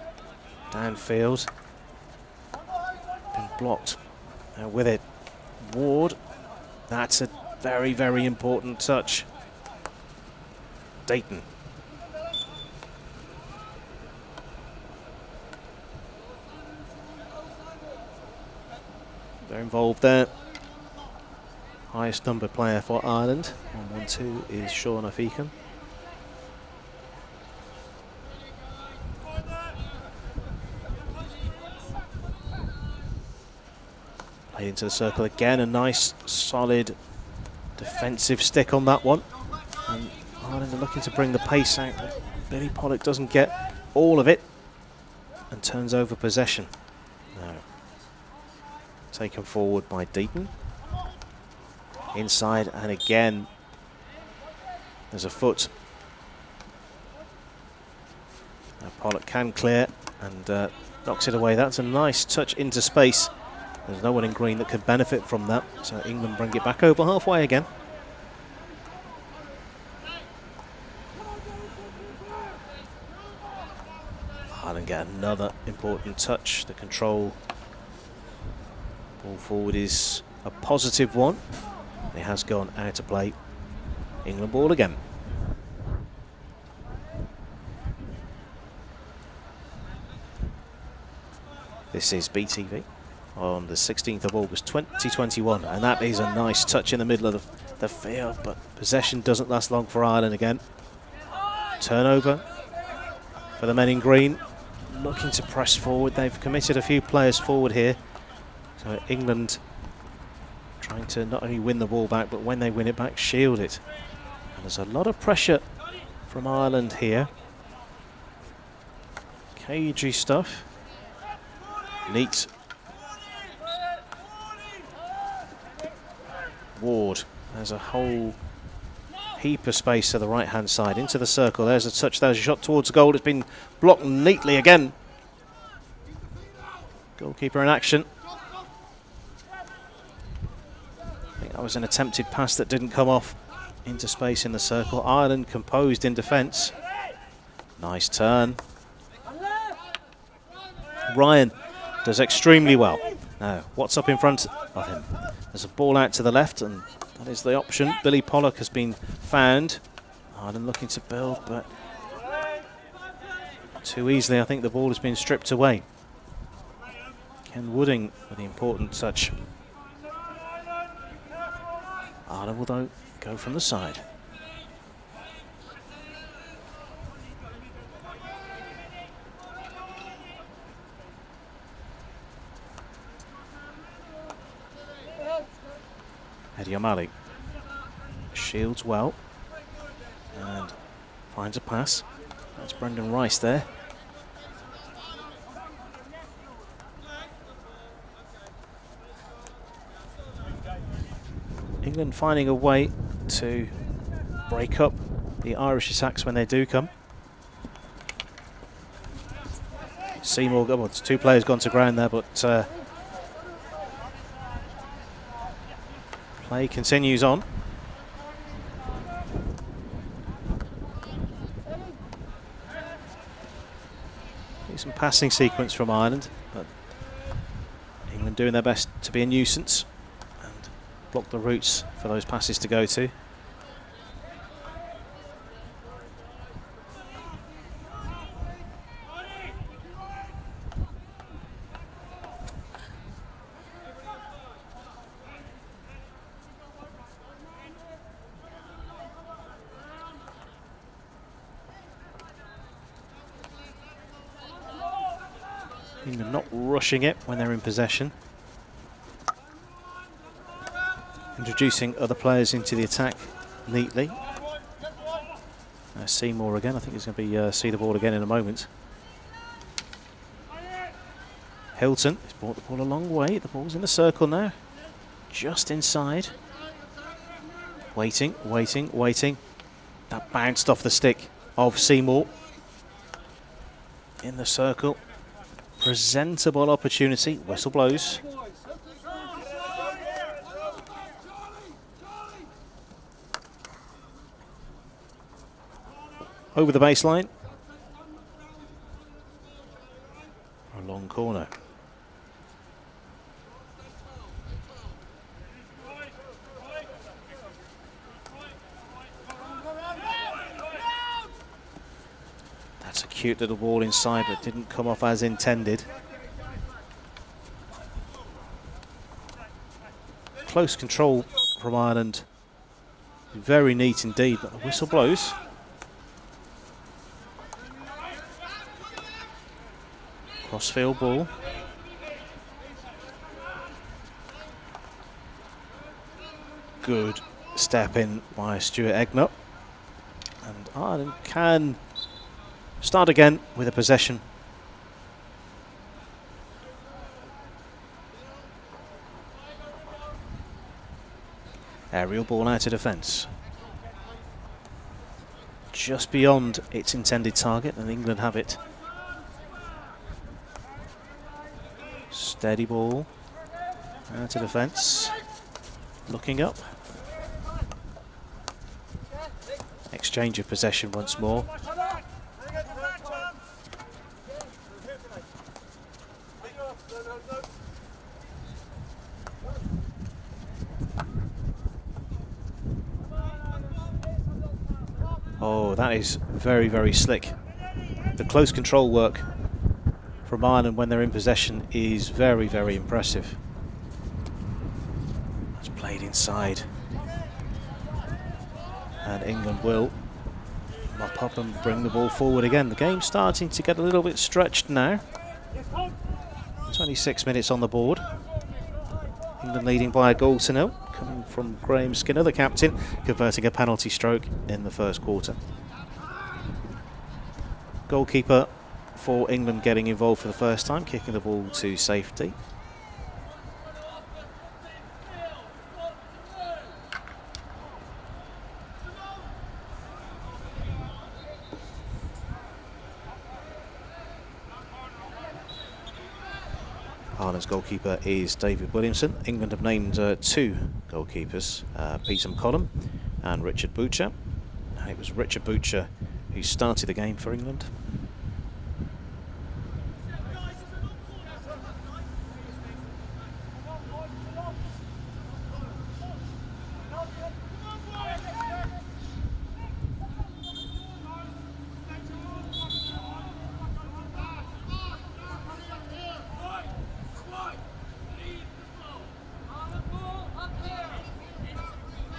downfield been blocked. Now with it, Ward. That's a very, very important touch. Dayton. They're involved there. Highest number player for Ireland. 112 is Sean Afican. Played into the circle again. A nice, solid defensive stick on that one. And Ireland are looking to bring the pace out. Billy Pollock doesn't get all of it and turns over possession. No. Taken forward by Deaton. Inside, and again there's a foot. Now Pollock can clear and knocks it away. That's a nice touch into space. There's no one in green that could benefit from that, so England bring it back over halfway again. Ireland get another important touch. The control ball forward is a positive one. It has gone out of play. England ball again. This is BTV on the 16th of August 2021, and that is a nice touch in the middle of the field, but possession doesn't last long for Ireland again. Turnover for the men in green, looking to press forward. They've committed a few players forward here, so England trying to not only win the ball back, but when they win it back, shield it. And there's a lot of pressure from Ireland here. Cagey stuff. Neat. Ward. There's a whole heap of space to the right hand side into the circle. There's a touch, there's a shot towards the goal. It's been blocked neatly again. Goalkeeper in action. I think that was an attempted pass that didn't come off into space in the circle. Ireland composed in defence. Nice turn. Ryan does extremely well. Now, what's up in front of him? There's a ball out to the left, and that is the option. Billy Pollock has been found. Ireland looking to build, but too easily I think the ball has been stripped away. Ken Wooding with the important touch. Ireland will though go from the side. Eddie O'Malley shields well and finds a pass. That's Brendan Rice there. England finding a way to break up the Irish attacks when they do come. Seymour, well, two players gone to ground there, but play continues on. Some passing sequence from Ireland, but England doing their best to be a nuisance and block the routes for those passes to go to. England not rushing it when they're in possession. Introducing other players into the attack neatly. Seymour again. I think he's going to be see the ball again in a moment. Hilton has brought the ball a long way. The ball's in the circle now. Just inside. Waiting, waiting, waiting. That bounced off the stick of Seymour. In the circle. Presentable opportunity. Whistle blows. Over the baseline. A long corner. That's a cute little ball inside, but didn't come off as intended. Close control from Ireland. Very neat indeed, but the whistle blows. Crossfield ball. Good step in by Stuart Egnor. And Ireland can Start again with a possession. Aerial ball out of defence. Just beyond its intended target, and England have it. Steady ball out of defence. Looking up. Exchange of possession once more. Oh, that is very, very slick. The close control work from Ireland when they're in possession is very, very impressive. It's played inside. And England will mop up and bring the ball forward again. The game's starting to get a little bit stretched now. 26 minutes on the board. England leading by a goal to nil, coming from Graham Skinner, the captain, converting a penalty stroke in the first quarter. Goalkeeper for England getting involved for the first time, kicking the ball to safety. Ireland's goalkeeper is David Williamson. England have named two goalkeepers, Peter McCollum and Richard Butcher. And it was Richard Butcher who started the game for England.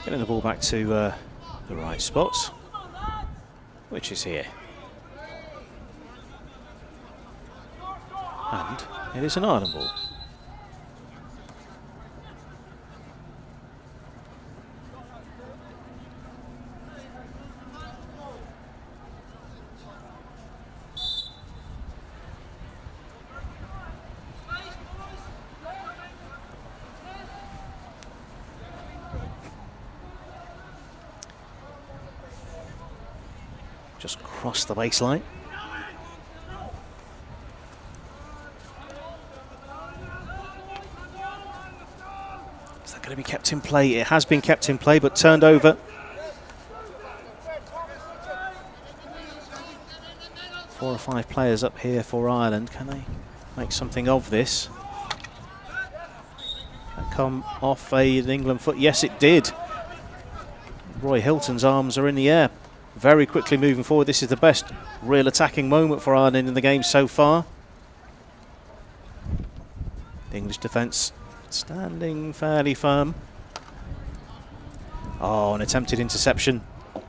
Getting the ball back to the right spot, which is here. And it is an Ireland ball. Just cross the baseline. Is that going to be kept in play? It has been kept in play, but turned over. Four or five players up here for Ireland. Can they make something of this? That come off an England foot? Yes, it did. Roy Hilton's arms are in the air. Very quickly moving forward. This is the best real attacking moment for Ireland in the game so far. The English defence standing fairly firm. Oh, an attempted interception. You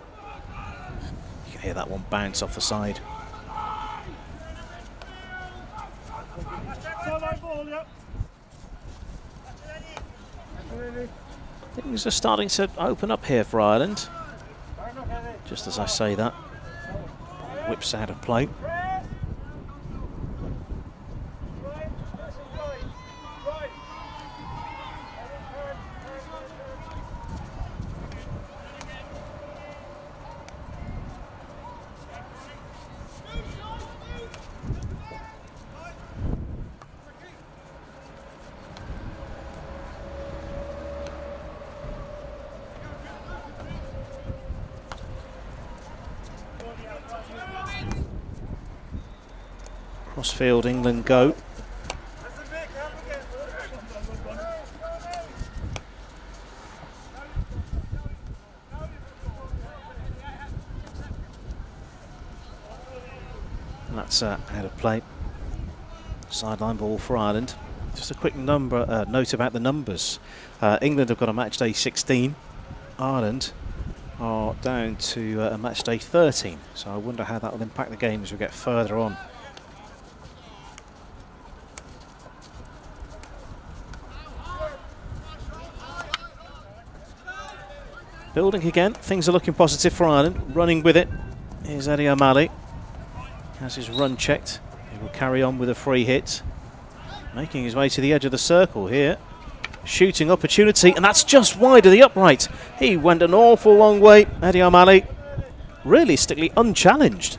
can hear that one bounce off the side. Things are starting to open up here for Ireland. Just as I say that, whips out of play. Crossfield, England go. And that's out of play. Sideline ball for Ireland. Just a quick note about the numbers. England have got a match day 16. Ireland are down to a match day 13. So I wonder how that will impact the game as we get further on. Building again, things are looking positive for Ireland. Running with it is Eddie O'Malley. has his run checked. He will carry on with a free hit. Making his way to the edge of the circle here. Shooting opportunity, and that's just wide of the upright. He went an awful long way, Eddie O'Malley. Realistically unchallenged.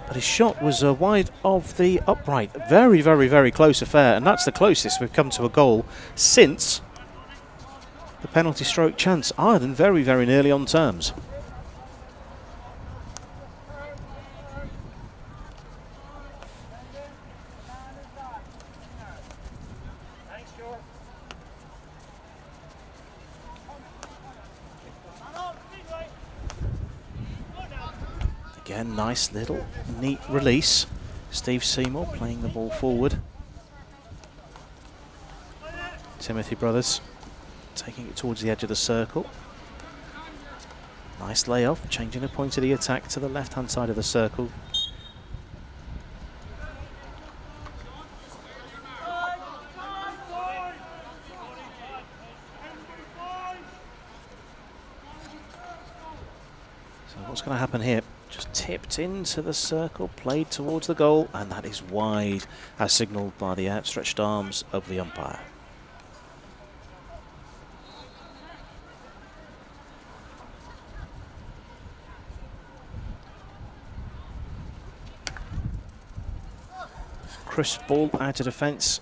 But his shot was wide of the upright. Very, very, very close affair, and that's the closest we've come to a goal since the penalty stroke chance. Ireland very, very nearly on terms. Again, nice little neat release. Steve Seymour playing the ball forward. Timothy Brothers taking it towards the edge of the circle. Nice layoff, changing the point of the attack to the left-hand side of the circle. So what's going to happen here? Just tipped into the circle, played towards the goal, and that is wide, as signalled by the outstretched arms of the umpire. Crisp ball out of defence.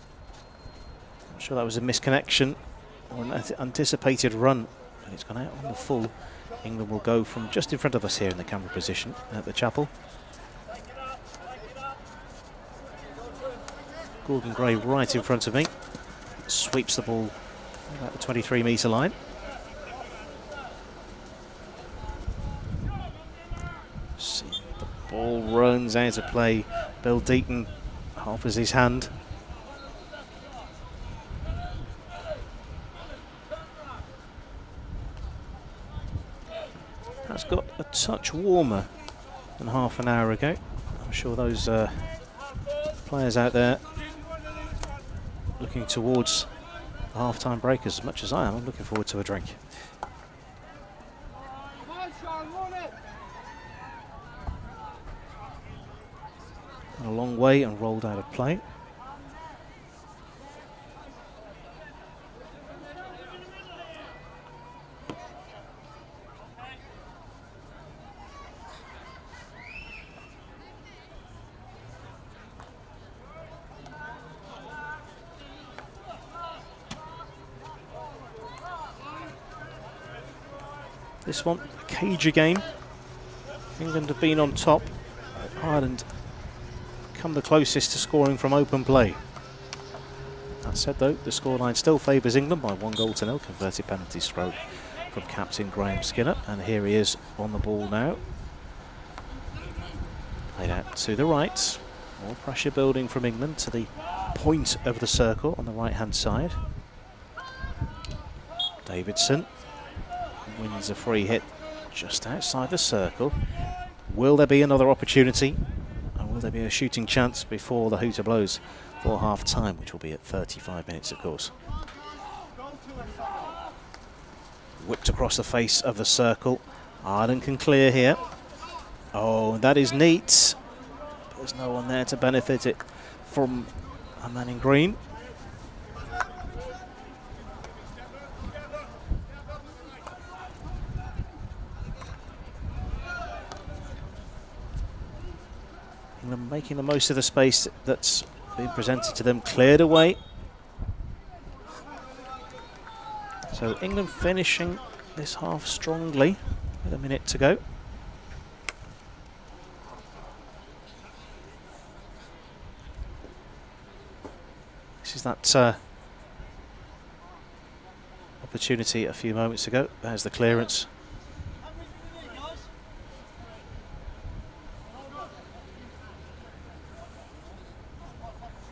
I'm sure that was a misconnection or an anticipated run, and it's gone out on the full. England will go from just in front of us here in the camera position at the chapel. Gordon Gray right in front of me. Sweeps the ball about the 23-metre line. See, the ball runs out of play. Bill Deaton offers his hand. That's got a touch warmer than half an hour ago. I'm sure those players out there looking towards the half-time break as much as I am. I'm looking forward to a drink. A long way and rolled out of play. This one, a cagey game. England have been on top. Ireland come the closest to scoring from open play. That said though, the scoreline still favours England by 1-0. Converted penalty stroke from captain Graham Skinner. And here he is on the ball now. Played out to the right. More pressure building from England to the point of the circle on the right hand side. Davidson wins a free hit just outside the circle. Will there be another opportunity? And will there be a shooting chance before the hooter blows for half time, which will be at 35 minutes, of course? Whipped across the face of the circle. Ireland can clear here. Oh, that is neat. But there's no one there to benefit it from a man in green. England making the most of the space that's been presented to them, cleared away. So England finishing this half strongly with a minute to go. This is that opportunity a few moments ago. There's the clearance.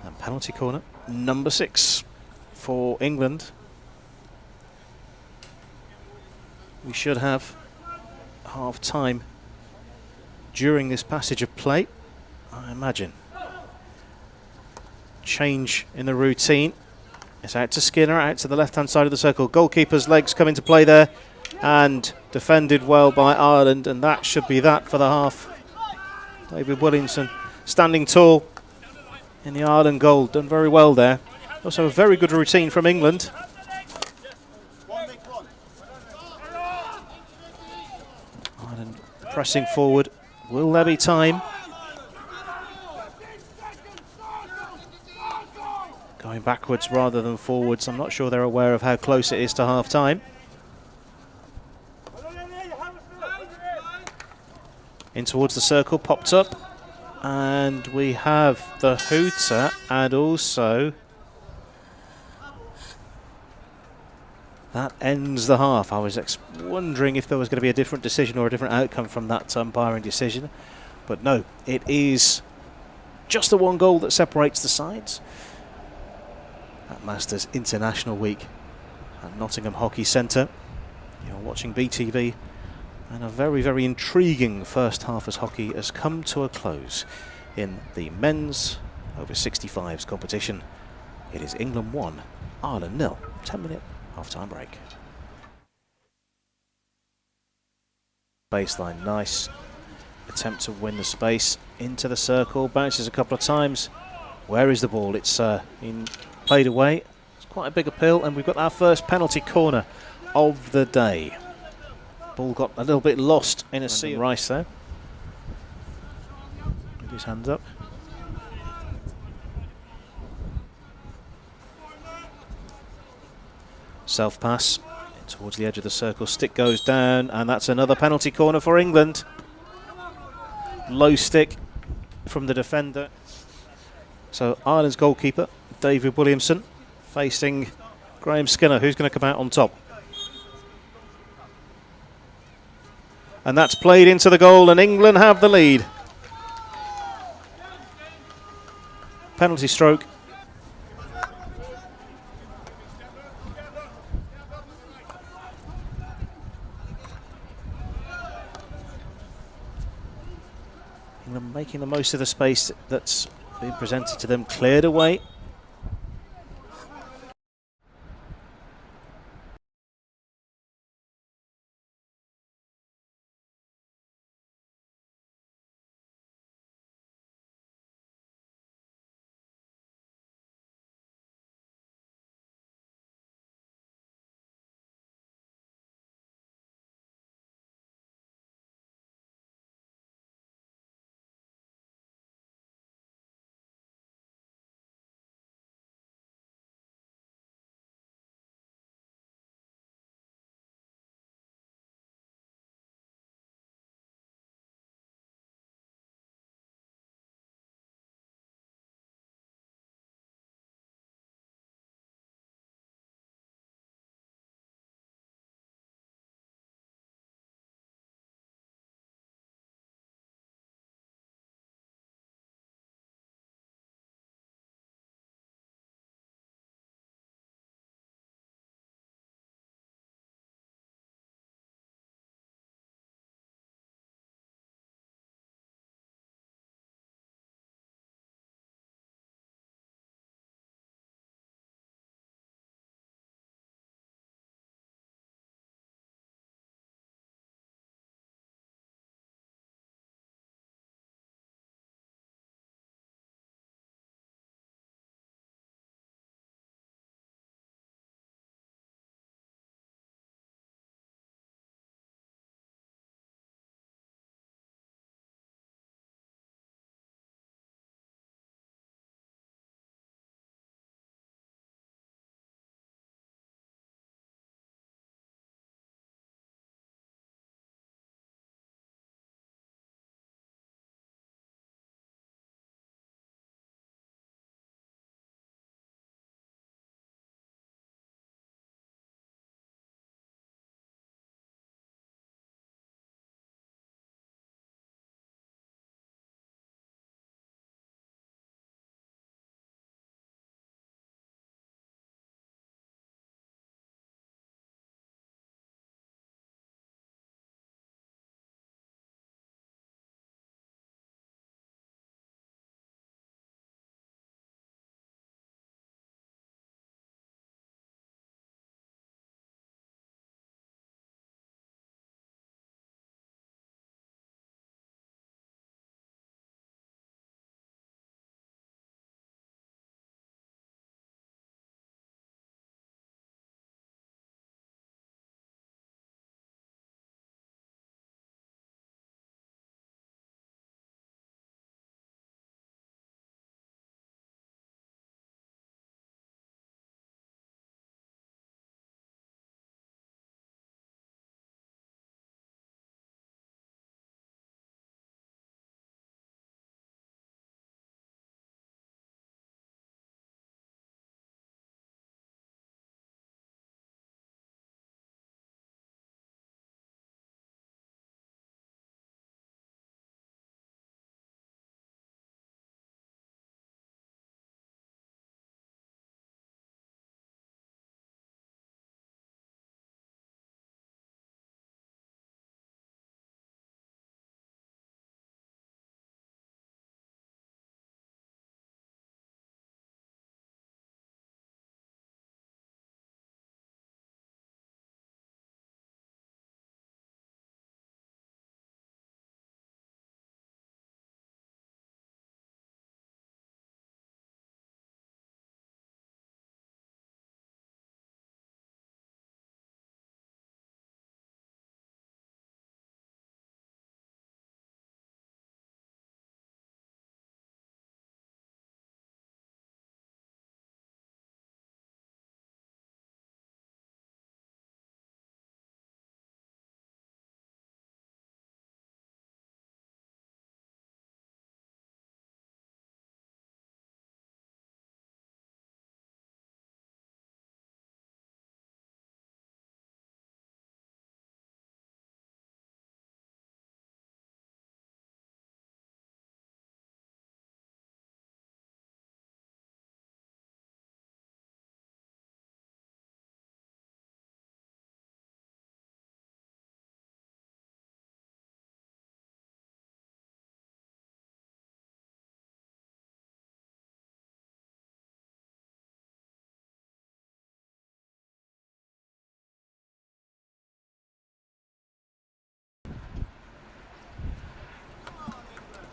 And penalty corner, number 6 for England. We should have half time during this passage of play, I imagine. Change in the routine. It's out to Skinner, out to the left-hand side of the circle. Goalkeeper's legs come into play there and defended well by Ireland, and that should be that for the half. David Williamson standing tall in the Ireland goal. Done very well there. Also a very good routine from England. Ireland pressing forward. Will there be time? Going backwards rather than forwards. I'm not sure they're aware of how close it is to half time. In towards the circle, popped up. And we have the hooter and also that ends the half. I was wondering if there was going to be a different decision or a different outcome from that umpiring decision. But no, it is just the one goal that separates the sides. At Masters International Week at Nottingham Hockey Centre. You're watching BTV, and a very, very intriguing first half as hockey has come to a close in the men's over 65s competition. It is England 1, Ireland 0. 10-minute half-time break. Baseline, nice attempt to win the space into the circle, bounces a couple of times. Where is the ball? It's been played away. It's quite a big appeal, and we've got our first penalty corner of the day. Ball got a little bit lost in a sea of Rice there. With his hands up. Self pass towards the edge of the circle. Stick goes down, and that's another penalty corner for England. Low stick from the defender. So Ireland's goalkeeper, David Williamson, facing Graham Skinner, who's going to come out on top. And that's played into the goal, and England have the lead. Penalty stroke. England making the most of the space that's been presented to them, cleared away.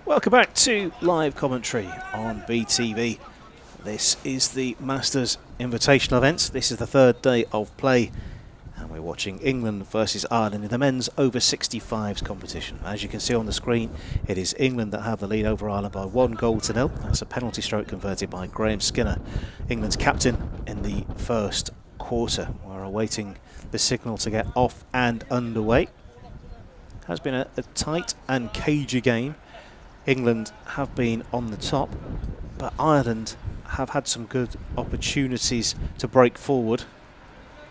Welcome back to live commentary on BTV. This is the Masters Invitational event. This is the third day of play, and we're watching England versus Ireland in the men's over 65s competition. As you can see on the screen, it is England that have the lead over Ireland by 1-0. That's a penalty stroke converted by Graham Skinner, England's captain in the first quarter. We're awaiting the signal to get off and underway. Has been a tight and cagey game. England have been on the top, but Ireland have had some good opportunities to break forward.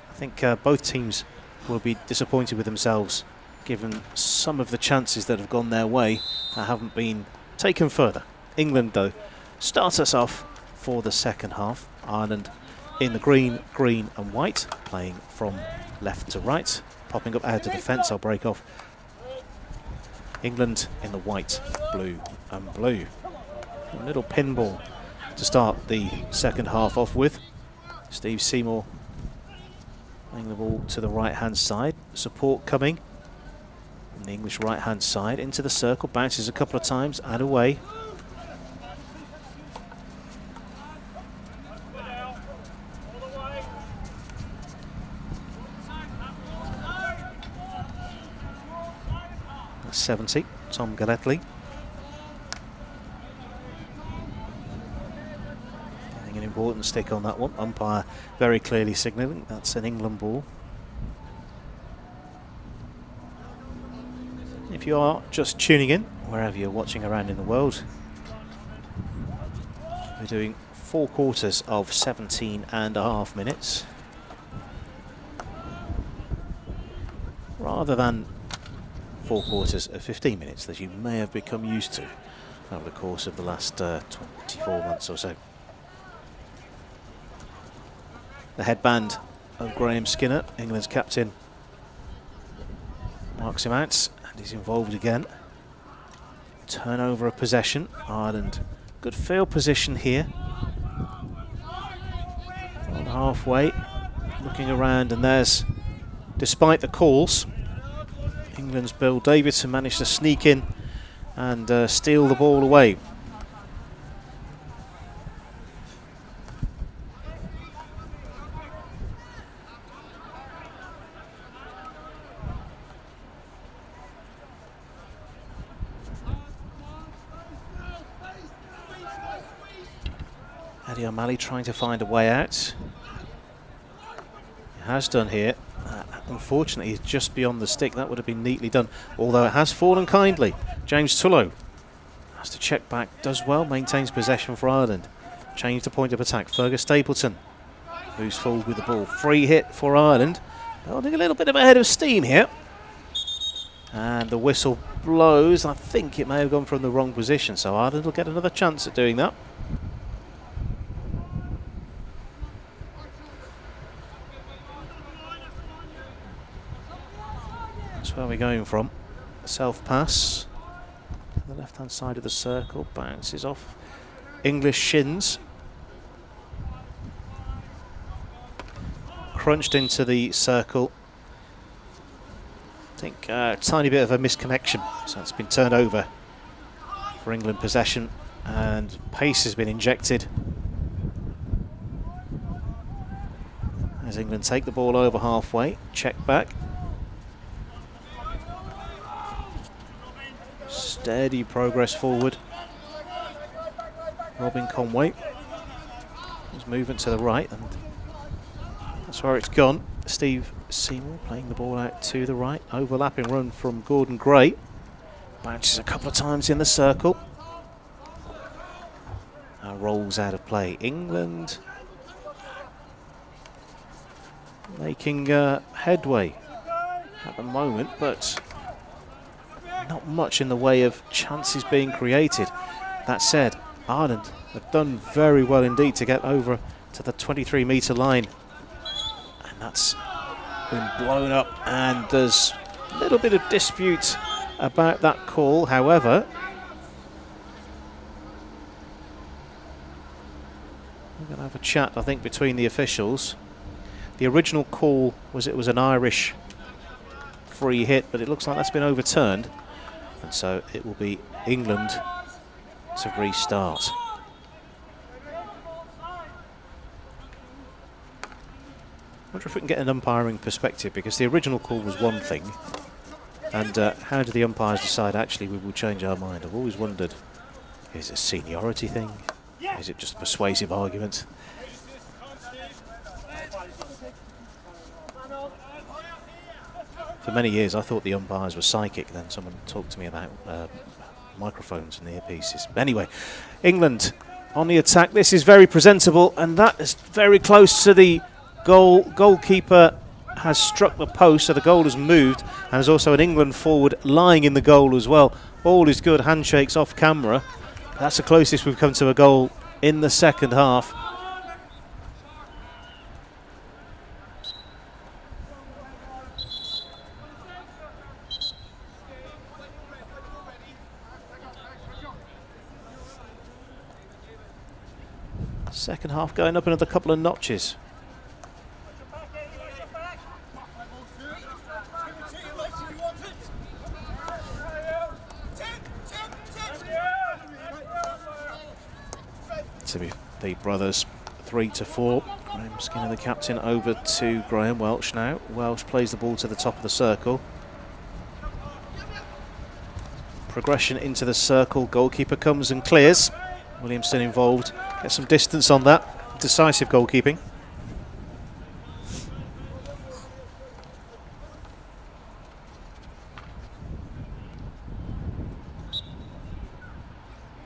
I think both teams will be disappointed with themselves given some of the chances that have gone their way that haven't been taken further. England, though, starts us off for the second half. Ireland in the green, green and white, playing from left to right, popping up out of defence. I'll break off. England in the white, blue and blue. A little pinball to start the second half off with. Steve Seymour playing the ball to the right hand side. Support coming from the English right hand side into the circle. Bounces a couple of times and away. That's 70, Tom Galletley. Getting an important stick on that one. Umpire very clearly signalling that's an England ball. If you are just tuning in, wherever you're watching around in the world, we're doing 4 quarters of 17.5 minutes. Rather than 4 quarters of 15 minutes that you may have become used to over the course of the last 24 months or so. The headband of Graham Skinner, England's captain, marks him out and he's involved again. Turnover of possession. Ireland, good field position here. On halfway, looking around, and there's, despite the calls, England's Bill Davidson managed to sneak in and steal the ball away. Eddie O'Malley trying to find a way out. He has done here. Unfortunately, he's just beyond the stick. That would have been neatly done, although it has fallen kindly. James Tullow has to check back, does well, maintains possession for Ireland. Change the point of attack. Fergus Stapleton moves forward with the ball. Free hit for Ireland. Building a little bit of a head of steam here. And the whistle blows. I think it may have gone from the wrong position, so Ireland will get another chance at doing that. Where are we going from? Self pass. The left hand side of the circle, bounces off English shins. Crunched into the circle. I think a tiny bit of a misconnection, so it's been turned over for England possession, and pace has been injected as England take the ball over halfway. Check back. Steady progress forward. Robin Conway. There's movement to the right, and that's where it's gone. Steve Seymour playing the ball out to the right. Overlapping run from Gordon Gray. Bounces a couple of times in the circle. Now rolls out of play. England making headway at the moment, but not much in the way of chances being created. That said, Ireland have done very well indeed to get over to the 23-metre line. And that's been blown up, and there's a little bit of dispute about that call. However, we're going to have a chat, I think, between the officials. The original call was it was an Irish free hit, but it looks like that's been overturned. And so it will be England to restart. I wonder if we can get an umpiring perspective, because the original call was one thing, and how do the umpires decide actually we will change our mind? I've always wondered, is it a seniority thing? Is it just a persuasive argument? For many years I thought the umpires were psychic, then someone talked to me about microphones and earpieces. Anyway, England on the attack. This is very presentable, and that is very close to the goal. Goalkeeper has struck the post, so the goal has moved, and there's also an England forward lying in the goal as well. All is good, handshakes off camera. That's the closest we've come to a goal in the second half. Second half going up another couple of notches. To be the brothers 3-4. Graham Skinner, the captain, over to Graham Welsh now. Welsh plays the ball to the top of the circle. Progression into the circle. Goalkeeper comes and clears. Williamson involved. Get some distance on that. Decisive goalkeeping.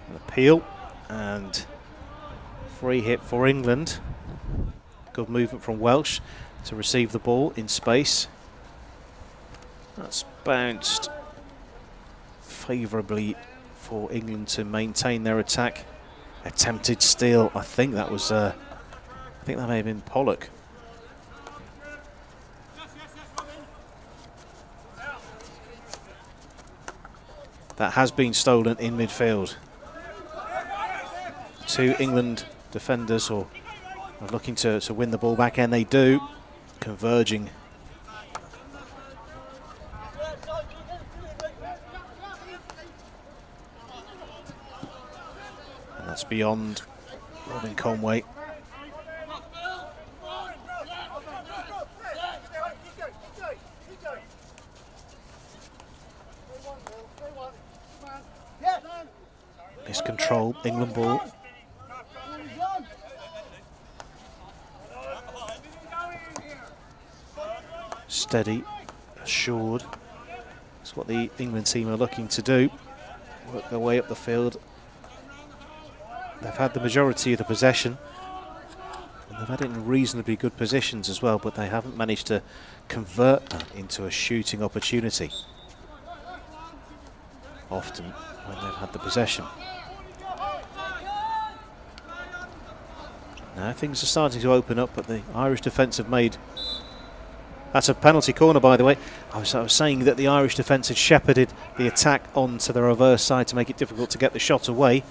An appeal and free hit for England. Good movement from Welsh to receive the ball in space. That's bounced favourably for England to maintain their attack. Attempted steal. I think that was. I think that may have been Pollock. That has been stolen in midfield. Two England defenders are looking to win the ball back, and they do. Converging. And that's beyond Robin Conway. Miscontrol, England ball. Steady, assured. That's what the England team are looking to do. Work their way up the field. They've had the majority of the possession, and they've had it in reasonably good positions as well, but they haven't managed to convert that into a shooting opportunity often when they've had the possession. Now things are starting to open up, but the Irish defence have made... That's a penalty corner, by the way. I was saying that the Irish defence had shepherded the attack onto the reverse side to make it difficult to get the shot away.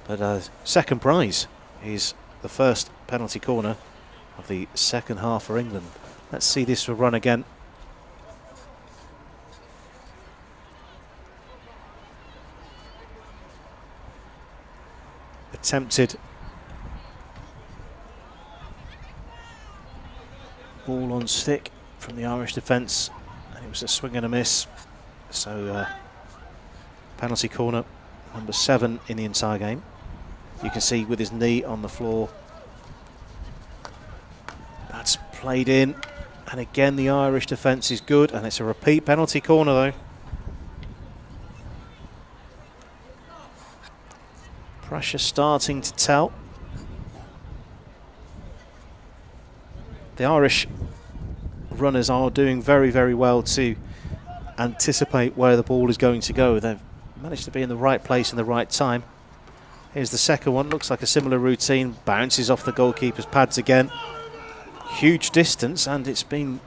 But second prize is the first penalty corner of the second half for England. Let's see this run again. Attempted. Ball on stick from the Irish defence, and it was a swing and a miss. So penalty corner, number 7 in the entire game. You can see with his knee on the floor. That's played in, and again the Irish defence is good, and it's a repeat penalty corner though. Pressure starting to tell. The Irish runners are doing very, very well to anticipate where the ball is going to go. They've managed to be in the right place in the right time. Here's the second one. Looks like a similar routine. Bounces off the goalkeeper's pads again. Huge distance, and it's been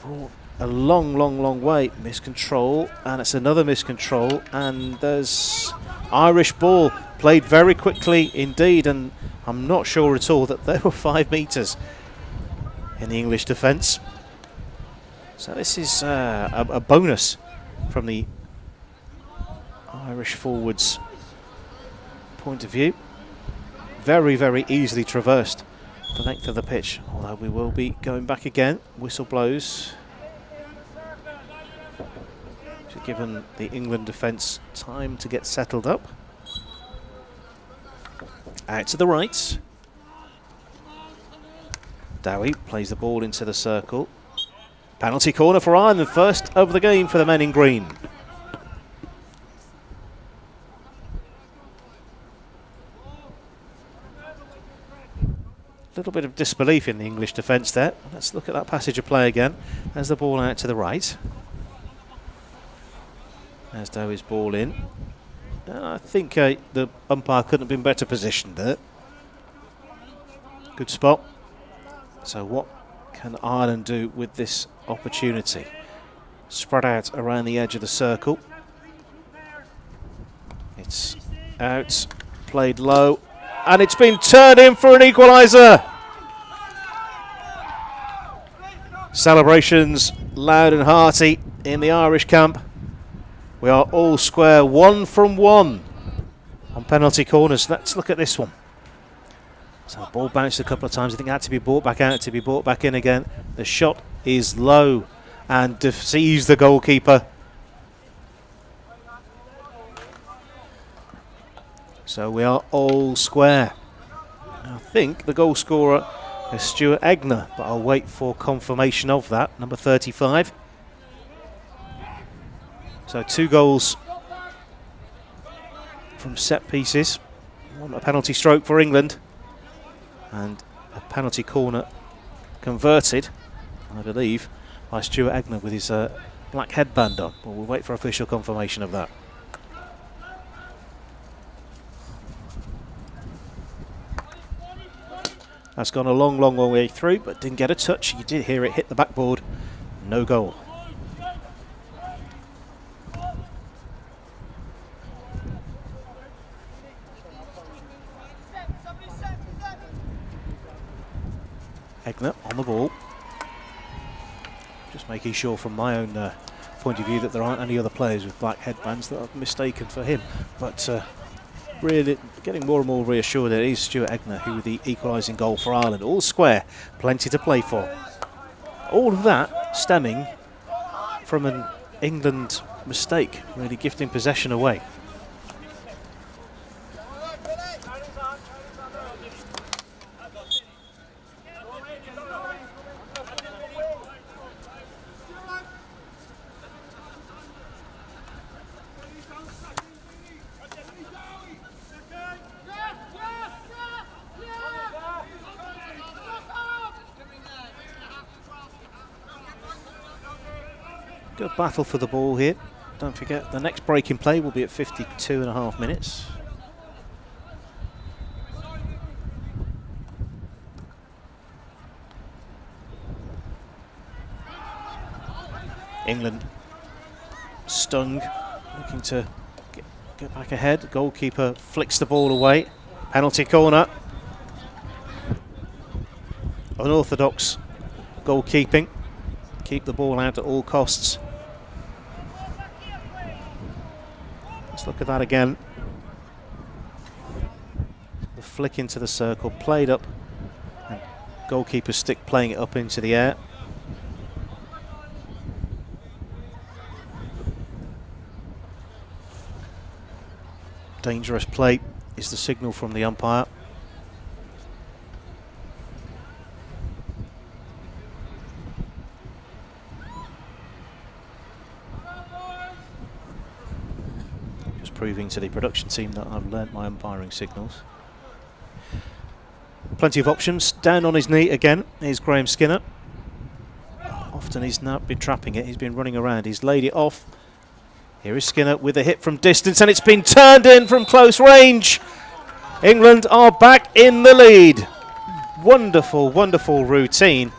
brought a long, long, long way. Miscontrol, and it's another miscontrol, and there's Irish ball played very quickly indeed, and I'm not sure at all that there were 5 metres in the English defence. So this is a bonus from the Irish forwards' point of view. Very, very easily traversed the length of the pitch, although we will be going back again. Whistle blows. So given the England defence time to get settled up. Out to the right. Dowie plays the ball into the circle. Penalty corner for Ireland, first of the game for the men in green. A little bit of disbelief in the English defence there. Let's look at that passage of play again. There's the ball out to the right. There's Dowie's ball in. I think the umpire couldn't have been better positioned there. Good spot. So what can Ireland do with this opportunity? Spread out around the edge of the circle. It's out, played low, and it's been turned in for an equaliser. Celebrations loud and hearty in the Irish camp. We are all square, 1 from 1 on penalty corners. Let's look at this one. So the ball bounced a couple of times. I think it had to be brought back out, to be brought back in again. The shot is low and deceives the goalkeeper. So we are all square. I think the goal scorer is Stuart Egner, but I'll wait for confirmation of that, number 35. So 2 goals from set pieces, 1 a penalty stroke for England, and a penalty corner converted, I believe, by Stuart Egner with his black headband on. But we'll wait for official confirmation of that. That's gone a long, long, long way through, but didn't get a touch. You did hear it hit the backboard. No goal. Egner on the ball. Just making sure from my own point of view that there aren't any other players with black headbands that I've mistaken for him. But really getting more and more reassured that it is Stuart Egner who with the equalising goal for Ireland. All square, plenty to play for. All of that stemming from an England mistake, really gifting possession away. Good battle for the ball here. Don't forget the next break in play will be at 52.5 minutes. England stung, looking to get back ahead. Goalkeeper flicks the ball away. Penalty corner. Unorthodox goalkeeping. Keep the ball out at all costs. Let's look at that again. The flick into the circle, played up, and goalkeeper's stick playing it up into the air. Dangerous play is the signal from the umpire. Proving to the production team that I've learnt my umpiring signals. Plenty of options. Down on his knee again is Graham Skinner. Often he's not been trapping it, he's been running around. He's laid it off. Here is Skinner with a hit from distance, and it's been turned in from close range. England are back in the lead. Wonderful, wonderful routine.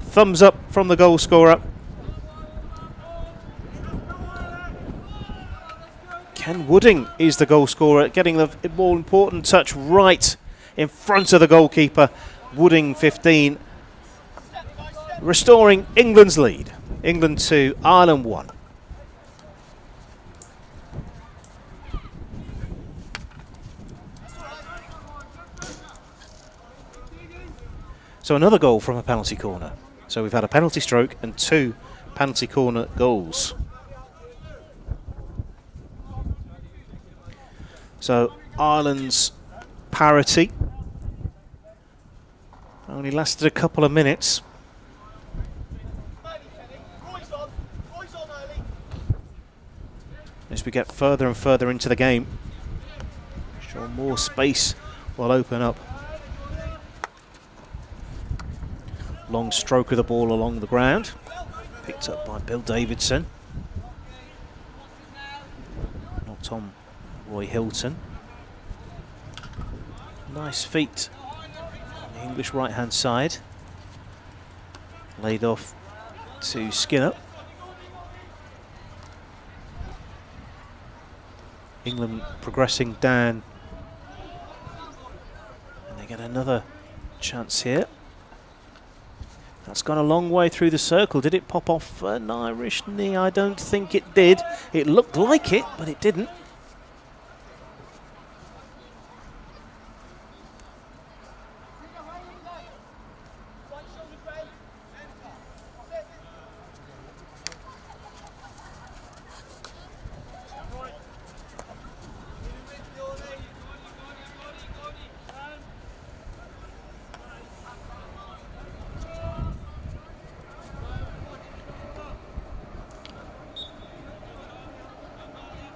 Thumbs up from the goal scorer. Ken Wooding is the goal scorer, getting the more important touch right in front of the goalkeeper. Wooding 15, restoring England's lead. England 2, Ireland 1. So another goal from a penalty corner. So we've had a penalty stroke and 2 penalty corner goals. So Ireland's parity only lasted a couple of minutes. As we get further and further into the game, sure more space will open up. Long stroke of the ball along the ground, picked up by Bill Davidson. Not on Roy Hilton. Nice feet on the English right hand side. Laid off to Skinner. England progressing down, and they get another chance here. That's gone a long way through the circle. Did it pop off an Irish knee? I don't think it did. It looked like it, but it didn't.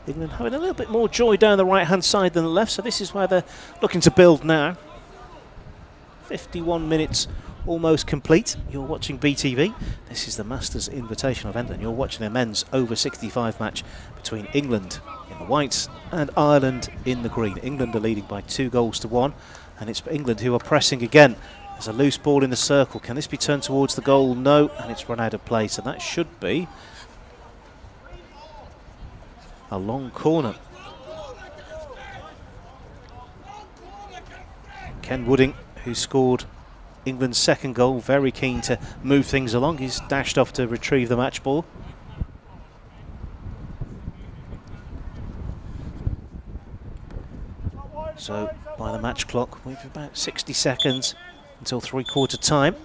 England having a little bit more joy down the right hand side than the left, so this is where they're looking to build now. 51 minutes almost complete. You're watching BTV. This is the Masters Invitational event, and you're watching a men's over 65 match between England in the whites and Ireland in the green. England are leading by 2-1, and it's England who are pressing again. There's a loose ball in the circle. Can this be turned towards the goal? No, and it's run out of play, so that should be a long corner. Ken Wooding, who scored England's second goal, very keen to move things along. He's dashed off to retrieve the match ball. So by the match clock, we've about 60 seconds until 3/4 time.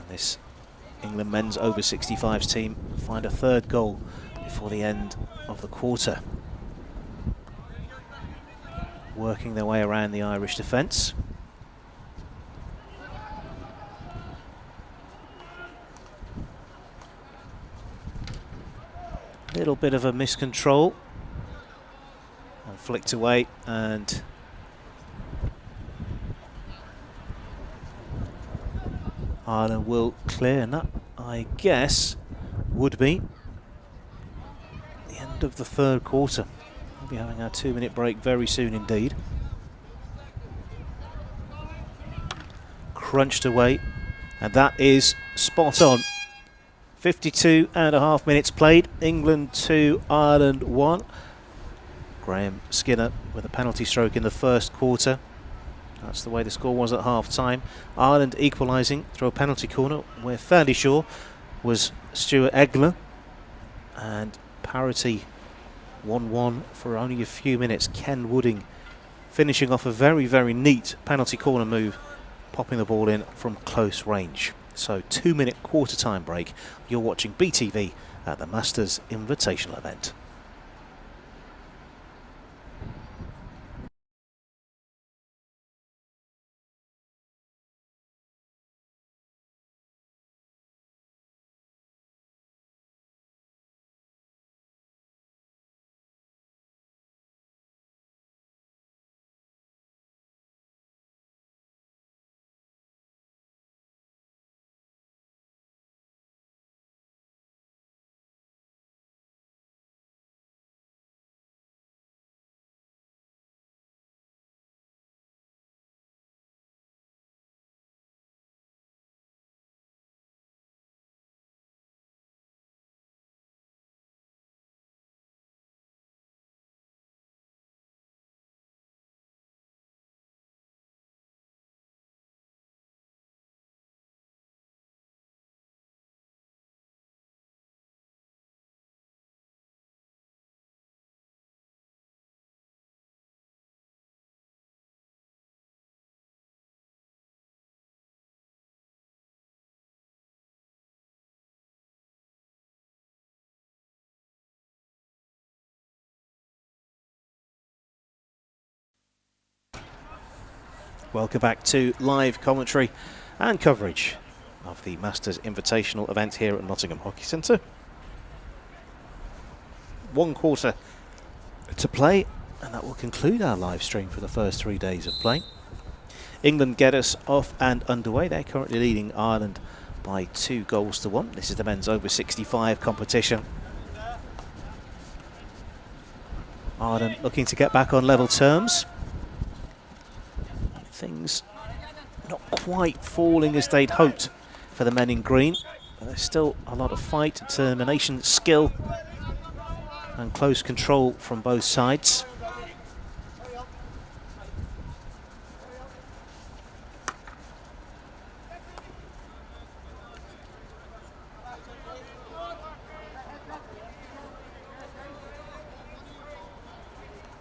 This England men's over 65s team find a third goal before the end of the quarter. Working their way around the Irish defence. Little bit of a miscontrol and flicked away, and Ireland will clear, and that, I guess, would be the end of the third quarter. We'll be having our 2-minute break very soon indeed. Crunched away, and that is spot on. 52.5 minutes played. England 2, Ireland 1. Graham Skinner with a penalty stroke in the first quarter. That's the way the score was at half-time. Ireland equalising through a penalty corner, we're fairly sure, was Stuart Egler. And parity 1-1 for only a few minutes. Ken Wooding finishing off a very, very neat penalty corner move, popping the ball in from close range. So 2-minute quarter-time break. You're watching BTV at the Masters Invitational event. Welcome back to live commentary and coverage of the Masters Invitational event here at Nottingham Hockey Centre. 1 quarter to play, and that will conclude our live stream for the first 3 days of play. England get us off and underway. They're currently leading Ireland by 2-1. This is the men's over 65 competition. Ireland looking to get back on level terms. Things not quite falling as they'd hoped for the men in green, but there's still a lot of fight, determination, skill and close control from both sides.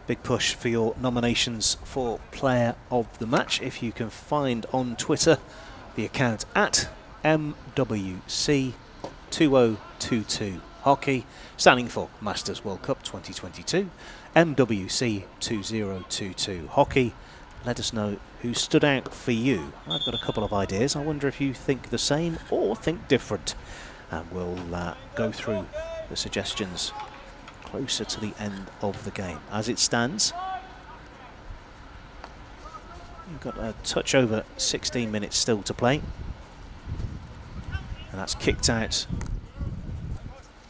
Big push for your nominations for Player of the Match. If you can find on Twitter the account at MWC2022 Hockey, standing for Masters World Cup 2022, MWC2022 Hockey. Let us know who stood out for you. I've got a couple of ideas. I wonder if you think the same or think different. And we'll go through the suggestions closer to the end of the game. As it stands, you've got a touch over 16 minutes still to play, and that's kicked out,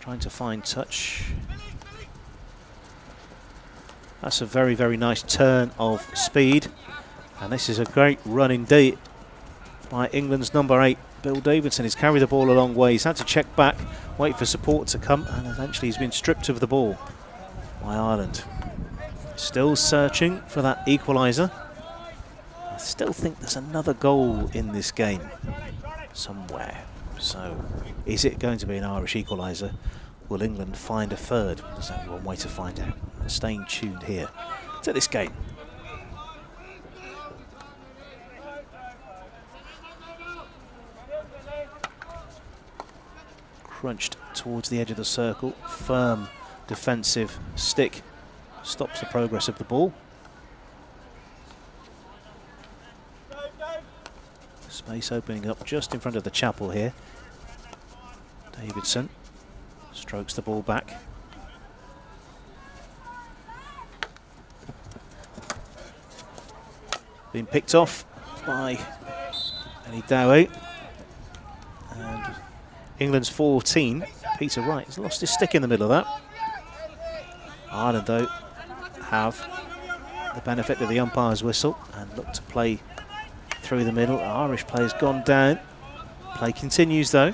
trying to find touch. That's a very, very nice turn of speed, and this is a great run indeed by England's number 8, Bill Davidson. He's carried the ball a long way. He's had to check back, wait for support to come, and eventually he's been stripped of the ball by Ireland. Still searching for that equaliser. I still think there's another goal in this game somewhere. So is it going to be an Irish equaliser? Will England find a third? There's only one way to find out. Staying tuned here to this game. Crunched towards the edge of the circle. Firm defensive stick stops the progress of the ball. Space opening up just in front of the chapel here. Davidson strokes the ball back. Been picked off by Eddie Dowie. And England's 14, Peter Wright, has lost his stick in the middle of that. Ireland, though, have the benefit of the umpire's whistle and look to play through the middle. Irish player's gone down. Play continues, though.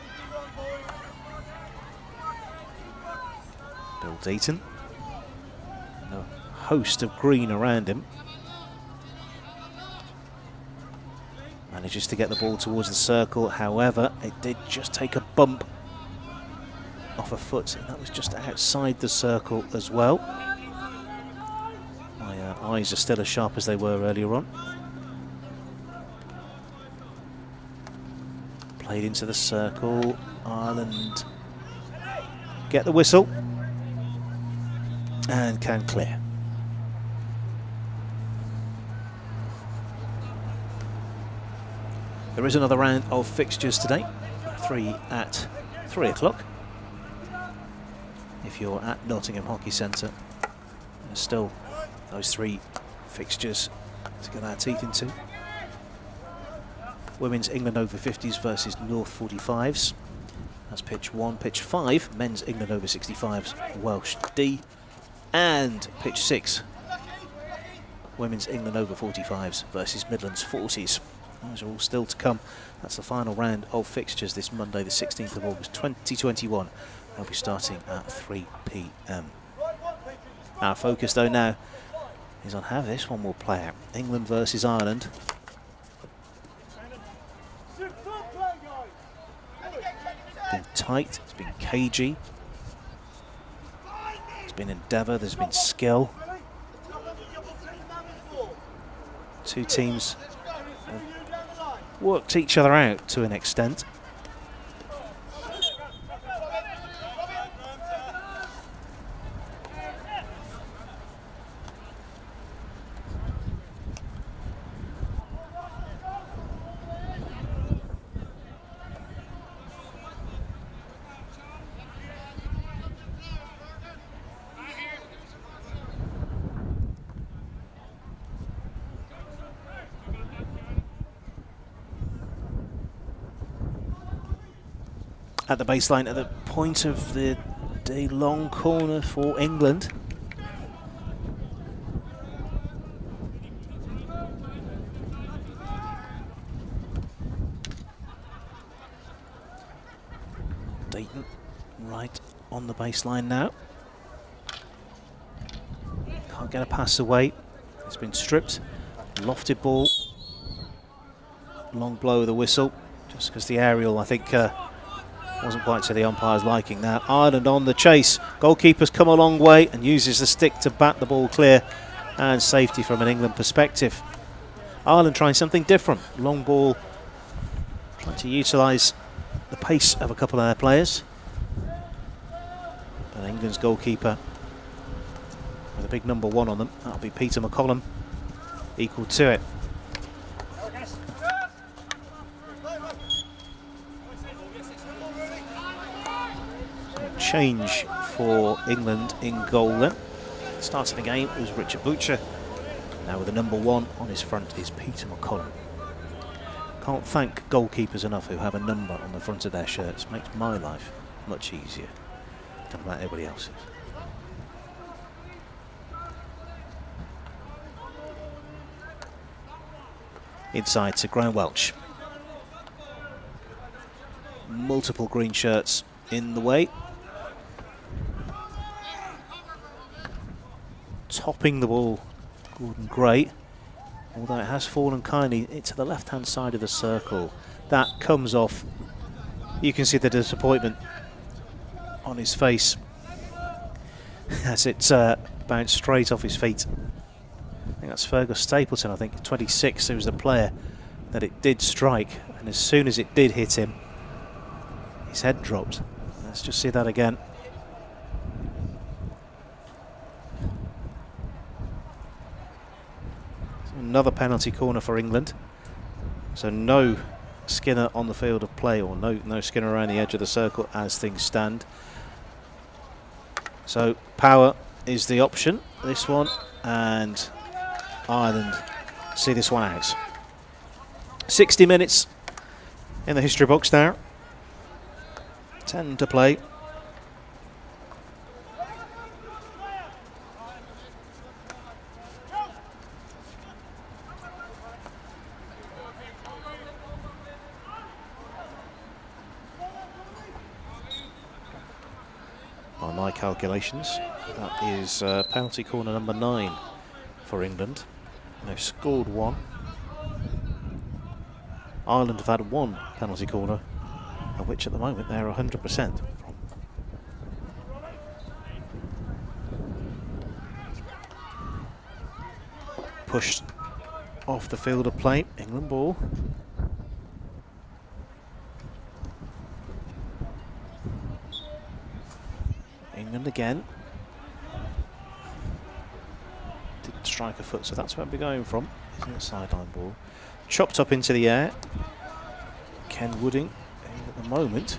Bill Deaton. And a host of green around him. Manages to get the ball towards the circle, however, it did just take a bump off a foot, and that was just outside the circle as well. My eyes are still as sharp as they were earlier on. Played into the circle. Ireland get the whistle and can clear. There is another round of fixtures today, 3 at 3 o'clock. If you're at Nottingham Hockey Centre, there's still those 3 fixtures to get our teeth into. Women's England over 50s versus North 45s. That's pitch 1. Pitch 5, men's England over 65s, Welsh D. And pitch 6, women's England over 45s versus Midlands 40s. Those are all still to come. That's the final round of fixtures this Monday, the 16th of August 2021. They'll be starting at 3 p.m. Our focus, though, now is on how this one will play out. England versus Ireland. It's been tight, it's been cagey. There's been endeavour, there's been skill. Two teams worked each other out to an extent. at the baseline at the point of the long corner for England. Dayton right on the baseline now. Can't get a pass away. It's been stripped. Lofted ball. Long blow of the whistle. Just because the aerial, I think, wasn't quite to the umpire's liking now. Ireland on the chase. Goalkeeper's come a long way and uses the stick to bat the ball clear. And safety from an England perspective. Ireland trying something different. Long ball. Trying to utilise the pace of a couple of their players. But England's goalkeeper with a big number 1 on them. That'll be Peter McCollum, equal to it. Change for England in goal then. Start of the game was Richard Butcher. Now with the number 1 on his front is Peter McCollum. Can't thank goalkeepers enough who have a number on the front of their shirts. Makes my life much easier. Don't let everybody else's. Inside to Graham Welch. Multiple green shirts in the way. Topping the ball, Gordon Gray. Although it has fallen kindly to the left-hand side of the circle. That comes off. You can see the disappointment on his face as it bounced straight off his feet. I think that's Fergus Stapleton, I think, 26, who was the player that it did strike. And as soon as it did hit him, his head dropped. Let's just see that again. Another penalty corner for England. So no Skinner on the field of play, or no Skinner around the edge of the circle as things stand. So power is the option, this one, and Ireland see this one out. 60 minutes in the history box now. 10 to play. By my calculations, that is penalty corner number 9 for England. They've scored 1. Ireland have had 1 penalty corner, of which at the moment they're 100%. Pushed off the field of play, England ball. England again. Didn't strike a foot, so that's where we're going from. Isn't it a sideline ball? Chopped up into the air. Ken Wooding, at the moment,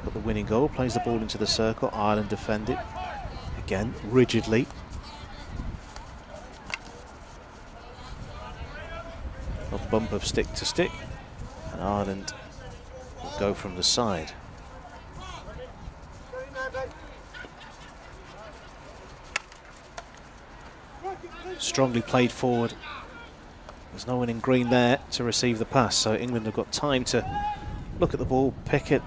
got the winning goal, plays the ball into the circle. Ireland defend it again rigidly. A bump of stick to stick, and Ireland will go from the side. Strongly played forward. There's no one in green there to receive the pass, so England have got time to look at the ball, pick it,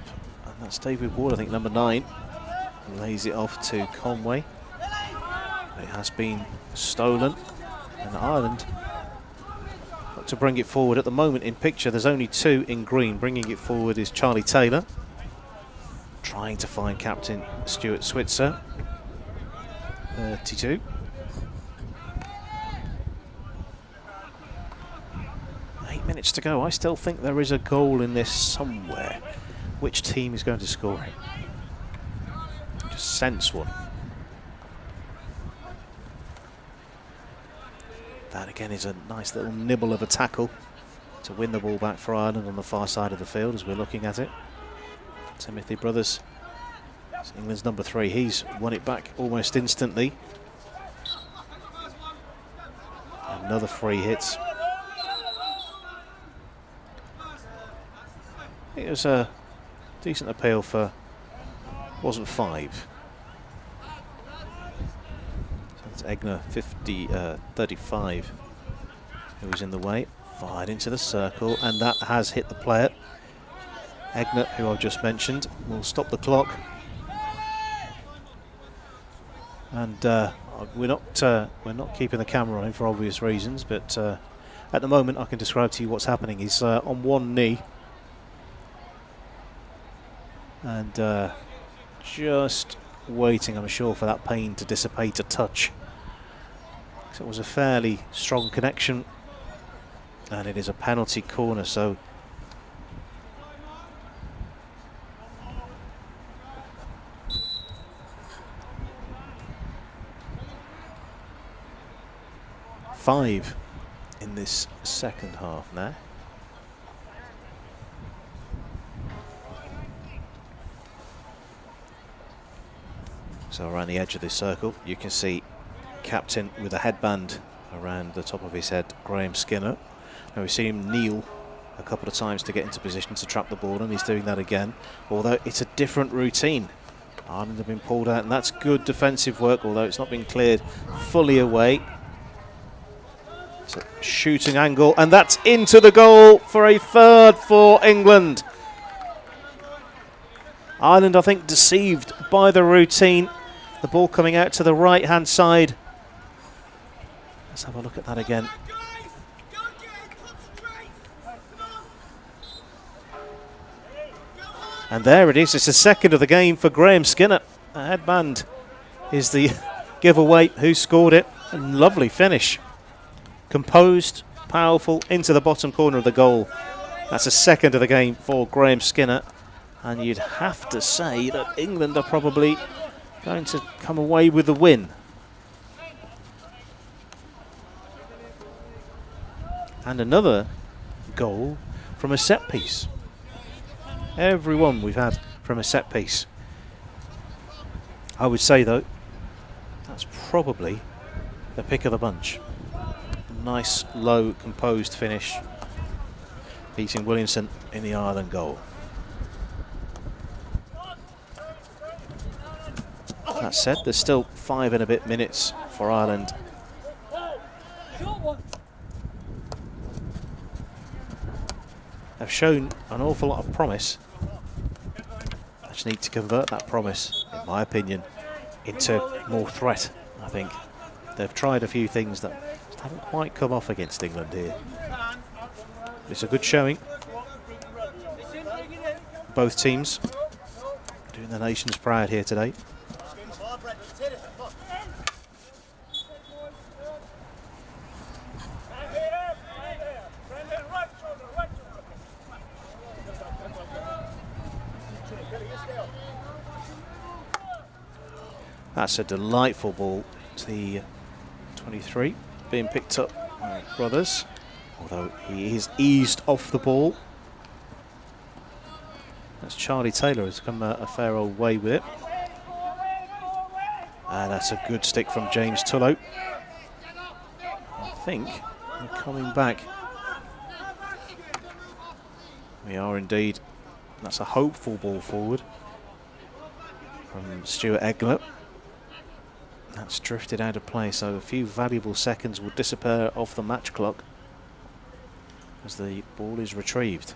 and that's David Ward, I think, number 9. Lays it off to Conway. It has been stolen, and Ireland got to bring it forward. At the moment in picture, there's only 2 in green. Bringing it forward is Charlie Taylor, trying to find captain Stuart Switzer, 32. Minutes to go. I still think there is a goal in this somewhere. Which team is going to score it? I just sense one. That again is a nice little nibble of a tackle to win the ball back for Ireland on the far side of the field as we're looking at it. Timothy Brothers, it's England's number 3. He's won it back almost instantly. Another free hit. It was a decent appeal for, wasn't 5. So it's Egner 35 who was in the way, fired into the circle, and that has hit the player. Egner, who I've just mentioned, will stop the clock. And we're not keeping the camera on him for obvious reasons, but at the moment I can describe to you what's happening. He's on one knee and just waiting, I'm sure, for that pain to dissipate a touch. So it was a fairly strong connection, and it is a penalty corner. So five in this second half now. So around the edge of this circle, you can see captain with a headband around the top of his head, Graham Skinner. Now we've seen him kneel a couple of times to get into position to trap the ball, and he's doing that again, although it's a different routine. Ireland have been pulled out, and that's good defensive work, although it's not been cleared fully away. It's a shooting angle, and that's into the goal for a third for England. Ireland, I think, deceived by the routine. The ball coming out to the right-hand side. Let's have a look at that again. And there it is. It's the second of the game for Graham Skinner. A headband is the giveaway. Who scored it? A lovely finish. Composed, powerful, into the bottom corner of the goal. That's a second of the game for Graham Skinner. And you'd have to say that England are probably going to come away with the win. And another goal from a set piece. Every one we've had from a set piece. I would say, though, that's probably the pick of the bunch. Nice, low, composed finish, beating Williamson in the Ireland goal. That said, there's still 5 and a bit minutes for Ireland. They've shown an awful lot of promise. I just need to convert that promise, in my opinion, into more threat, I think. They've tried a few things that just haven't quite come off against England here. It's a good showing. Both teams doing the nation's proud here today. That's a delightful ball to the 23, being picked up by Brothers, although he is eased off the ball. That's Charlie Taylor, who's come a fair old way with it. And that's a good stick from James Tullow. I think we're coming back. We are indeed. That's a hopeful ball forward from Stuart Egler. That's drifted out of play, so a few valuable seconds will disappear off the match clock as the ball is retrieved.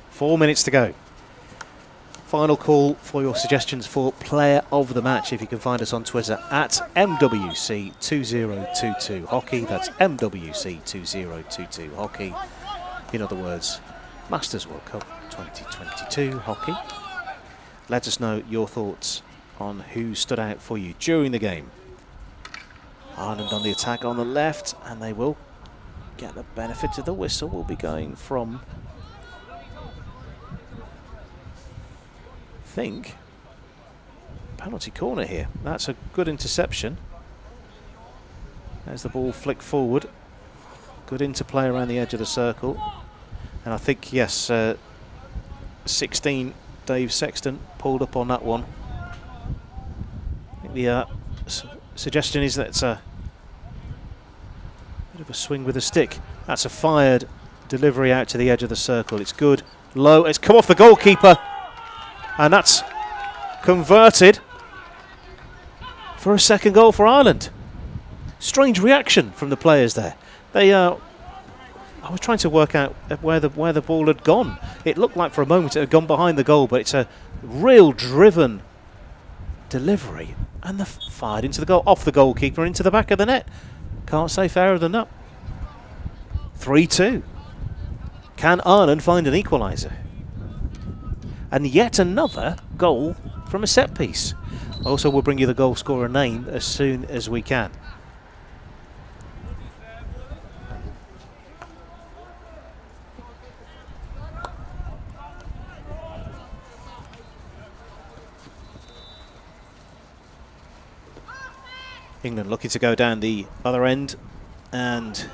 Four minutes to go. Final call for your suggestions for player of the match. If you can find us on Twitter at MWC2022 Hockey. That's MWC2022 Hockey. In other words, Masters World Cup 2022 Hockey. Let us know your thoughts on who stood out for you during the game. Ireland on the attack on the left, and they will get the benefit of the whistle. Will be going from, I think, penalty corner here. That's a good interception. There's the ball flicked forward. Good interplay around the edge of the circle. And I think, yes, 16, Dave Sexton pulled up on that one. I think the suggestion is that it's a bit Bit of a swing with a stick. That's a fired delivery out to the edge of the circle. It's good. Low. It's come off the goalkeeper. And that's converted for a second goal for Ireland. Strange reaction from the players there. They I was trying to work out where the ball had gone. It looked like for a moment it had gone behind the goal, but it's a real driven delivery, and fired into the goal, off the goalkeeper into the back of the net. Can't say fairer than that. 3-2. Can Ireland find an equaliser? And yet another goal from a set piece. Also, we'll bring you the goal scorer name as soon as we can. England looking to go down the other end and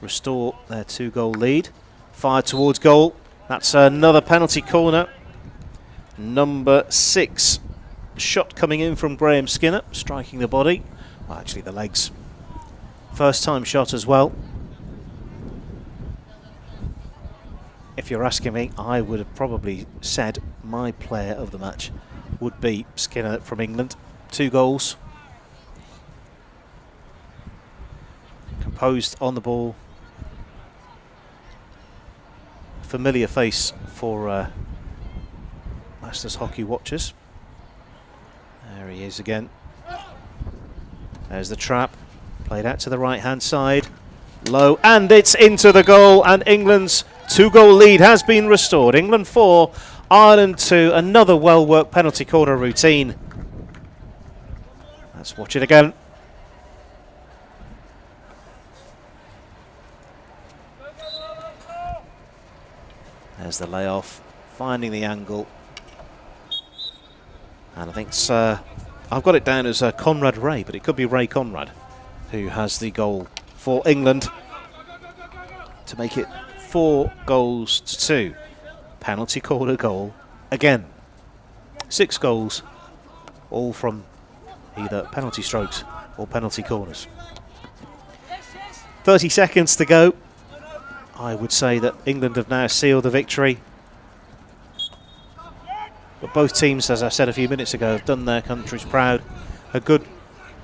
restore their 2-goal lead. Fired towards goal. That's another penalty corner. Number 6. Shot coming in from Graham Skinner, striking the body. Well, actually the legs. First time shot as well. If you're asking me, I would have probably said my player of the match would be Skinner from England. 2 goals. Composed on the ball. Familiar face for Masters hockey watchers. There he is again. There's the trap. Played out to the right hand side. Low, and it's into the goal, and England's 2-goal lead has been restored. England 4, Ireland 2. Another well worked penalty corner routine. Let's watch it again. There's the layoff, finding the angle. And I think it's, I've got it down as Conrad Ray, but it could be Ray Conrad who has the goal for England to make it 4-2. Penalty corner goal again. 6 goals, all from either penalty strokes or penalty corners. 30 seconds to go. I would say that England have now sealed the victory. But both teams, as I said a few minutes ago, have done their countries proud. A good,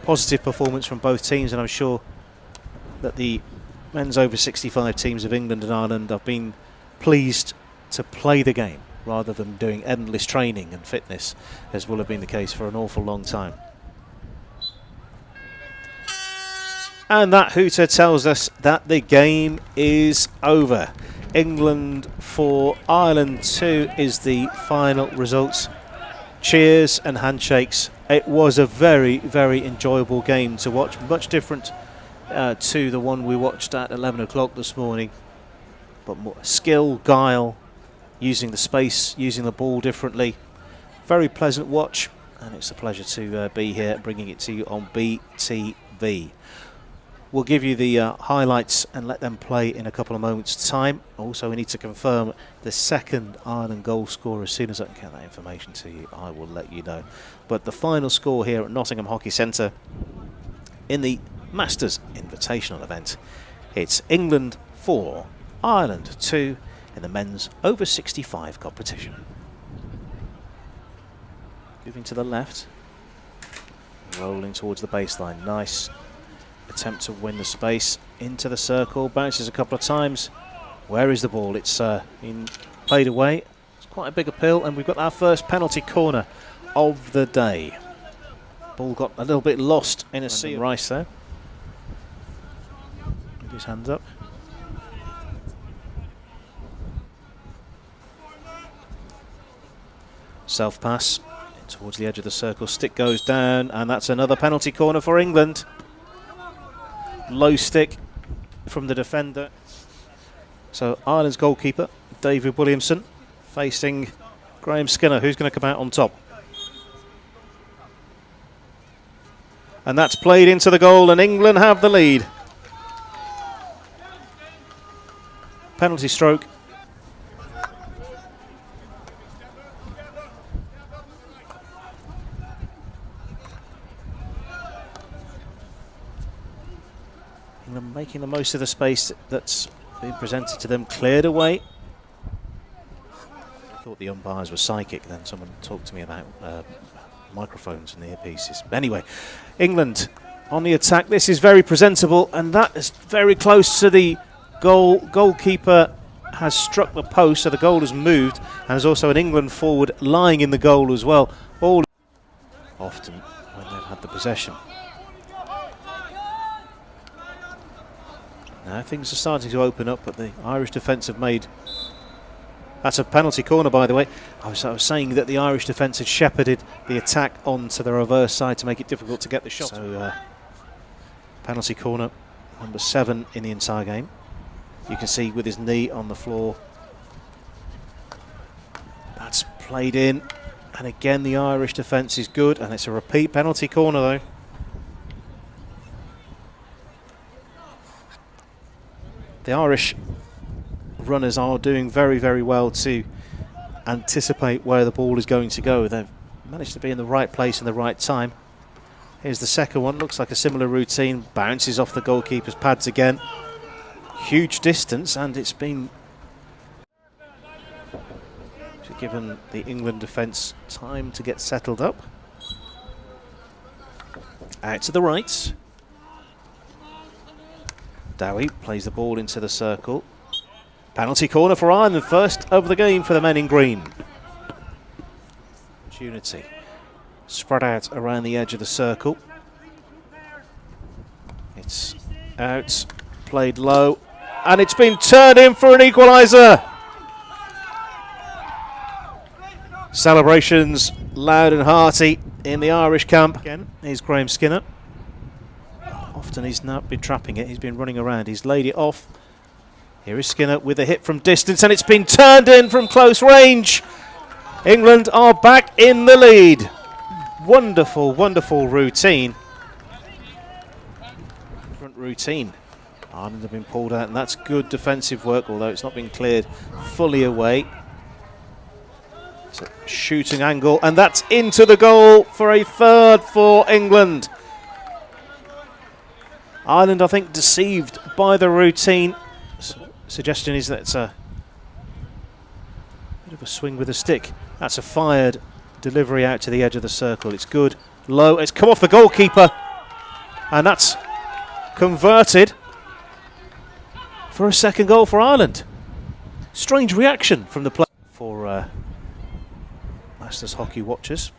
positive performance from both teams, and I'm sure that the men's over 65 teams of England and Ireland have been pleased to play the game rather than doing endless training and fitness, as will have been the case for an awful long time. And that hooter tells us that the game is over. England 4, Ireland 2 is the final results. Cheers and handshakes. It was a very, very enjoyable game to watch. Much different to the one we watched at 11 o'clock this morning. But more skill, guile, using the space, using the ball differently. Very pleasant watch. And it's a pleasure to be here bringing it to you on BTV. We'll give you the highlights and let them play in a couple of moments' time. Also, we need to confirm the second Ireland goal scorer. As soon as I can get that information to you, I will let you know. But the final score here at Nottingham Hockey Centre in the Masters Invitational event, it's England 4, Ireland 2 in the men's over 65 competition. Moving to the left, rolling towards the baseline. Nice attempt to win the space into the circle, bounces a couple of times. Where is the ball? It's been played away. It's quite a big appeal, and we've got our first penalty corner of the day. Ball got a little bit lost in a sea of Rice there. With his hands up. Self pass towards the edge of the circle. Stick goes down, and that's another penalty corner for England. Low stick from the defender. So Ireland's goalkeeper, David Williamson, facing Graham Skinner, who's going to come out on top. And that's played into the goal, and England have the lead. Penalty stroke. England making the most of the space that's been presented to them, cleared away. I thought the umpires were psychic, then someone talked to me about microphones and earpieces. Anyway, England on the attack. This is very presentable, and that is very close to the goal. Goalkeeper has struck the post, so the goal has moved, and there's also an England forward lying in the goal as well. All often when they've had the possession. Now things are starting to open up, but the Irish defence have made... That's a penalty corner, by the way. I was saying that the Irish defence had shepherded the attack onto the reverse side to make it difficult to get the shot. So, penalty corner, number 7 in the entire game. You can see with his knee on the floor. That's played in. And again, the Irish defence is good. And it's a repeat penalty corner, though. The Irish runners are doing very, very well to anticipate where the ball is going to go. They've managed to be in the right place in the right time. Here's the second one. Looks like a similar routine. Bounces off the goalkeeper's pads again. Huge distance, and it's been given the England defence time to get settled up. Out to the right. Dowie plays the ball into the circle. Penalty corner for Ireland, the first of the game for the men in green. Opportunity spread out around the edge of the circle. It's out, played low, and it's been turned in for an equaliser. Celebrations loud and hearty in the Irish camp. Again, here's Graham Skinner. Often he's not been trapping it, he's been running around, he's laid it off. Here is Skinner with a hit from distance, and it's been turned in from close range. England are back in the lead. Wonderful, wonderful routine. Different routine. Ireland have been pulled out, and that's good defensive work, although it's not been cleared fully away. It's a shooting angle, and that's into the goal for a third for England. Ireland, I think, deceived by the routine. Suggestion is that it's a bit of a swing with a stick. That's a fired delivery out to the edge of the circle. It's good, low, it's come off the goalkeeper, and that's converted for a second goal for Ireland. Strange reaction from the play for Masters hockey watchers.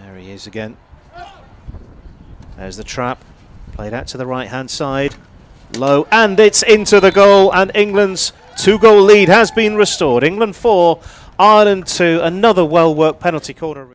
There he is again. There's the trap, played out to the right hand side. Low, and it's into the goal, and England's 2-goal lead has been restored. England 4, Ireland 2, another well-worked penalty corner.